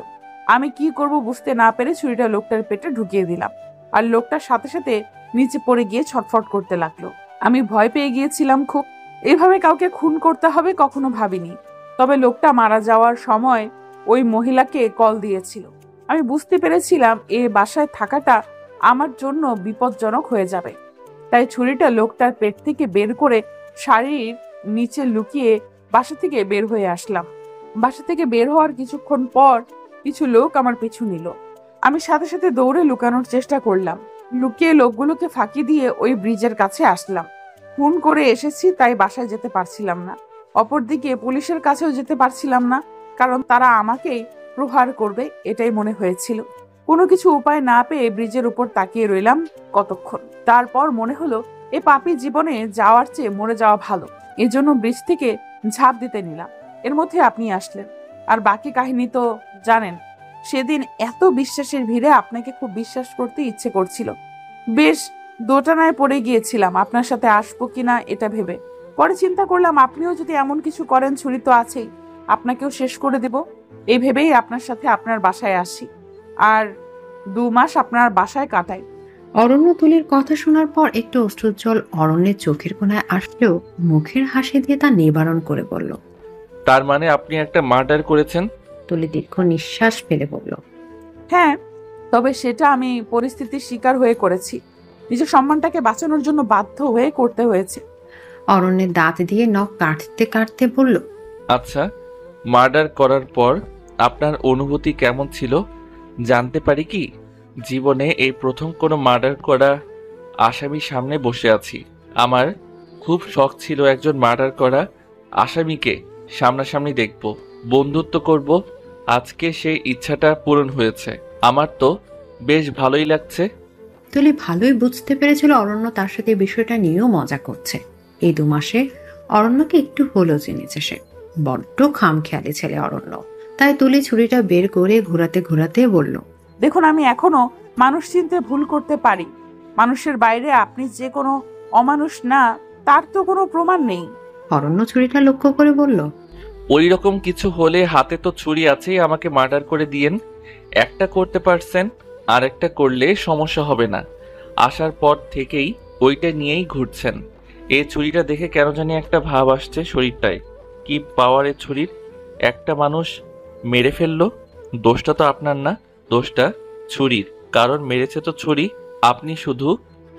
আমি কি করব বুঝতে না পেরে ছুরিটা লোকটার পেটে ঢুকিয়ে দিলাম, আর লোকটার সাথে সাথে নিচে পড়ে গিয়ে ছটফট করতে লাগলো। আমি ভয় পেয়ে গিয়েছিলাম খুব। এইভাবে কাউকে খুন করতে হবে কখনো ভাবিনি। তবে লোকটা মারা যাওয়ার সময় ওই মহিলাকে কল দিয়েছিল। আমি বুঝতে পেরেছিলাম এ বাসায় থাকাটা আমার জন্য বিপজ্জনক হয়ে যাবে। তাই ছুরিটা লোকটার পেট থেকে বের করে শাড়ির নিচে লুকিয়ে বাসা থেকে বের হয়ে আসলাম। বাসা থেকে বের হওয়ার কিছুক্ষণ পর কিছু লোক আমার পিছু নিল। আমি সাথে সাথে দৌড়ে লুকানোর চেষ্টা করলাম। লুকিয়ে লোকগুলোকে ফাঁকি দিয়ে ওই ব্রিজের কাছে আসলাম। খুন করে এসেছি তাই বাসায় যেতে পারছিলাম না। অপরদিকে পুলিশের কাছেও যেতে পারছিলাম না, কারণ তারা আমাকেই প্রহার করবে এটাই মনে হয়েছিল। কোনো কিছু উপায় না পেয়ে ব্রিজের উপর তাকিয়ে রইলাম কতক্ষণ। তারপর মনে হলো এ পাপী জীবনে যাওয়ার চেয়ে মরে যাওয়া ভালো। এজন্য ব্রিজ থেকে ঝাঁপ দিতে নিলাম। এর মধ্যে আপনি আসলেন, আর বাকি কাহিনী তো জানেন। সেদিন এত বিশ্বাসের ভিড়ে আপনাকে খুব বিশ্বাস করতে ইচ্ছে করছিল। বেশ দোটানায় পড়ে গিয়েছিলাম আপনার সাথে আসবো কিনা এটা ভেবে। পরে চিন্তা করলাম আপনিও যদি এমন কিছু করেন ছুরি তো আছেই, আপনাকেও শেষ করে দেব। এই ভেবেই আপনার সাথে আপনার বাসায় আসি, আর 2 মাস আপনার বাসায় কাটাই। অরণ্য তুলির কথা শোনার পর একটু অশ্রুজ্জ্বল অরণ্যের চোখের কোণায় আসলেও মুখের হাসি দিয়ে তা নিবারণ করে বলল, তার মানে আপনি একটা মার্ডার করেছেন? তুলি দীর্ঘ নিঃশ্বাস ফেলে বলল, হ্যাঁ, তবে সেটা আমি পরিস্থিতির শিকার হয়ে করেছি। নিজের সম্মানটাকে বাঁচানোর জন্য বাধ্য হয়ে করতে হয়েছে। অরণ্যের দাঁত দিয়ে নখ কাটতে কাটতে বলল, আচ্ছা, মার্ডার করার পর আপনার অনুভূতি কেমন ছিল জানতে পারি কি? জীবনে এই প্রথম কোনো মার্ডার করা আসামির সামনে বসে আছি। আমার খুব শখ ছিল একজন মার্ডার করা আসামিকে সামনাসামনি দেখব, বন্ধুত্ব করব। আজকে সেই ইচ্ছাটা পূরণ হয়েছে। আমার তো বেশ ভালোই লাগছে। তুলি ভালোই বুঝতে পেরেছিল অরণ্য তার সাথে বিষয়টা নিয়েও মজা করছে। এই 2 মাসে অরণ্যকে একটু হলেও চিনেছে সে। বড্ড খামখেয়ালি ছেলে অরণ্য। তাই তুলি ছুরিটা বের করে ঘোরাতে ঘোরাতে বলল, দেখুন, আমি এখনো মানুষ চিনতে ভুল করতে পারি। মানুষের বাইরে আপনি যে কোনো অমানুষ না তার তো কোনো প্রমাণ নেই। অরণ্য ছুরিটা লক্ষ্য করে বলল, ওই রকম কিছু হলে হাতে তো ছুরি আছেই, আমাকে মার্ডার করে দিয়েন। একটা করতে পারছেন, আর একটা করলে সমস্যা হবে না। আসার পর থেকেই ওইটা নিয়েই ঘুরছেন। এই ছুরিটা দেখে কেন জানি একটা ভাব আসছে শরীরটায়। কি পাওয়ার এ ছুরির! একটা মানুষ মেরে ফেললো। দোষটা তো আপনার না, দোষটা ছুরির। কারণ মেরেছে তো ছুরি, আপনি শুধু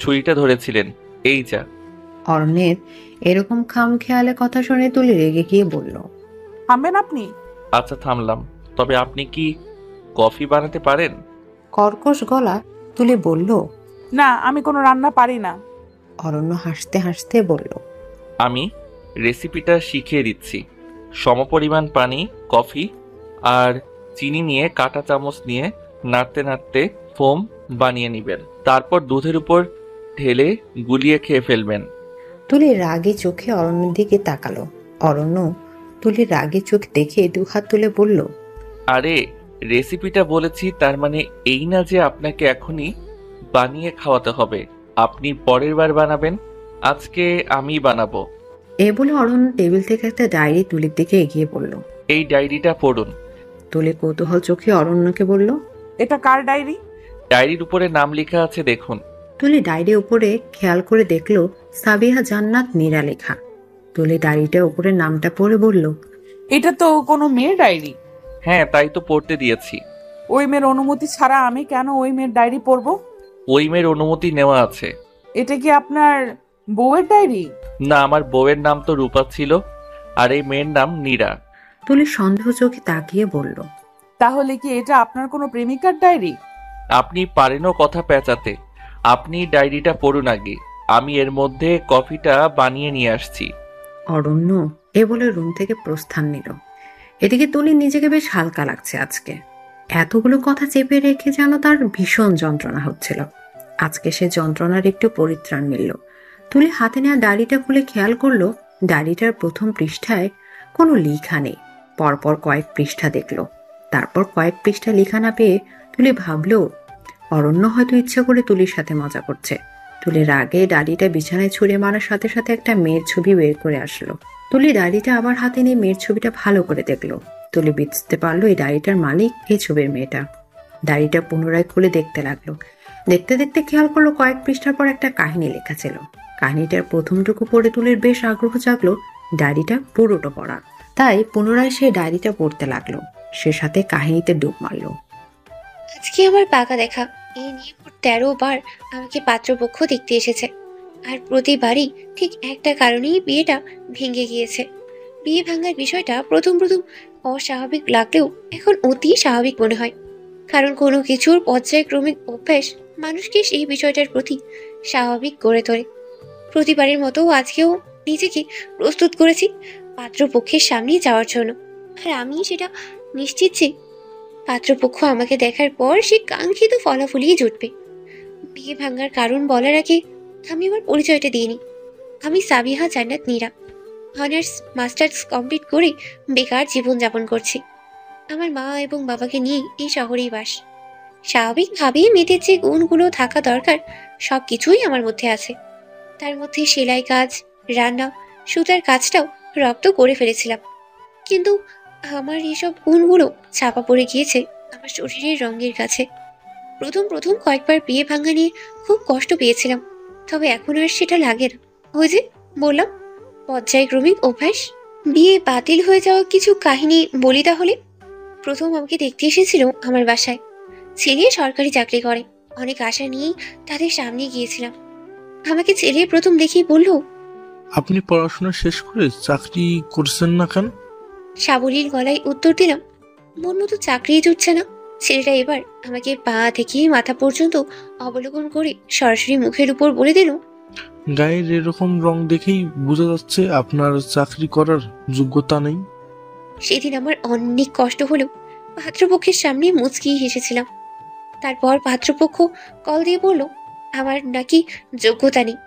ছুরিটা ধরেছিলেন। এই যা। অরণ্যের এরকম খামখেয়ালে কথা শুনে তুলি রেগে গিয়ে বলল, থামবেন আপনি? আচ্ছা, থামলাম। তবে আপনি কি কফি বানাতে পারেন? কর্কশ গলা তুলে বলল, না, আমি কোনো রান্না পারি না। অরণ্য হাসতে হাসতে বলল, আমি রেসিপিটা শিখিয়ে দিচ্ছি। সমপরিমাণ পানি, কফি আর চিনি নিয়ে কাঁটা চামচ নিয়ে নাড়তে নাড়তে ফোম বানিয়ে নেবেন। তারপর দুধের উপর ঢেলে গুলিয়ে খেয়ে ফেলবেন। তুলি রাগে চোখে অরণ্যের দিকে তাকালো। অরণ্য তুলির রাগে চোখ দেখে 2 হাত তুলে বলল, আরে রেসিপিটা বলেছি, তার মানে এই না যে আপনাকে এখনই বানিয়ে খাওয়াতে হবে। আপনি পরের বার বানাবেন, আজকে আমি বানাবো। এ বলে অরণ্য টেবিল থেকে একটা ডায়েরি তুলির দিকে এগিয়ে বলল। এই ডায়েরিটা পড়ুন। তুলি কৌতূহল চোখে অরণ্যকে বলল, এটা কার ডায়েরি? ডায়েরির উপরে নাম লেখা আছে, দেখুন। তুলি ডায়েরির উপরে খেয়াল করে দেখলো সাবিহা জান্নাত মীরা লেখা। তুলি ডায়েরিটার উপরে নামটা পড়ে বলল, এটা তো কোনো মেয়ের ডায়েরি। হ্যাঁ, তাই তো পড়তে দিয়েছি। ওই মেয়ের অনুমতি ছাড়া আমি কেন ওই মেয়ের ডায়েরি পড়বো? ওই মেয়ের অনুমতি নেওয়া আছে। এটা কি আপনার বউয়ের ডায়েরি? না, আমার বউয়ের নাম তো রূপা ছিল, আর এই মেয়ের নাম নীরা। তুলি সন্দেহ চোখে তাকিয়ে বলল, তাহলে কি এটা আপনার কোনো প্রেমিকার ডায়েরি? আপনি পারেনও কথা পেঁচাতে। আপনি ডায়েরিটা পড়ুন আগে, আমি এর মধ্যে কফিটা বানিয়ে নিয়ে আসছি। অরণ্য এ বলে রুম থেকে প্রস্থান নিল। এদিকে তুলি নিজেকে বেশ হালকা লাগছে আজকে। এতগুলো কথা চেপে রেখে যেন তার ভীষণ যন্ত্রণা হচ্ছিল। আজকে সে যন্ত্রণার একটু পরিত্রাণ মিলল। তুলি হাতে নেওয়া ডায়েরিটা খুলে খেয়াল করলো ডায়েরিটার প্রথম পৃষ্ঠায় কোনো লেখা নেই। পরপর কয়েক পৃষ্ঠা দেখলো, তারপর কয়েক পৃষ্ঠা লেখা না পেয়ে তুলি ভাবলো অরণ্য হয়তো ইচ্ছা করে তুলির সাথে মজা করছে। তুলি রাগে ডালিটা বিছানায় ছুঁড়ে মারার সাথে সাথে একটা মেয়ের ছবি বের করে আসলো। তুলি ডায়েরিটা আবার হাতে নিয়ে মেয়ের ছবিটা ভালো করে দেখলো। তুলি বুঝতে পারলো এই ডায়েরিটার মালিক এই ছবির মেয়েটা। ডায়েরিটা পুনরায় খুলে দেখতে লাগলো। দেখতে দেখতে খেয়াল করলো কয়েক পৃষ্ঠার পর একটা কাহিনী লেখা ছিল। কাহিনীটার প্রথমটুকু পড়ে তুলির বেশ আগ্রহ জাগলো ডায়েরিটা পুরোটা পড়া। তাই পুনরায় সে ডায়েরিটা পড়তে লাগলো। সে সাথে কাহিনীতে ডুব মারলো। আজকে আমার পাকা দেখা এই নিয়ে 13 বার আমাকে পাত্রপক্ষ দেখতে এসেছে, আর প্রতিবারই ঠিক একটা কারণেই বিয়েটা ভেঙে গিয়েছে। বিয়ে ভাঙার বিষয়টা প্রথম অস্বাভাবিক লাগলেও এখন অতি স্বাভাবিক মনে হয়, কারণ কোনো কিছুর পর্যায়ক্রমিক অভ্যাস মানুষকে সেই বিষয়টার প্রতি স্বাভাবিক করে তোলে। প্রতিবারের মতো আজকেও নিজেকে প্রস্তুত করেছি পাত্রপক্ষের সামনে যাওয়ার জন্য, আর আমি সেটা নিশ্চিত যে পাত্রপক্ষ আমাকে দেখার পর সে কাঙ্ক্ষিত ফলাফলই জুটবে। বিয়ে ভাঙার কারণ বলার আগে আমি আমার পরিচয়টা দিইনি। আমি সাবিহা জান্নাত নীরা, অনার্স মাস্টার্স কমপ্লিট করে বেকার জীবনযাপন করছি। আমার মা এবং বাবাকে নিয়ে এই শহরেই বাস। স্বাভাবিকভাবেই মেয়েদের যে গুণগুলো থাকা দরকার সব কিছুই আমার মধ্যে আছে। তার মধ্যে সেলাই কাজ, রান্না, সুতার কাজটাও রপ্ত করে ফেলেছিলাম। কিন্তু আমার এইসব গুণগুলো চাপা পড়ে গিয়েছে আমার শরীরের রঙের কাছে। প্রথম কয়েকবার বিয়ে ভাঙা নিয়ে খুব কষ্ট পেয়েছিলাম, তবে এখন আর সেটা লাগে না। ওই যে বললাম, পর্যায়ক্রমিক অভ্যাস। বিয়ে বাতিল হয়ে যাওয়া কিছু কাহিনী বলি তাহলে। প্রথম আমাকে দেখতে এসেছিল আমার বাসায়। ছেলে সরকারি চাকরি করে, অনেক আশা নিয়েই তাদের সামনে গিয়েছিলাম। আমাকে ছেলে প্রথম দেখেই বলল, আপনি পড়াশোনা শেষ করে চাকরি করছেন না কেন? সাবলীল গলায় উত্তর দিলাম, মন মতো চাকরি জুটছে না। ছেলেটা এবার আমাকে পা থেকে মাথা পর্যন্ত অবলোকন করে সরাসরি মুখের উপর বলে দিল, গায়ের এরকম রং দেখেই বোঝা যাচ্ছে আপনার চাকরি করার যোগ্যতা নেই। সেদিন আমার অনেক কষ্ট হলেও পাত্রপক্ষের সামনে মুচকিয়ে হেসেছিলাম। তারপর পাত্রপক্ষ কল দিয়ে বলল আমার নাকি যোগ্যতা নেই,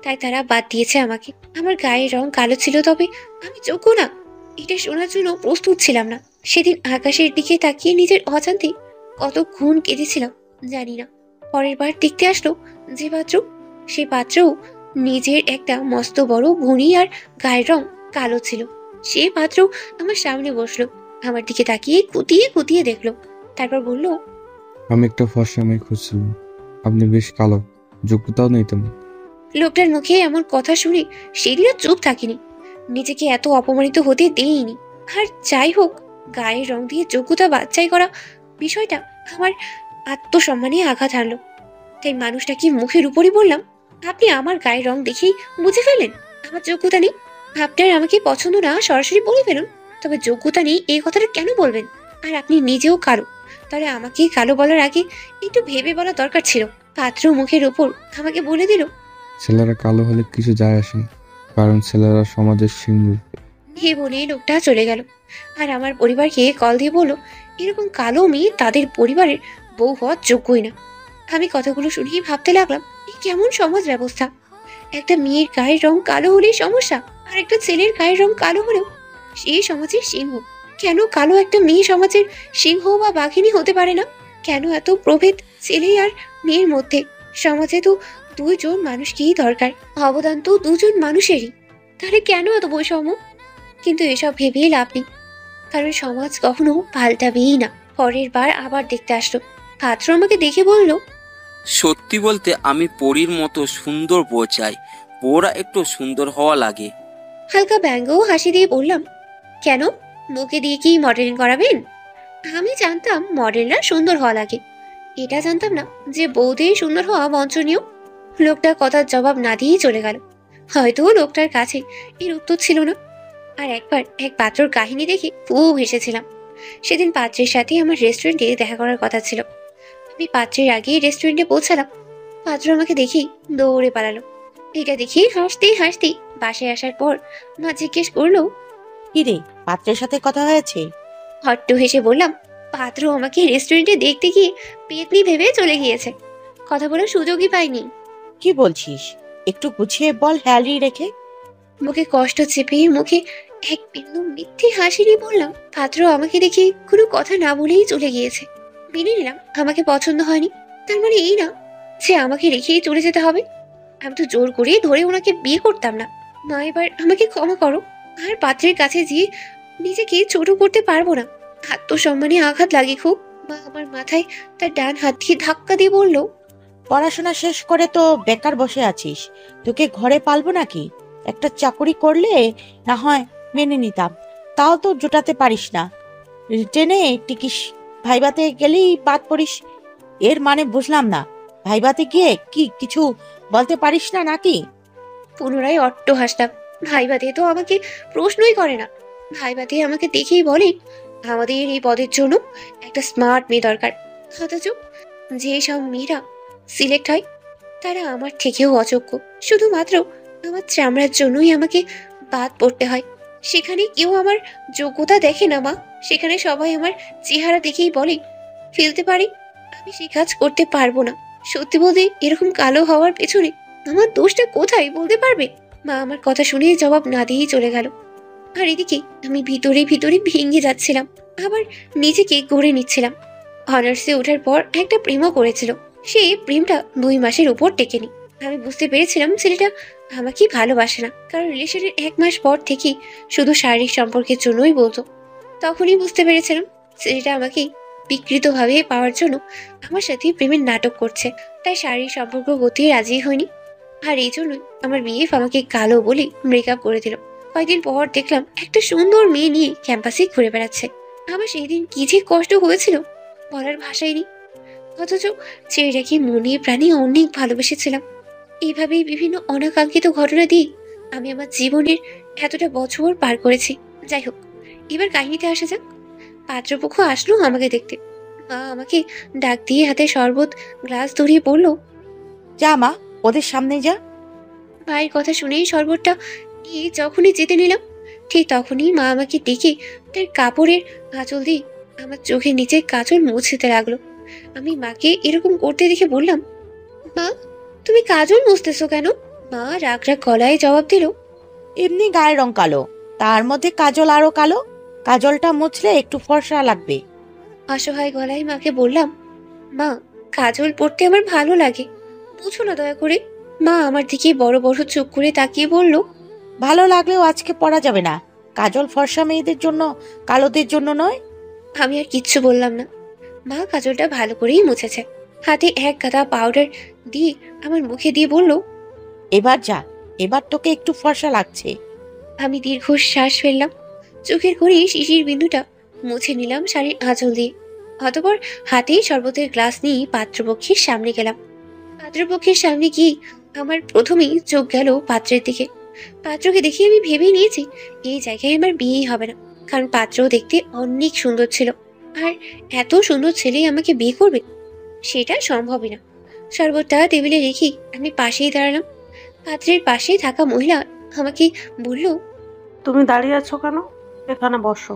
তাই তারা বাদ দিয়েছে আমাকে। আমার গায়ের রং কালো ছিল, তবে আমি যোগ্য না এটা শোনার জন্য প্রস্তুত ছিলাম না। সেদিন আকাশের দিকে তাকিয়ে নিজের অজান্তে কতক্ষণ কেঁদেছিলাম জানি না। পরের বার দেখতে আসলো যে পাত্র, সে পাত্রও নিজের একটা মস্ত বড় ভুঁড়ি আর গায়ের রং কালো ছিল। সে পাত্র আমার সামনে বসলো, আমার দিকে তাকিয়ে কুতিয়ে দেখলো, তারপর বলল, আমি একটা ফর্সা মেয়ে খুঁজছিলাম, আপনি বেশ কালো, যোগ্যতাও নেই তেমন। লোকটার মুখে এমন কথা শুনে সেদিনও চুপ থাকিনি, নিজেকে এত অপমানিত হতে দেইনি। আর যাই হোক, গায়ের রং দিয়ে যোগ্যতা বাছাই করা বিষয়টা আমার আত্মসম্মানে আঘাত আনলো। তাই মানুষটাকে মুখের উপরই বললাম, আপনি আমার গায়ের রং দেখেই বুঝে ফেলেন আমার যোগ্যতা নেই। আপনার আমাকে পছন্দ না সরাসরি বলে ফেলুন, তবে যোগ্যতা নেই এই কথাটা কেন বলবেন? আর আপনি নিজেও কালো, তাহলে আমাকে কালো বলার আগে একটু ভেবে বলা দরকার ছিল। পাত্র মুখের উপর আমাকে বলে দিল, ছেলেরা কালো হলে কিছু যায় আসে না, কারণ ছেলেরা সমাজের সিংহ। হে বলে লোকটা চলে গেল। আর আমার পরিবারকে কল দিয়ে বলল এরকম কালো মেয়ে তাদের পরিবারের বউ হওয়ার যোগ্যই না। আমি কথাগুলো শুনেই ভাবতে লাগলাম, এই কেমন সমাজ ব্যবস্থা! একটা মেয়ের গায়ের রং কালো হলেই সমস্যা, আর একটা ছেলের গায়ের রং কালো হলেও সেই সমাজের সিংহ। কেন কালো একটা মেয়ে সমাজের সিংহ বা বাঘিনী হতে পারে না? কেন এত প্রভেদ ছেলে আর মেয়ের মধ্যে? সমাজে তো দুইজন মানুষকেই দরকার, অবদান তো দুজন মানুষেরই, তাহলে কেন এত বৈষম্য? কিন্তু এসব ভেবেই লাভ নেই, কারণ সমাজ কখনো পাল্টাবেই না। পরের বার আবার দেখতে আসলো। পাত্র আমাকে দেখে বলল, সত্যি বলতে আমি পরীর মতো সুন্দর বউ চাই, বউরা একটু সুন্দর হওয়া লাগে। হালকা ব্যঙ্গ হাসি দিয়ে বললাম, কেন, বউকে দিয়ে কি মডেলিং করাবেন? আমি জানতাম মডেলরা সুন্দর হওয়া লাগে, এটা জানতাম না যে বউদের সুন্দর হওয়া বাঞ্ছনীয়। লোকটা কথার জবাব না দিয়েই চলে গেল। হয়তো লোকটার কাছে এর উত্তর ছিল না। আর একবার এক পাত্রর কাহিনী দেখে খুব হেসেছিলাম। সেদিন পাত্রের সাথে আমার রেস্টুরেন্টে দেখা করার কথা ছিল। আমি পাত্রের আগে রেস্টুরেন্টে পৌঁছালাম। পাত্র আমাকে দেখেই দৌড়ে পালালো। এটা দেখে হাসতে হাসতে বাসায় আসার পর মা জিজ্ঞেস করলো, কিরে, পাত্রের সাথে কথা হয়েছে? হট্ট হেসে বললাম, পাত্র আমাকে রেস্টুরেন্টে দেখতে গিয়ে পেতনি ভেবে চলে গিয়েছে, কথা বলার সুযোগই পাইনি। কি বলছিস? একটু গুছিয়ে বল হ্যালি রেখে। মুখে কষ্ট চেপে মুখে এক বিন্দু মিথ্যে হাসি নিয়ে বললাম, পাত্র আমাকে দেখে কোনো কথা না বলেই চলে গিয়েছে। মেনে নিলাম আমাকে পছন্দ হয়নি, তার মানে এই না যে আমাকে রেখেই চলে যেতে হবে। আমি তো জোর করে ধরে ওনাকে বিয়ে করতাম না। মা, এবার আমাকে ক্ষমা করো। আর পাত্রের কাছে গিয়ে নিজেকে ছোট করতে পারবো না। আত্মসম্মানে আঘাত লাগে খুব। মা আমার মাথায় তার ডান হাত দিয়ে ধাক্কা দিয়ে বলল, পড়াশোনা শেষ করে তো বেকার বসে আছিস, তোকে ঘরে পালবো নাকি? একটা চাকরি করলে না হয় মেনে নিতাম, তাও তো জোটাতে পারিস না। রিটেনে টিকিস, ভাইবাতে গেলেই বাদ পড়িস। এর মানে বুঝলাম না, ভাইবাতে গিয়ে কি কিছু বলতে পারিস না নাকি? পুনরায় অট্ট হাসলাম। ভাইবাতে তো আমাকে প্রশ্নই করে না। ভাইবাতে আমাকে দেখেই বলে আমাদের এই পদের জন্য একটা স্মার্ট মেয়ে দরকার। অথচ যে সব মেয়েরা সিলেক্ট হয় তারা আমার থেকেও অযোগ্য। শুধুমাত্র আমার চামড়ার জন্যই আমাকে বাদ পড়তে হয়। সেখানে কেউ আমার যোগ্যতা দেখে না মা। সেখানে সবাই আমার চেহারা দেখেই বলে ফেলতে পারি। আমি সে কাজ করতে পারবো না। সত্যি বলতে এরকম কালো হওয়ার পেছনে আমার দোষটা কোথায় বলতে পারবে? মা আমার কথা শুনে জবাব না দিয়েই চলে গেল। আর এদিকে আমি ভিতরে ভিতরে ভেঙে যাচ্ছিলাম, আবার নিজেকে গড়ে নিচ্ছিলাম। অনার্সে ওঠার পর একটা প্রেমও করেছিল। সে প্রেমটা 2 মাসের উপর টেকেনি। আমি বুঝতে পেরেছিলাম ছেলেটা আমাকেই ভালোবাসে না, কারণ রিলেশনের 1 মাস পর থেকেই শুধু শারীরিক সম্পর্কের জন্যই বলতো। তখনই বুঝতে পেরেছিলাম ছেলেটা আমাকে বিকৃতভাবে পাওয়ার জন্য আমার সাথে প্রেমের নাটক করছে। তাই শারীরিক সম্পর্ক করতে রাজি হয়নি। আর এই জন্যই আমার বিএফ আমাকে কালো বলে ব্রেকআপ করে দিল। কয়েকদিন পর দেখলাম একটা সুন্দর মেয়ে নিয়ে ক্যাম্পাসে ঘুরে বেড়াচ্ছে। আমার সেই দিন কি যে কষ্ট হয়েছিল বলার ভাষাই নেই। অথচ ছেলেটাকে মনে প্রাণে অনেক ভালোবেসেছিলাম। এইভাবেই বিভিন্ন অনাকাঙ্ক্ষিত ঘটনা দিয়ে আমি আমার জীবনের এতটা বছর পার করেছি। যাই হোক, এবার কাহিনীতে আসা যাক। পাত্রপক্ষ আসলো আমাকে দেখতে। মা আমাকে ডাক দিয়ে হাতে শরবত গ্লাস ধরিয়ে বলল, যা মা, ওদের সামনে যা। মায়ের কথা শুনেই শরবতটা নিয়ে যখনই যেতে নিলাম, ঠিক তখনই মা আমাকে ডেকে তার কাপড়ের আঁচল দিয়ে আমার চোখের নিচে কাজল মুছতে লাগলো। আমি মাকে এরকম করতে দেখে বললাম, মা তুমি কাজল মুছতেছো কেন? মা রাগ রাগ গলায় জবাব দিল, এমনি গায়ের রং কালো, তার মধ্যে কাজল আরো কালো। কাজলটা মুছলে একটু ফর্সা লাগবে। অসহায় গলায় মাকে বললাম, মা কাজল পরতে আমার ভালো লাগে, বুঝো না দয়া করে। মা আমার দিকে বড় বড় চোখ করে তাকিয়ে বলল, ভালো লাগলেও আজকে পরা যাবে না। কাজল ফর্সা মেয়েদের জন্য, কালোদের জন্য নয়। আমি আর কিচ্ছু বললাম না। মা কাজলটা ভালো করেই মুছেছে। হাতে 1 গাদা পাউডার দিয়ে আমার মুখে দিয়ে বলল, এবার যা, এবার তোকে একটু ফর্সা লাগছে। আমি দীর্ঘ শ্বাস ফেললাম। চোখের কোণে শিশির বিন্দুটা মুছে নিলাম শাড়ির আঁচল দিয়ে। অতঃপর হাতে শরবতের গ্লাস নিয়ে পাত্রপক্ষের সামনে গেলাম। পাত্রপক্ষের সামনে গিয়ে আমার প্রথমেই চোখ গেল পাত্রের দিকে। পাত্রকে দেখে আমি ভেবেই নিয়েছি এই জায়গায় আমার বিয়েই হবে না, কারণ পাত্র দেখতে অনেক সুন্দর ছিল। আর এত সুন্দর ছেলে আমাকে বিয়ে করবে সেটা সম্ভবই না। শরবতটা টেবিলে রেখে আমি পাশেই দাঁড়ালাম। পাত্রের পাশে থাকা মহিলা আমাকে বলল, তুমি দাঁড়িয়ে আছো কেন? এখানে বসো।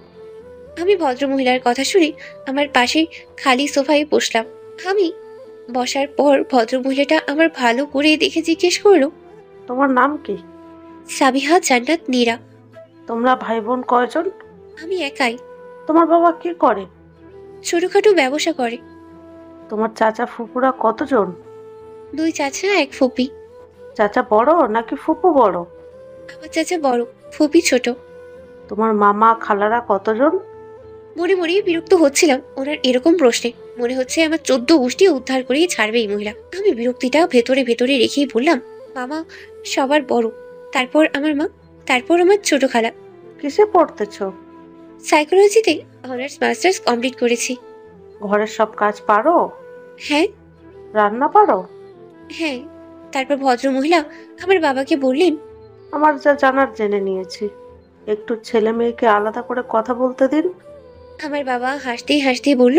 আমি ভদ্র মহিলার কথা শুনে আমার পাশে খালি সোফায় বসলাম। আমি বসার পর ভদ্র মহিলাটা আমার ভালো করে দেখে জিজ্ঞেস করলো, তোমার নাম কি? সাবিহা জান্নাত নীরা। তোমরা ভাই বোন কয়জন? আমি একাই। তোমার বাবা কি করে? ছোটখাটো ব্যবসা করে। তোমার চাচা ফুপুরা কতজন? 2 চাচা 1 ফুপি। চাচা বড় নাকি ফুপু বড়? আমার চাচা বড়, ফুপি ছোট। তোমার মামা খালারা কতজন? মনে মনে বিরক্ত হচ্ছিলাম ওনার এরকম প্রশ্নে। মনে হচ্ছে আমার 14 গোষ্ঠী উদ্ধার করেই ছাড়বে এই মহিলা। আমি বিরক্তিটা ভেতরে ভেতরে রেখেই বললাম, মামা সবার বড়, তারপর আমার মা, তারপর আমার ছোট খালা। কিসে পড়তেছো? সাইকোলজিতে অনার্স মাস্টার্স কমপ্লিট করেছি। ঘরের সব কাজ পারো? হ্যাঁ। রান্না পারো? হ্যাঁ। তারপর ভদ্র মহিলা আমার বাবাকে বললেন, আমার যা জানার জেনে নিয়েছি, একটু ছেলে মেয়েকে আলাদা করে কথা বলতে দিন। আমার বাবা হাসতেই হাসতেই বলল,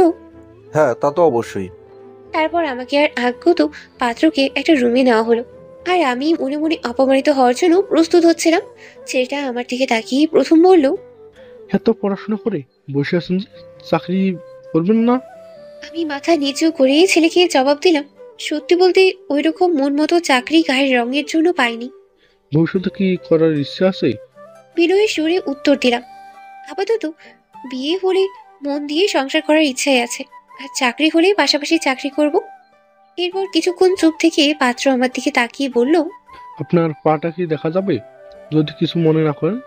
হ্যাঁ তা তো অবশ্যই। তারপর আমাকে আর আজ্ঞত পাত্রকে একটা রুমে নেওয়া হলো। আর আমি মনে মনে অপমানিত হওয়ার জন্য প্রস্তুত হচ্ছিলাম। ছেলেটা আমার দিকে তাকিয়ে প্রথম বলল, এত পড়াশোনা করে বসে আছেন যে চাকরি করবেন না? আমি মাথা নিচু করে ছেলেকে জবাব দিলাম, সত্যি বলতে ওই রকম মন মতো চাকরি গায়ের রঙের জন্য পাইনি। ভবিষ্যতে কি করার ইচ্ছা আছে? বিনয়ের সুরে উত্তর দিলাম, আপাতত বিয়ে হলে মন দিয়ে সংসার করার ইচ্ছাই আছে, আর চাকরি হলে পাশাপাশি চাকরি করব। এরপর কিছুক্ষণ চুপ থেকে পাত্র আমার দিকে তাকিয়ে বলল, আপনার পাটা কি দেখা যাবে, যদি কিছু মনে না করেন?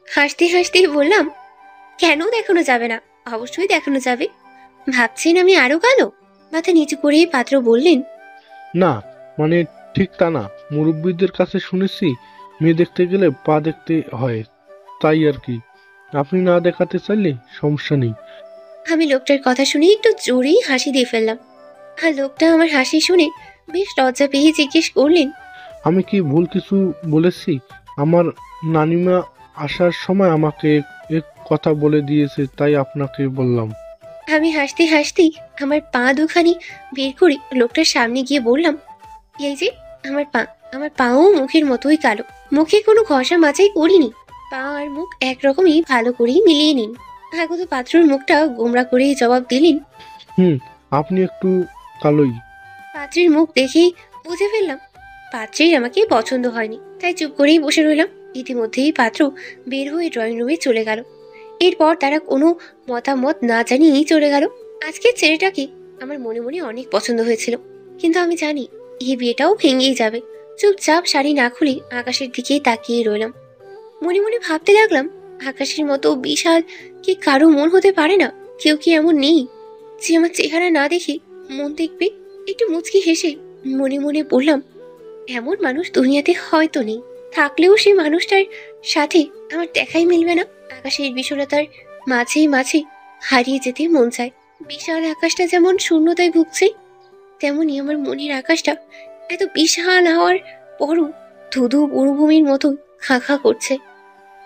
হাসতে হাসতে বললাম, কেন দেখানো যাবে না, অবশ্যই দেখানো যাবে। ভাবছেন আমি আরো কালো? মাথা নিচু করে পাত্র বললেন, না মানে ঠিক তা না, মুরব্বীদের কাছে শুনেছি মেয়ে দেখতে গেলে পা দেখতে হয়, তাই আর কি। আপনি না দেখাতে চাইলে সমস্যা নেই। আমি লোকটার কথা শুনে একটু জোরেই হাসি দিয়ে ফেললাম। আর লোকটা আমার হাসি শুনে বেশ লজ্জা পেয়ে জিজ্ঞেস করলেন, আমি কি ভুল কিছু বলেছি? আমার নানিমা আসার সময় আমাকে এক কথা বলে দিয়েছে, তাই আপনাকে বললাম। আমি হাসতে হাসতেই আমার পা দুখানি বের করে লোকটার সামনে গিয়ে বললাম, এই যে আমার পাও মুখের মতোই কালো, মুখে কোনো ঘষা মাচাই করিনি, পা আর মুখ একরকমই ভালো করেই মিলিয়ে নিন। আগত পাত্রর মুখটা গোমরা করেই জবাব দিলেন, আপনি একটু কালোই। পাত্রের মুখ দেখেই বুঝে ফেললাম পাত্রের আমাকে পছন্দ হয়নি, তাই চুপ করেই বসে রইলাম। ইতিমধ্যেই পাত্র বের হয়ে ড্রয়িং রুমে চলে গেল। এরপর তারা কোনো মতামত না জানিয়েই চলে গেল। আজকের ছেলেটাকে আমার মনে মনে অনেক পছন্দ হয়েছিল, কিন্তু আমি জানি এই বিয়েটাও ভেঙেই যাবে। চুপচাপ শাড়ি না খুলে আকাশের দিকে তাকিয়ে রইলাম। মনে মনে ভাবতে লাগলাম, আকাশের মতো বিশাল কি কারো মন হতে পারে না? কেউ কি এমন নেই যে আমার চেহারা না দেখে মন দেখবে? একটু মুচকি হেসে মনে মনে বললাম, এমন মানুষ দুনিয়াতে হয়তো নেই, থাকলেও সেই মানুষটার সাথে আমার দেখাই মিলবে না। আকাশের বিশালতার মাঝে মাঝে হারিয়ে যেতে মন চায়। বিশাল আকাশটা যেমন শূন্যতায় ভুগছে, তেমনি আমার মনের আকাশটা এত বিশাল হওয়ার পরও ধুধু মরুভূমির মতো খাঁ খাঁ করছে।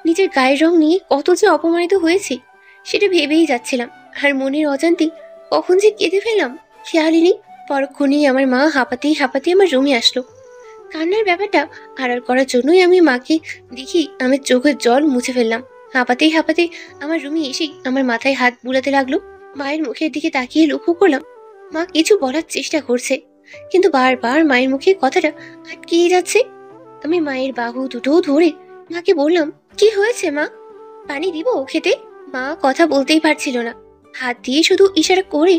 নিজের গায়ের রং নিয়ে কত যে অপমানিত হয়েছে সেটা ভেবেই যাচ্ছিলাম, আর মনের অজান্তে কখন যে কেঁদে ফেললাম খেয়ালই নেই। পরক্ষণেই আমার মা হাঁপাতেই হাঁপাতেই আমার রুমে আসলো। কান্নার ব্যাপারটা আড়াল করার জন্যই আমি মাকে দেখি আমার চোখের জল মুছে ফেললাম। হাঁপাতেই হাঁপাতে আমার রুমে এসেই আমার মাথায় হাত বুলাতে লাগলো। মায়ের মুখের দিকে তাকিয়ে লক্ষ্য করলাম মা কিছু বলার চেষ্টা করছে, কিন্তু বারবার মায়ের মুখে কথাটা আটকেই যাচ্ছে। আমি মায়ের বাহু দুটো ধরে মাকে বললাম, কি হয়েছে মা, পানি দিব খেতে? মা কথা বলতেই পারছিল না, হাত দিয়ে শুধু ইশারা করে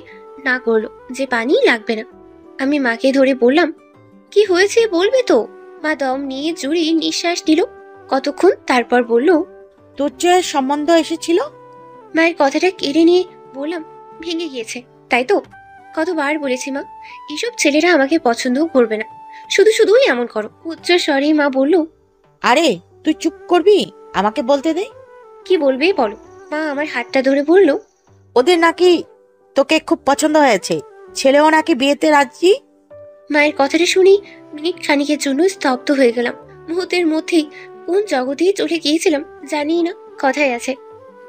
না করলো যে পানি লাগবে না। আমি মাকে ধরে বললাম, কি হয়েছে বলবে তো? মা দম নিয়ে জুড়ে নিঃশ্বাস নিল কতক্ষণ, তারপর বলল, তোর যে সম্বন্ধ এসেছিল? মায়ের কথাটা কেড়ে নিয়ে বললাম, ভেঙে গিয়েছে। তাই তো কতবার বলেছি মা, এসব ছেলেরা আমাকে পছন্দও করবে না, শুধু শুধুই এমন করো। উচ্চ স্বরে মা বলল, আরে তুই চুপ করবি, আমাকে বলতে দে। কি বলবে বলো। মা আমার হাতটা ধরে বলল, ওদের নাকি তোকে খুব পছন্দ হয়েছে, ছেলেও নাকি বিয়েতে রাজি। মায়ের কথাটা শুনি মিনিট খানিকের জন্য স্তব্ধ হয়ে গেলাম। মুহূর্তের মধ্যেই কোন জগতে চলে গিয়েছিলাম জানি না। কথায় আছে,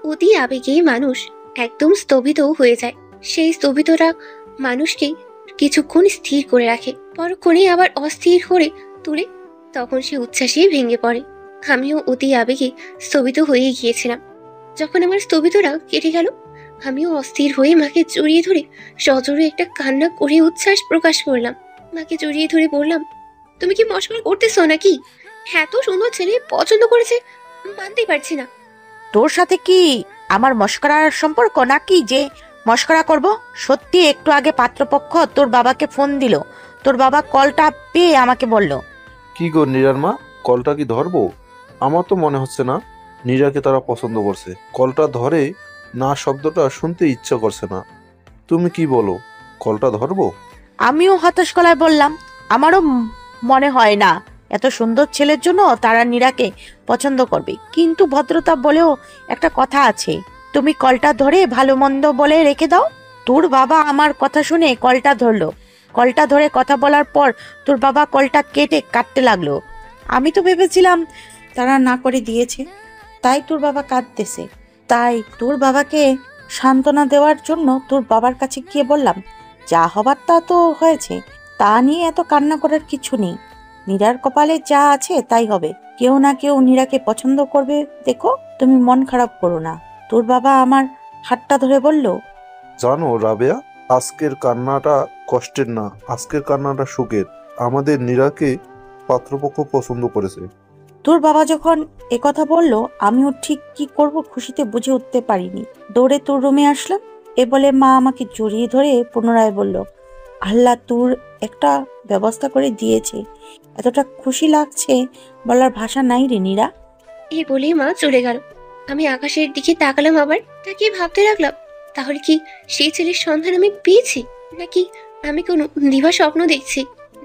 অতি আবেগে মানুষ একদম স্থবিত হয়ে যায়। সেই স্থবিতটা মানুষকে কিছুক্ষণ স্থির করে রাখে, পরক্ষণে আবার অস্থির করে তুলে, তখন সে উচ্ছ্বাসে ভেঙে পড়ে। আমিও অতি আবেগে স্থবিত হয়ে গিয়েছিলাম। যখন আমার স্থবিতটা কেটে গেল, আমিও অস্থির হয়ে মাকে জড়িয়ে ধরে সজোরে একটা কান্না করে উচ্ছ্বাস প্রকাশ করলাম। মাকে জড়িয়ে ধরে বললাম, তুমি কি মশকরা করতেছো নাকি? এত সুন্দর ছেলে পছন্দ করেছে, মানতেই পারছি না। তোর সাথে কি আমার মস্করার সম্পর্ক নাকি যে মস্করা করব? সত্যি একটু আগে পাত্রপক্ষ তোর বাবাকে ফোন দিল, তোর বাবা কলটা পেয়ে আমাকে বলল। কি গো নীরার মা, কলটা কি ধরবো? আমার তো মনে হচ্ছে না নীরাকে তারা পছন্দ করছে। কলটা ধরে না শব্দটা শুনতে ইচ্ছা করছে না। তুমি কি বলো, কলটা ধরবো? আমিও হতাশ গলায় বললাম, আমারও মনে হয় না এত সুন্দর ছেলের জন্য তারা নীরাকে পছন্দ করবে, কিন্তু ভদ্রতা বলেও একটা কথা আছে, তুমি কলটা ধরে ভালো মন্দ বলে রেখে দাও। তোর বাবা আমার কথা শুনে কলটা ধরলো, কলটা ধরে কথা বলার পর তোর বাবা কলটা কাটতে লাগলো। আমি তো ভেবেছিলাম তারা না করে দিয়েছে, তাই তোর বাবা কাঁদতেছে। তাই তোর বাবাকে সান্ত্বনা দেওয়ার জন্য তোর বাবার কাছে গিয়ে বললাম, যা হবার তা তো হয়েছে, তা নিয়ে এত কান্না করার কিছু নেই। নীরার কপালে যা আছে তাই হবে, কেউ না কেউ নীরাকে পছন্দ করবে, দেখো তুমি মন খারাপ করো না। তোর বাবা আমার হাতটা ধরে বলল, জানো রাবেয়া, আজকের কান্নাটা কষ্টের না, আজকের কান্নাটা সুখের। আমাদের নীরাকে পাত্রপক্ষ পছন্দ করেছে। তোর বাবা যখন একথা বলল, আমিও ঠিক কি করব খুশিতে বুঝে উঠতে পারিনি। দৌড়ে তোর রুমে আসলাম। এ বলে মা আমাকে জড়িয়ে ধরে পুনরায় বলল, আল্লাহ তোর একটা ব্যবস্থা করে দিয়েছে, এতটা খুশি লাগছে বলার ভাষা নাই রে নীরা। এই বলেই মা চলে গেল। আমি আকাশের দিকে তাকালাম, আবার তাকিয়ে ভাবতে লাগলাম, তাহলে কি সেই ছেলের সন্ধান আমি পেয়েছি, নাকি আমি কোনো দিবা স্বপ্ন দেখছি?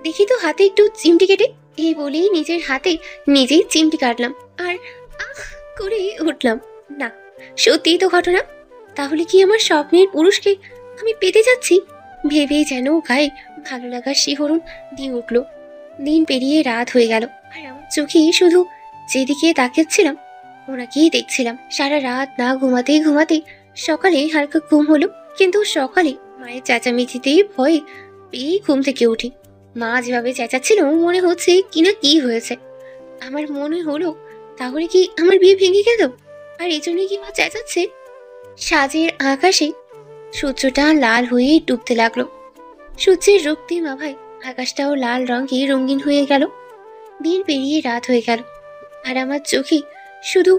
দেখি তো হাতে একটু চিমটি কেটে। এই বলেই নিজের হাতে নিজেই চিমটি কাটলাম আর আহ করে উঠলাম। না, সত্যিই তো ঘটনা। তাহলে কি আমার স্বপ্নের পুরুষকে আমি পেতে যাচ্ছি? ভেবেই যেন গায়ে ভালো লাগার শিহরণ দিয়ে উঠল। দিন পেরিয়ে রাত হয়ে গেল, আর আমার চোখে শুধু যেদিকে তাকিয়েছিলাম ওনাকেই দেখছিলাম। সারা রাত না ঘুমাতে ঘুমাতে সকালে হালকা ঘুম হলো, কিন্তু সকালে মায়ের চেঁচামেচিতেই ভয়ে পেয়ে ঘুম থেকে উঠি। মা যেভাবে চেঁচাচ্ছিল মনে হচ্ছে কিনা কি হয়েছে। আমার মনে হলো তাহলে কি আমার বিয়ে ভেঙে গেল, আর এই জন্যই কি মা চেঁচাচ্ছে? সাজের আকাশে সূর্যটা লাল হয়ে ডুবতে লাগলো। সূর্যের রক্তিম আভায় আকাশটাও লাল রঙে রঙিন হয়ে গেল। দিন পেরিয়ে রাত হয়ে গেল, আর আমার চোখে শুধু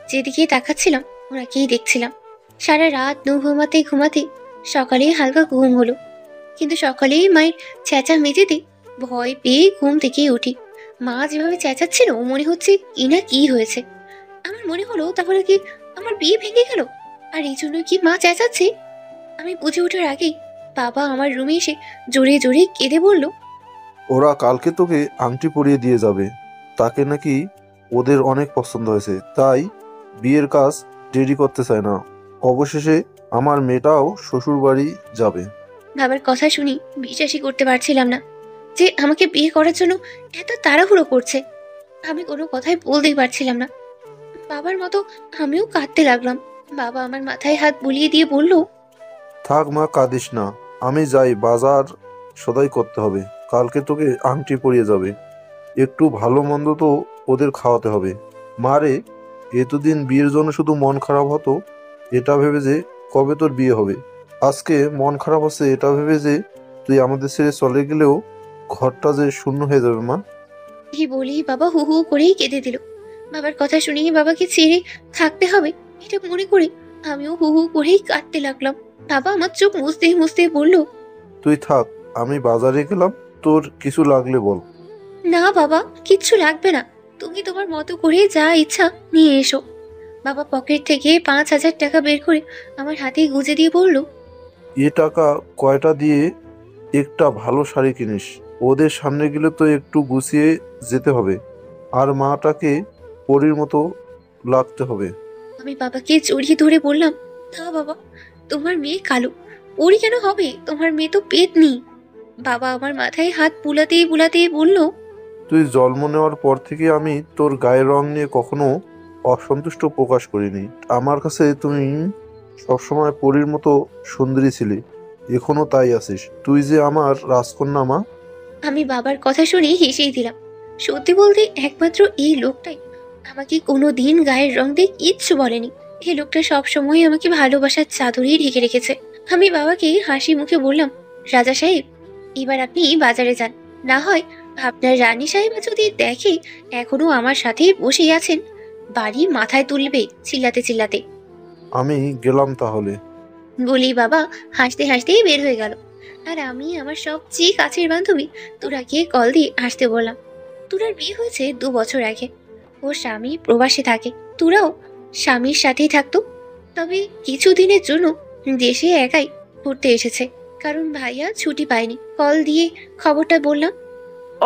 যেদিকে তাকাচ্ছিলাম ওনাকেই দেখছিলাম। সারা রাত ন ঘুমাতে ঘুমাতে সকালে হালকা ঘুম হলো, কিন্তু সকালে মায়ের চেঁচা মেঝেতে ভয় পেয়ে ঘুম থেকে উঠি। মা যেভাবে চেঁচাচ্ছিল মনে হচ্ছে কিনা কি হয়েছে। আমার মনে হলো তাহলে কি আমার বিয়ে ভেঙে গেল, আর এই জন্য কি মা চেঁচাচ্ছে? আমি বুঝে ওঠার আগেই বাবা আমার রুমে এসে জোরে জোরে কেঁদে বলল, ওরা কালকে তোকে আংটি পরিয়ে দিয়ে যাবে, তাকে নাকি ওদের অনেক পছন্দ হয়েছে, তাই বিয়ের কাজ দেরি করতে চায় না। অবশেষে আমার মেয়েটাও শ্বশুর বাড়ি যাবে। বাবার কথা শুনি বিশ্বাসই করতে পারছিলাম না যে আমাকে বিয়ে করার জন্য এত তাড়াহুড়ো করছে। আমি কোনো কথাই বলতেই পারছিলাম না। বাবার মতো আমিও কাঁদতে লাগলাম। বাবা আমার মাথায় হাত বুলিয়ে দিয়ে বলল, থাক মা, কাঁদিস না, আমি যাই, বাজার সদাই করতে হবে। কালকে তোকে আংটি পরিয়ে যাবে, একটু ভালো মন্দ তো ওদের খাওয়াতে হবে। মারে, এতদিন বিয়ের জন্য শুধু মন খারাপ হতো এটা ভেবে যে কবে তোর বিয়ে হবে। আজকে মন খারাপ হচ্ছে এটা ভেবে যে তুই আমাদের ছেড়ে চলে গেলেও ঘরটা যে শূন্য হয়ে যাবে মা। এই বলেই বাবা হু হু করেই কেঁদে দিল। বাবার কথা শুনিয়ে বাবাকে ছেড়ে থাকতে হবে এটা মনে করে আমিও হু হু করেই কাঁদতে লাগলাম। বাবা আমার চোখ মুছতে মুছতে বলল, তুই থাক, আমি বাজারে গেলাম, তোর কিছু লাগলে বল। না বাবা, কিচ্ছু লাগবে না, তুমি তোমার মতো করে যা ইচ্ছা নিয়ে এসো। বাবা পকেট থেকে 5,000 টাকা বের করে আমার হাতে গুজে দিয়ে বলল, এ টাকা কয়টা দিয়ে একটা ভালো শাড়ি কিনিস, ওদের সামনে গেলে তো একটু গুছিয়ে যেতে হবে, আর মাটাকে পরীর মতো লাগতে হবে। আমি বাবাকে জড়িয়ে ধরে বললাম, না বাবা, তোমার মেয়ে কালো, ওরই কেন হবে? তোমার মেয়ে তো পেতনি। বাবা আমার মাথায় হাত বুলাতে বুলাতে বলল, তুই জন্ম নেওয়ার পর থেকে আমি তোর গায়ের রং নিয়ে কখনো অসন্তুষ্ট প্রকাশ করিনি। আমার কাছে তুমি সবসময় পরীর মতো সুন্দরী ছিলি, এখনো তাই আছিস। তুই যে আমার রাজকন্যা মা। আমি বাবার কথা শুনে হেসেই দিলাম। সত্যি বলতে একমাত্র এই লোকটাই আমাকে কোনো দিন গায়ের রং দিয়ে কিচ্ছু বলেনি। এই লোকটা সবসময় আমাকে ভালোবাসার চাদরেই ঢেকে রেখেছে। আমি বাবাকে হাসি মুখে বললাম, রাজা সাহেব, এবার আপনি বাজারে যান, না হয় আপনার রানী সাহেবা যদি দেখে এখনো আমার সাথে বসেই আছেন, বাড়ি মাথায় তুলবে চিল্লাতে চিল্লাতে। আমি গেলাম তাহলে। বলি বাবা হাসতে হাসতেই বের হয়ে গেল। আর আমি আমার সবচেয়ে কাছের বান্ধবী তুরাকে কল দিয়ে আসতে বললাম। তুরার বিয়ে হয়েছে 2 বছর আগে। ওর স্বামী প্রবাসে থাকে, তুরাও স্বামীর সাথেই থাকতো, তবে কিছুদিনের জন্য দেশে একাই ঘুরতে এসেছে, কারণ ভাইয়া ছুটি পায়নি। কল দিয়ে খবরটা বললাম।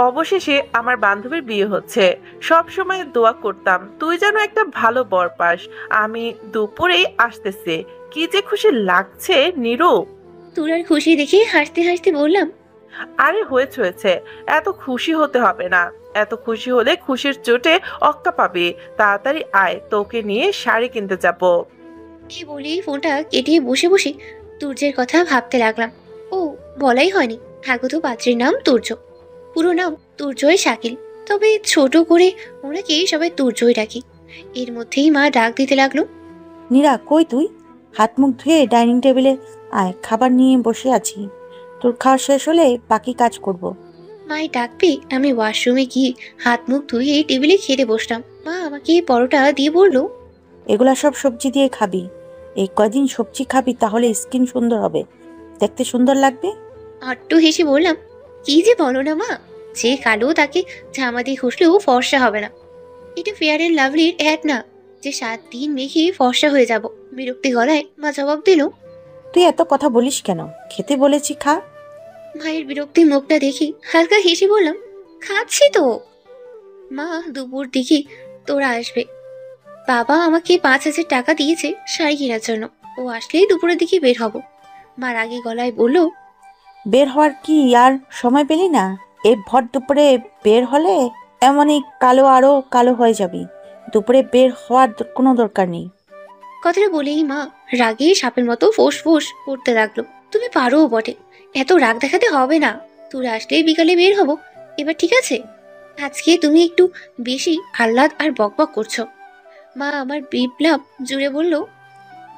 অবশেষে আমার বান্ধবীর বিয়ে হচ্ছে। সব সময় দোয়া করতাম তুই যেন একটা ভালো বর পাস। আমি দুপুরেই আসতেছে, কি যে খুশি লাগছে নীরু। তুরার খুশি দেখে হাসতে হাসতে বললাম, আরে হয়েছে, এত খুশি হতে হবে না। এত খুশি হলে খুশির চোটে অক্কা পাবে। তাড়াতাড়ি আয়, তোকে নিয়ে শাড়ি কিনতে যাব। এই বলেই ফোনটা কেটে বসে বসে তুর্যের কথা ভাবতে লাগলাম। ও বলাই হয়নি, আগত পাত্রীর নাম তুর্য, পুরো নাম তুর্জয় শাকিল, তবে ছোট করে ওনাকে সবাই তুর্জয় ডাকি। এর মধ্যেই মা ডাক দিতে লাগলো, নীরা কই তুই? হাত মুখ ধুয়ে ডাইনিং টেবিলে আয়, খাবার নিয়ে বসে আছি, তোর খাওয়া শেষ হলে বাকি কাজ করব। মায়ের ডাক পেয়ে আমি ওয়াশরুমে গিয়ে হাত মুখ ধুয়ে টেবিলে খেতে বসলাম। মা আমাকে পরোটা দিয়ে বলল, এগুলা সব সবজি দিয়ে খাবি, এই কয়দিন সবজি খাবি, তাহলে স্কিন সুন্দর হবে, দেখতে সুন্দর লাগবে। আট্টু হেসে বললাম, কি যে বলো না মা, যে কালো তাকে জামা দিয়ে ঘষলেও ফর্সা হবে না। এটা ফেয়ার অ্যান্ড লাভলির অ্যাড না যে 7 দিন মেখে ফর্সা হয়ে যাব। বিরক্তি গলায় মা জবাব দিল, তুই এত কথা বলিস কেন? খেতে বলেছি, খা। মায়ের বিরক্তি মুখটা দেখি হালকা হেসে বললাম, খাচ্ছি তো। মা দুপুর দিকে তোরা আসবে। বাবা আমাকে 5,000 টাকা দিয়েছে শাড়ি কেনার জন্য। ও আসলেই দুপুরের দিকে বের হব। মা রাগী গলায় বলল, বের হওয়ার কি আর সময় পেলি না? এই ভর দুপুরে বের হলে এমনই কালো আরো কালো হয়ে যাবি। দুপুরে বের হওয়ার কোনো দরকার নেই। কথাটা বলেই মা রাগে সাপের মতো ফোঁস ফোঁস করতে লাগলো। তুমি পারো বটে, এত রাগ দেখাতে হবে না। তোরা আসলেই বিকালে বের হব। এবার ঠিক আছে? আজকে তুমি একটু বেশি আহ্লাদ আর বকবক করছো। মা আমার বিপ্লব জুড়ে বলল,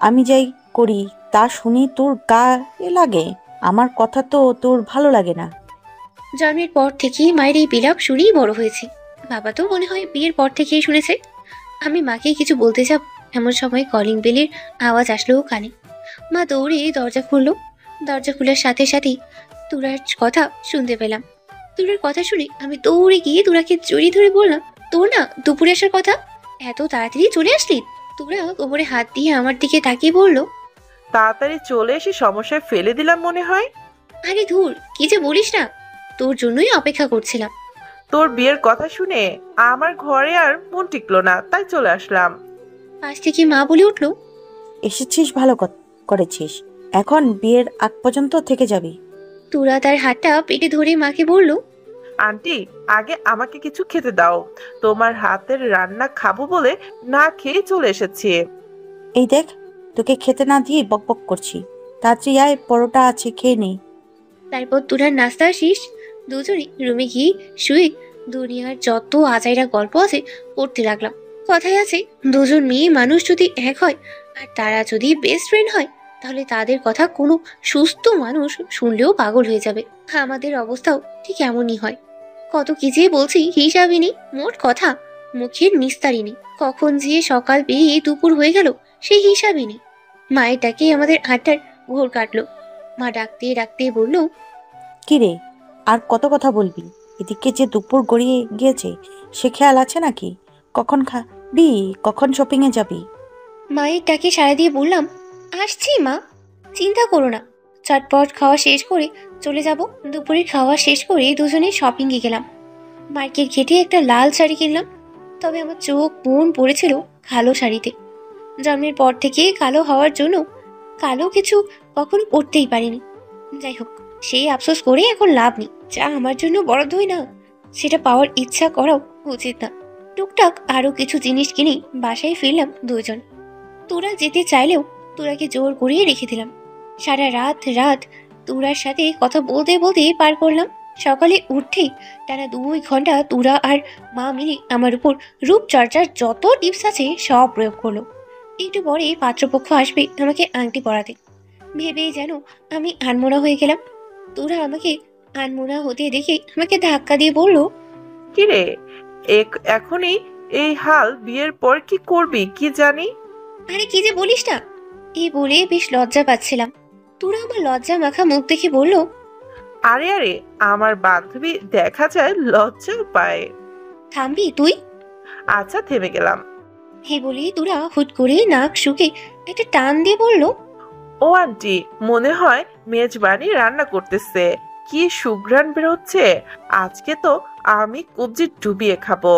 আমি যাই করি তা শুনি তোর গায়ে লাগে? আমার কথা তো তোর ভালো লাগে না? জন্মের পর থেকেই মায়ের এই বিলাপ শুনেই বড় হয়েছে। বাবা তো মনে হয় বিয়ের পর থেকেই শুনেছে। আমি মাকে কিছু বলতে যাব, এমন সময় কলিং বেলের আওয়াজ আসলো কানে। মা দৌড়ে দরজা খুললো। দরজা খোলার সাথে সাথেই তুরার কথা শুনতে পেলাম। তুরার কথা শুনে আমি দৌড়ে গিয়ে তুরাকে জড়িয়ে ধরে বললাম, তোর না দুপুরে আসার কথা, এত তাড়াতাড়ি চলে আসলি? তুরা কোমরে হাত দিয়ে আমার দিকে তাকিয়ে বলল, তাড়াতাড়ি চলে এসে সমস্যায় ফেলে দিলাম মনে হয়। আরে ধুর, কি যে বলিস না, তোর জন্যই অপেক্ষা করছিলাম। তোর বিয়ের কথা শুনে আমার ঘরে আর মন টিকলো না, তাই চলে আসলাম। পাশ থেকে মা বলে উঠল, এসেছিস ভালো করেছিস। এখন বিয়ের আগ পর্যন্ত থেকে যাবি। তুরা তার হাতটা পেটে ধরে মাকে বলল, আন্টি, আগে আমাকে কিছু খেতে দাও। তোমার হাতের রান্না খাবো বলে না খেয়ে চলে এসেছি। এই দেখ, তোকে খেতে না দিয়ে বকবক করছি। তাড়াতাড়ি আয়, পরোটা আছে, খেয়ে নে। তারপর তুরার নাস্তা শেষ, দুজনে রুমে গিয়ে শুয়ে দুনিয়ার যত আজাইরা গল্প আছে পড়তে লাগলাম। কথায় আছে, দুজন মেয়ে মানুষ যদি এক হয় আর তারা যদি বেস্ট ফ্রেন্ড হয়, তাহলে তাদের কথা কোনো সুস্থ মানুষ শুনলেও পাগল হয়ে যাবে। আমাদের অবস্থাও ঠিক এমনই হয়। কত কি যে বলছি হিসাবই নেই। মোট কথা মুখের নিস্তারই নেই। কখন যে সকাল পেয়ে দুপুর হয়ে গেল সেই হিসাবই নেই। মায়ের ডাকে আমাদের আড্ডার ঘোর কাটলো। মা ডাকতে ডাকতে বলল, কি রে, আর কত কথা বলবি? এদিকে যে দুপুর গড়িয়ে গিয়েছে সে খেয়াল আছে নাকি? কখন খাবি, কখন শপিং এ যাবি? মায়ের ডাকে সাড়া দিয়ে বললাম, আসছি মা, চিন্তা করো না। চটপট খাওয়া শেষ করে চলে যাব। দুপুরের খাওয়া শেষ করে দুজনে শপিংয়ে গেলাম। মার্কেট ঘেটে একটা লাল শাড়ি কিনলাম। তবে আমার চোখ মন পড়েছিল কালো শাড়িতে। জন্মের পর থেকে কালো হওয়ার জন্য কালো কিছু কখনো পরতেই পারিনি। যাই হোক, সেই আফসোস করে এখন লাভ নেই। যা আমার জন্য বরাদ্দ হয় না, সেটা পাওয়ার ইচ্ছা করাও উচিত না। টুকটাক আরো কিছু জিনিস কিনে বাসায় ফিরলাম দুজন। তোরা যেতে চাইলেও তোরাকে জোর করিয়ে রেখে দিলাম। সারা রাত তুরার সাথে কথা বলতে বলতে পার করলাম। সকালে উঠেই টানা 2 ঘন্টা তুরা আর মা মিলে আমার উপর রূপচর্চার যত টিপস আছে সব প্রয়োগ করলো। একটু পরে পাত্রপক্ষ আসবে আমাকে আংটি পরাতে। ভেবে যেন আমি আনমনা হয়ে গেলাম। তোরা আমাকে আনমনা হতে দেখে আমাকে ধাক্কা দিয়ে বলল, কিরে, এখনই এই হাল, বিয়ের পর কি করবি কি জানি? আরে কি যে বলিস না, এই বলে বেশ লজ্জা পাচ্ছিলাম। তোরা আমার লজ্জা মাখা মুখ দেখে বলল, আরে আরে, আমার বান্ধবী দেখা যায় লজ্জা পায়। থামবি তুই? আচ্ছা, থেমে গেলাম। হে বলি তোরা হুট করে নাক শুকে একটা টান দিয়ে বলল, ও আন্টি, মনে হয় মেজবানি রান্না করতেছে। কি সুঘ্রাণ বেরোচ্ছে। আজকে তো আমি কবজি ডুবিয়ে খাবো।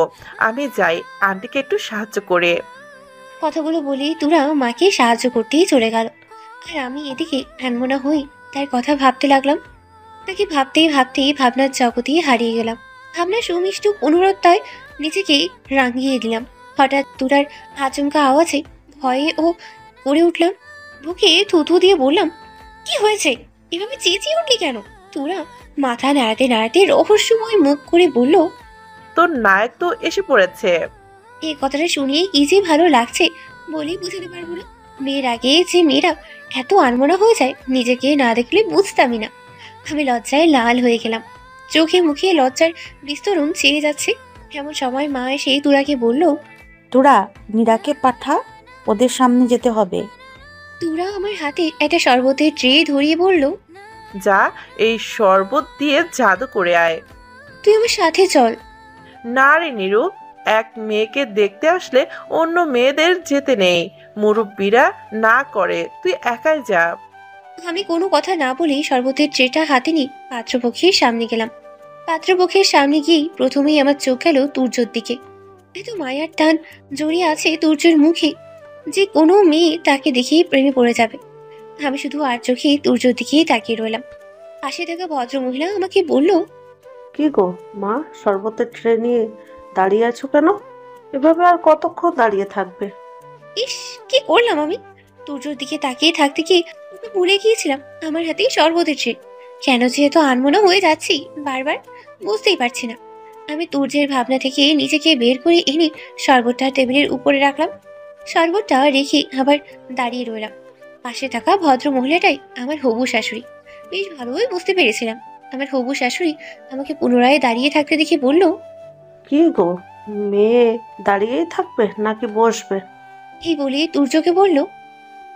আমি যাই আন্টিকে একটু সাহায্য করে। কথাগুলো বলেই তোরা মাকে সাহায্য করতেই চলে গেল। আর আমি এদিকে আনমনা হই তার কথা ভাবতে লাগলাম। তাকে ভাবতেই ভাবতেই ভাবনার জগতেই হারিয়ে গেলাম। ভাবনার সুমিষ্ট অনুরোধটায় নিজেকে রাঙিয়ে দিলাম। হঠাৎ তোরার আচমকা আওয়াজে ভয়ে ও করে উঠলাম। বুকে থুথু দিয়ে বললাম, কি হয়েছে? এভাবে চেঁচিয়ে উঠলি কেন? তোরা মাথা নাড়াতে নাড়াতে রহস্যময় মুখ করে বলল, তোর নায়ক তো এসে পড়েছে। এই কথাটা শুনিয়ে কি যে ভালো লাগছে বলেই বুঝাতে পারবো না। মেয়ের আগে যে মেয়েরা এত আনমনা হয়ে যায় নিজেকে না দেখলে বুঝতামই না। আমি লজ্জায় লাল হয়ে গেলাম। চোখে মুখে লজ্জার বিস্তরণ ছেড়ে যাচ্ছে। এমন সময় মা এসে তুরাকে বলল, তোরা মীরাকে পাঠা, ওদের সামনে যেতে হবে। তুরা আমার হাতে একটা শরবতের ট্রে ধরিয়ে বলল, যা এই শরবত দিয়ে জাদু করে আয়। তুই আমার সাথে চল। না রে নিরু, এক মেয়েকে দেখতে আসলে অন্য মেয়েদের যেতে নেই, মুরব্বীরা না করে, তুই একাই যা। আমি কোনো কথা না বলেই শরবতের ট্রেটা হাতে নিয়ে পাত্রপক্ষের সামনে গেলাম। পাত্রপক্ষের সামনে গিয়েই প্রথমেই আমার চোখ গেল তুর্যর দিকে। এত মায়ার টান জড়িয়ে আছে তুর্যর মুখে যে কোনো মেয়ে তাকে দেখেই প্রেমে পড়ে যাবে। আমি শুধু আর চোখে তুর্যর দিকেই তাকিয়ে রইলাম। পাশে থাকা ভদ্রমহিলা আমাকে বলল, কি গো মা, শরবতের ট্রে নিয়ে দাঁড়িয়ে আছো কেন? এভাবে আর কতক্ষণ দাঁড়িয়ে থাকবে? ইস, কি করলাম আমি? তুর্যর দিকে তাকিয়ে থাকতে গিয়ে ভুলে গিয়েছিলাম আমার হাতেই শরবতের ট্রে। কেন যেহেতু আনমনা হয়ে যাচ্ছি বারবার, বুঝতেই পারছি না। আমি তুর্যের ভাবনা থেকে নিজেকে বের করে এনে শরবতটা টেবিলের উপরে রাখলাম। শরবতটা রেখে আবার দাঁড়িয়ে রইলাম। পাশে থাকা ভদ্র মহিলাটাই আমার হবু শাশুড়ি। বেশ ভালোই বুঝতে পেরেছিলাম। আমার হবু শাশুড়ি আমাকে পুনরায় দাঁড়িয়ে থাকতে দেখে বলল, কি গো মেয়ে, দাঁড়িয়েই থাকবে নাকি বসবে? এই বলে তুর্যকে বলল,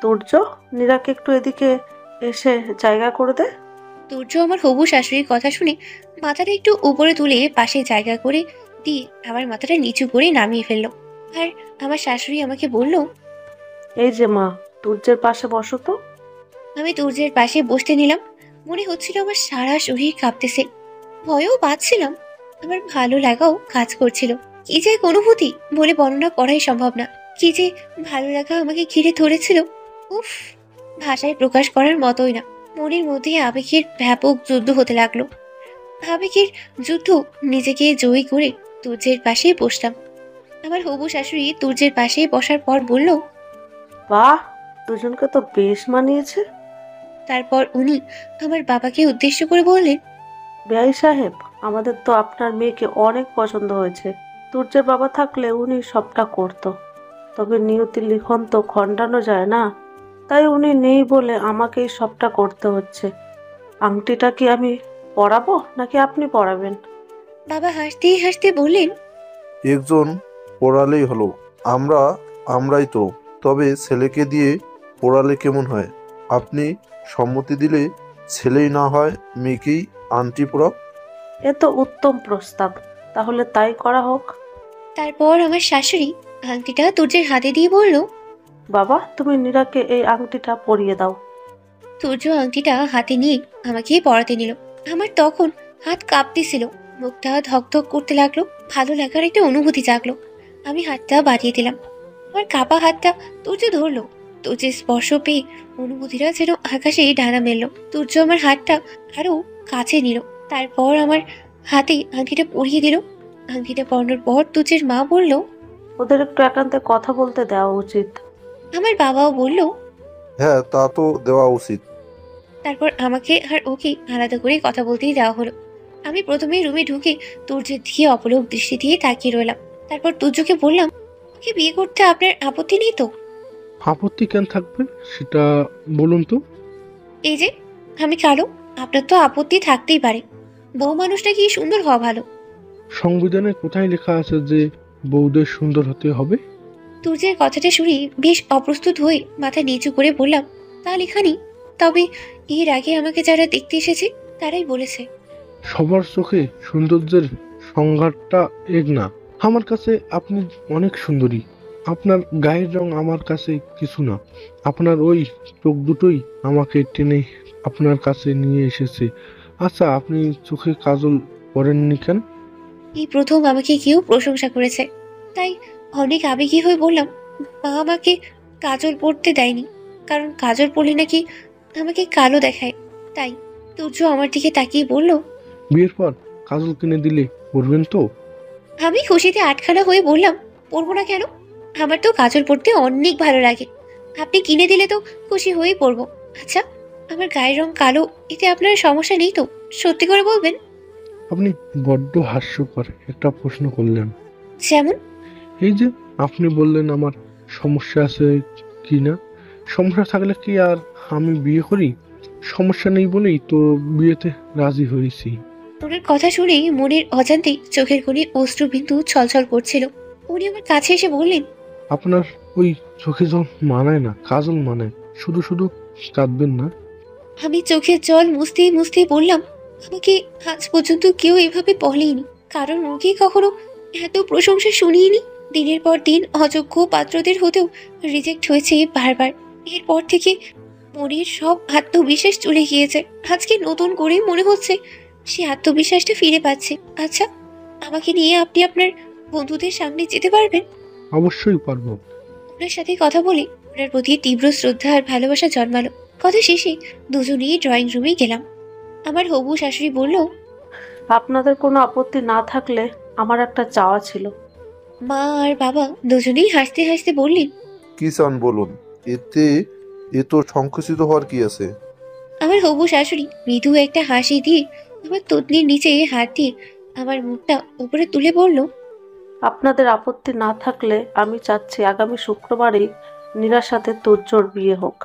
তুর্য, নীরাকে একটু এদিকে এসে জায়গা করে দে। তুর্য আমার হবু শাশুড়ির কথা শুনে মাথাটা একটু উপরে তুলে পাশে জায়গা করে দিয়ে আবার মাথাটা নিচু করে নামিয়ে ফেললো। আর আমার শাশুড়ি আমাকে বলল, এই যে মা, তুর্যের পাশে বসো তো। আমি তুর্যের পাশে বসতে নিলাম। মনে হচ্ছিল আমার সারা শরীর কাঁপতেছে, ভয়ও পাচ্ছিলাম, আমার ভালো লাগাও কাজ করছিল। কি যে এক অনুভূতি বলে বর্ণনা করাই সম্ভব না। কি যে ভালো লাগা আমাকে ঘিরে ধরেছিল, উফ, ভাষায় প্রকাশ করার মতোই না। মনের মধ্যে আবেগের ব্যাপক যুদ্ধ হতে লাগলো। আবেগের যুদ্ধ নিজেকে জয়ী করে তুর্যের পাশে বসলাম। আমার হবু শাশুড়ি তুর্যের পাশে বসার পর বলল, বাহ, দুজনকে তো বেশ মানিয়েছে। তারপর উনি আমার বাবাকে উদ্দেশ্য করে বললেন, বেয়াই সাহেব, আমাদের তো আপনার মেয়েকে অনেক পছন্দ হয়েছে। তুর্যের বাবা থাকলে উনি সবটা করতো, তবে নিয়তির লিখন তো খণ্ডানো যায় না, তাই উনি নেই বলে আমাকেই সবটা করতে হচ্ছে। আংটিটা কি আমি পরাবো নাকি আপনি পরাবেন? বাবা হাসতে হাসতে বললেন, একজন পড়ালেই হলো, আমরাই তো। তবে ছেলেকে দিয়ে পড়ালে কেমন হয়? আপনি সম্মতি দিলে ছেলেই না হয় মেয়েকেই আংটি পরাও। এ তো উত্তম প্রস্তাব, তাহলে তাই করা হোক। তারপর আমার শাশুড়ি আংটিটা তুর্যের হাতে দিয়ে বলল, বাবা, তুমি নীরাকে এই আংটিটা পরিয়ে দাও। তুর্য আংটিটা হাতে নিয়ে আমাকে পরাতে নিল। আমার তখন হাত কাঁপতেছিল, মুখটা ধকধক করতে লাগলো, ভালো লাগার একটা অনুভূতি জাগলো। আমি হাতটা বাড়িয়ে দিলাম। আমার কাঁপা হাতটা তুর্য ধরলো। তুর্যের স্পর্শ পেয়ে অনুভূতিটা যেন আকাশে ডানা মেললো। তুর্য আমার হাতটা আরো কাছে নিল, তারপর আমার হাতে আংটিটা পরিয়ে দিল। আংটিটা পরানোর পর তুর্যের মা বলল, ওদের একটু একান্তে কথা বলতে দেওয়া উচিত। আমার বাবাও বলল, হ্যাঁ, তা তো দেওয়া উচিত। তারপর আমাকে আর ওকে আলাদা করে কথা বলতেই দেওয়া হলো। আমি প্রথমে রুমে ঢুকে তুর্যের দিকে অপলক দৃষ্টি দিয়ে তাকিয়ে রইলাম। তারপর তুর্যকে বললাম, ওকে বিয়ে করতে আপনার আপত্তি নেই তো? আপত্তি কেন থাকবে সেটা বলুন তো। এই যে আমি কালো, আপনার তো আপত্তি থাকতেই পারে। বউ মানুষটা কি সুন্দর হওয়া ভালো? সংবিধানে কোথায় লেখা আছে যে বউদের সুন্দর হতে হবে? তুর্যের কথাটা শুনে বেশ অপ্রস্তুত হয়ে মাথা নিচু করে বললাম, তা লেখা নেই, তবে এর আগে আমাকে যারা দেখতে এসেছে তারাই বলেছে। সবার চোখে সৌন্দর্যের সংজ্ঞাটা এক না। আমার কাছে আপনি অনেক সুন্দরী। আপনার গায়ের রং আমার কাছে কিছু না। আপনার ওই চোখ দুটোই আমাকে টেনে আপনার কাছে নিয়ে এসেছে। আচ্ছা, আপনি চোখে কাজল পরেননি কেন? এই প্রথম আমাকে কেউ প্রশংসা করেছে, তাই অনেক আবেগী হয়ে বললাম, মা আমাকে কাজল পরতে দেয়নি, কারণ কাজল পরলে নাকি আমাকে কালো দেখায়। তাই তুর্য আমার দিকে তাকিয়ে বলল, বিয়ের পর কাজল কিনে দিলে পরবেন তো? আমি খুশিতে আটখানা হয়ে বললাম, পরবো না কেন? আমার তো কাজল পরতে অনেক ভালো লাগে। আপনি কিনে দিলে তো খুশি হয়ে পরবো। আচ্ছা, আমার গায়ের রং কালো, এতে আপনার সমস্যা নেই তো? সত্যি করে বলবেন। আপনি বড্ড হাস্যকর একটা প্রশ্ন করলেন। যেমন? এই যে আপনি বললেন আমার সমস্যা আছে কি না। সমস্যা থাকলে কি আর আমি বিয়ে করি? সমস্যা নেই বলেই তো বিয়েতে রাজি হয়েছি। ওনার কথা শুনে মনের অজান্তে চোখের কোণে অশ্রু বিন্দু ছলছল করছিল। উনি আমার কাছে এসে বললেন, আপনার ওই চোখে জল মানায় না, কাজল মানায়। শুধু শুধু কাঁদবেন না। আমি চোখের জল মুছতে মুছতে বললাম, আমাকে আজ পর্যন্ত কেউ এভাবে বলেনি, কারণ মুখে কখনো এত প্রশংসা শুনিনি। দিনের পর দিন অযোগ্য পাত্রদের হতেও রিজেক্ট হয়েছে বারবার। এরপর থেকে মনের সব আত্মবিশ্বাস চলে গিয়েছে। আজকে নতুন করে মনে হচ্ছে সে আত্মবিশ্বাসটা ফিরে পাচ্ছে। আচ্ছা, আমাকে নিয়ে আপনি আপনার বন্ধুদের সামনে যেতে পারবেন? অবশ্যই পারবো। ওনার সাথে কথা বলে ওনার প্রতি তীব্র শ্রদ্ধা আর ভালোবাসা জন্মালো। কথা শেষে দুজনেই ড্রয়িং রুমে গেলাম। আমার হবু শাশুড়ি বলল, আপনাদের কোনো আপত্তি না থাকলে আমার একটা চাওয়া ছিল। মা আর বাবা দুজনেই হাসতে হাসতে বললেন, কি চান বলুন, এ তো সংকুচিত হওয়ার কি আছে? আমার হবু শাশুড়ি মৃদু একটা হাসি দিয়ে আমার ততনির নিচে হাত দিয়ে আমার মুখটা উপরে তুলে বলল, আপনাদের আপত্তি না থাকলে আমি চাচ্ছি আগামী শুক্রবারেই নীরার সাথে তোর বিয়ে হোক।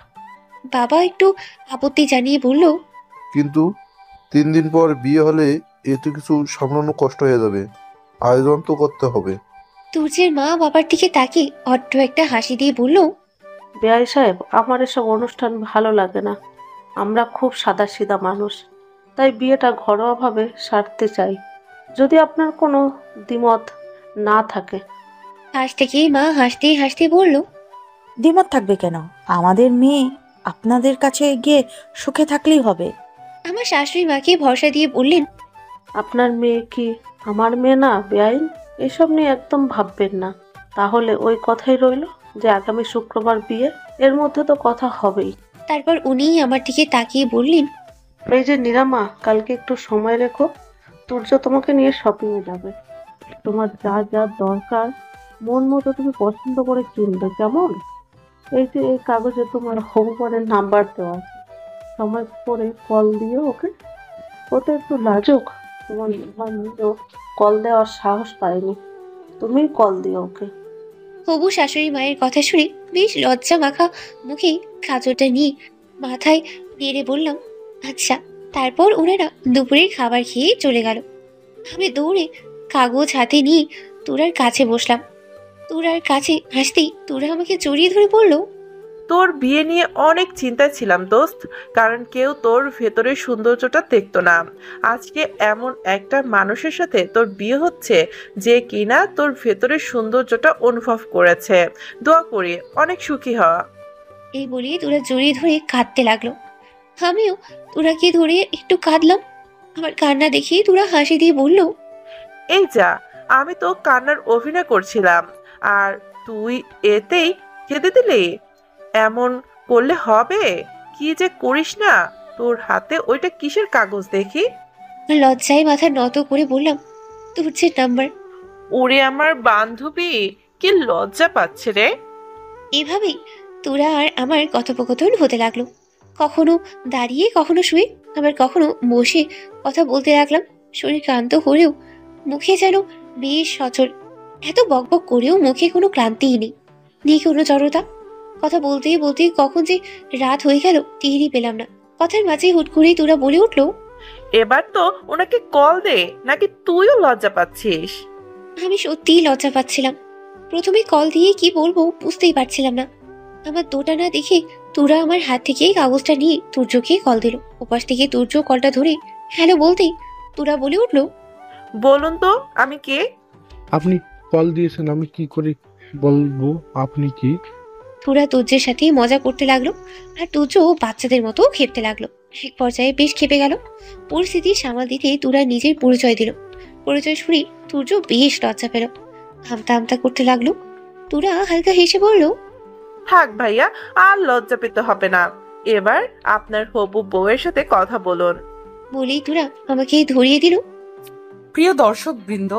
বাবা একটু আপত্তি জানিয়ে বলল, কিন্তু 3 দিন পর বিয়ে হলে এতে কিছু সামলানো কষ্ট হয়ে যাবে, আয়োজন তো করতে হবে। তুর্যের মা বাবার দিকে তাকিয়ে অট্ট একটা হাসি দিয়ে বলল, বেয়াই সাহেব, আমার এসব অনুষ্ঠান ভালো লাগে না। আমরা খুব সাদাসিধা মানুষ, তাই বিয়েটা ঘরোয়াভাবে সারতে চাই, যদি আপনার কোনো দ্বিমত না থাকে। আজ থেকে মা হাসতে হাসতে বলল, দ্বিমত থাকবে কেন? আমাদের মেয়ে আপনাদের কাছে গিয়ে সুখে থাকলেই হবে। আমার শাশুড়ি মাকে ভরসা দিয়ে বললেন, আপনার মেয়ে কি আমার মেয়ে না বেআইন? এসব নিয়ে একদম ভাববেন না। তাহলে ওই কথাই রইল যে আগামী শুক্রবার বিয়ে, এর মধ্যে তো কথা হবেই। তারপর উনি আমার দিকে তাকিয়ে বললেন, এই যে নিরামা, কালকে একটু সময় রেখো, তুর্য তোমাকে নিয়ে শপিংয়ে যাবে। তোমার যা যা দরকার মন মতো তুমি পছন্দ করে কিনবে, কেমন? এই যে এই কাগজে তোমার হবুবরের নাম্বার দেওয়া আছে, সময় করে কল দিয়ে ওকে। ওটা একটু লাজুক, তোমার নিজেও কল দেওয়ার সাহস পায়নি, তুমিই কল দিও ওকে। হবু শাশুড়ি মায়ের কথা শুনে বেশ লজ্জা মাখা মুখে কাজটা নিয়ে মাথায় নেড়ে বললাম, আচ্ছা। তারপর ওনারা দুপুরের খাবার খেয়ে চলে গেল। আমি দৌড়ে কাগজ হাতে নিয়ে তুরার কাছে বসলাম। তুরার কাছে হাসতেই তুরা আমাকে জড়িয়ে ধরে বলল, তোর বিয়ে নিয়ে অনেক চিন্তায় ছিলাম দোস্ত, কারণ কেউ তোর ভেতরের সৌন্দর্যটা দেখতো না। আজকে এমন একটা মানুষের সাথে তোর বিয়ে হচ্ছে যে কিনা তোর ভেতরের সৌন্দর্যটা অনুভব করেছে। দোয়া করি অনেক সুখী হওয়া। এই বলে তুরা জড়িয়ে ধরে কাঁদতে লাগলো। আমিও তুরাকে ধরে একটু কাঁদলাম। আমার কান্না দেখে তুরা হাসি দিয়ে বলল, এই যা, আমি তো কান্নার অভিনয় করছিলাম আর তুই এতেই কেঁদে দিলি? এমন করলে হবে? কি যে করিস না। তোর হাতে ওইটা কিসের কাগজ দেখি? লজ্জায় মাথা নত করে বললাম, তুর্যের নাম্বার। ওরে আমার বান্ধবী, কি লজ্জা পাচ্ছে রে। এভাবেই তুরা আর আমার কথোপকথন হতে লাগলো। কখনো দাঁড়িয়ে, কখনো শুয়ে, আবার কখনো বসে কথা বলতে লাগলাম। শরীর ক্লান্ত হলেও মুখে যেন বেশ সচল। এত বকবক করেও মুখে কোনো ক্লান্তিই নেই কোনো জড়তা। কথা বলতে বলতে কখন যে রাত হয়ে গেল টেরই পেলাম না। কথার মাঝে হুট করেই তুরা বলে উঠলো, এবার তো ওনাকে কল দে, নাকি তুইও লজ্জা পাচ্ছিস? আমি সত্যিই লজ্জা পাচ্ছিলাম। প্রথমে কল দিয়ে কি বলবো বুঝতেই পারছিলাম না। আমার দোটানা দেখে তুরা আমার হাত থেকে কাগজটা নিয়ে তুর্যকে কল দিল। ওপাশ থেকে তুর্য কলটা ধরে হ্যালো বলতেই তুরা বলে উঠলো, বলুন তো আমি কে? আপনি কল দিয়েছেন, আমি কি করে বলবো আপনি কি? তুরা তুর্যের সাথে মজা করতে লাগলো আর তুর্য বাচ্চাদের মতো খেপতে লাগলো। এক পর্যায়ে বেশ খেপে গেল। পরিস্থিতি সামাল দিতে তুরা নিজের পরিচয় দিল। পরিচয় শুনে তুর্য বেশ লজ্জা পেল, আমতা আমতা করতে লাগলো। তুরা হালকা হেসে বলল, থাক ভাইয়া, আর লজ্জা পেতে হবে না। এবার আপনার হবু বউয়ের সাথে কথা বলুন। বলেই তুরা আমাকে ধরিয়ে দিল। প্রিয় দর্শক বৃন্দ,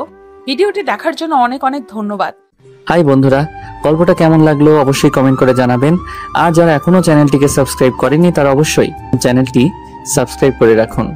ভিডিওটি দেখার জন্য অনেক অনেক ধন্যবাদ। হাই বন্ধুরা, গল্পটা কেমন লাগলো অবশ্যই কমেন্ট করে জানাবেন। আর যারা এখনো চ্যানেলটিকে সাবস্ক্রাইব করেনি তারা অবশ্যই চ্যানেলটি সাবস্ক্রাইব করে রাখুন।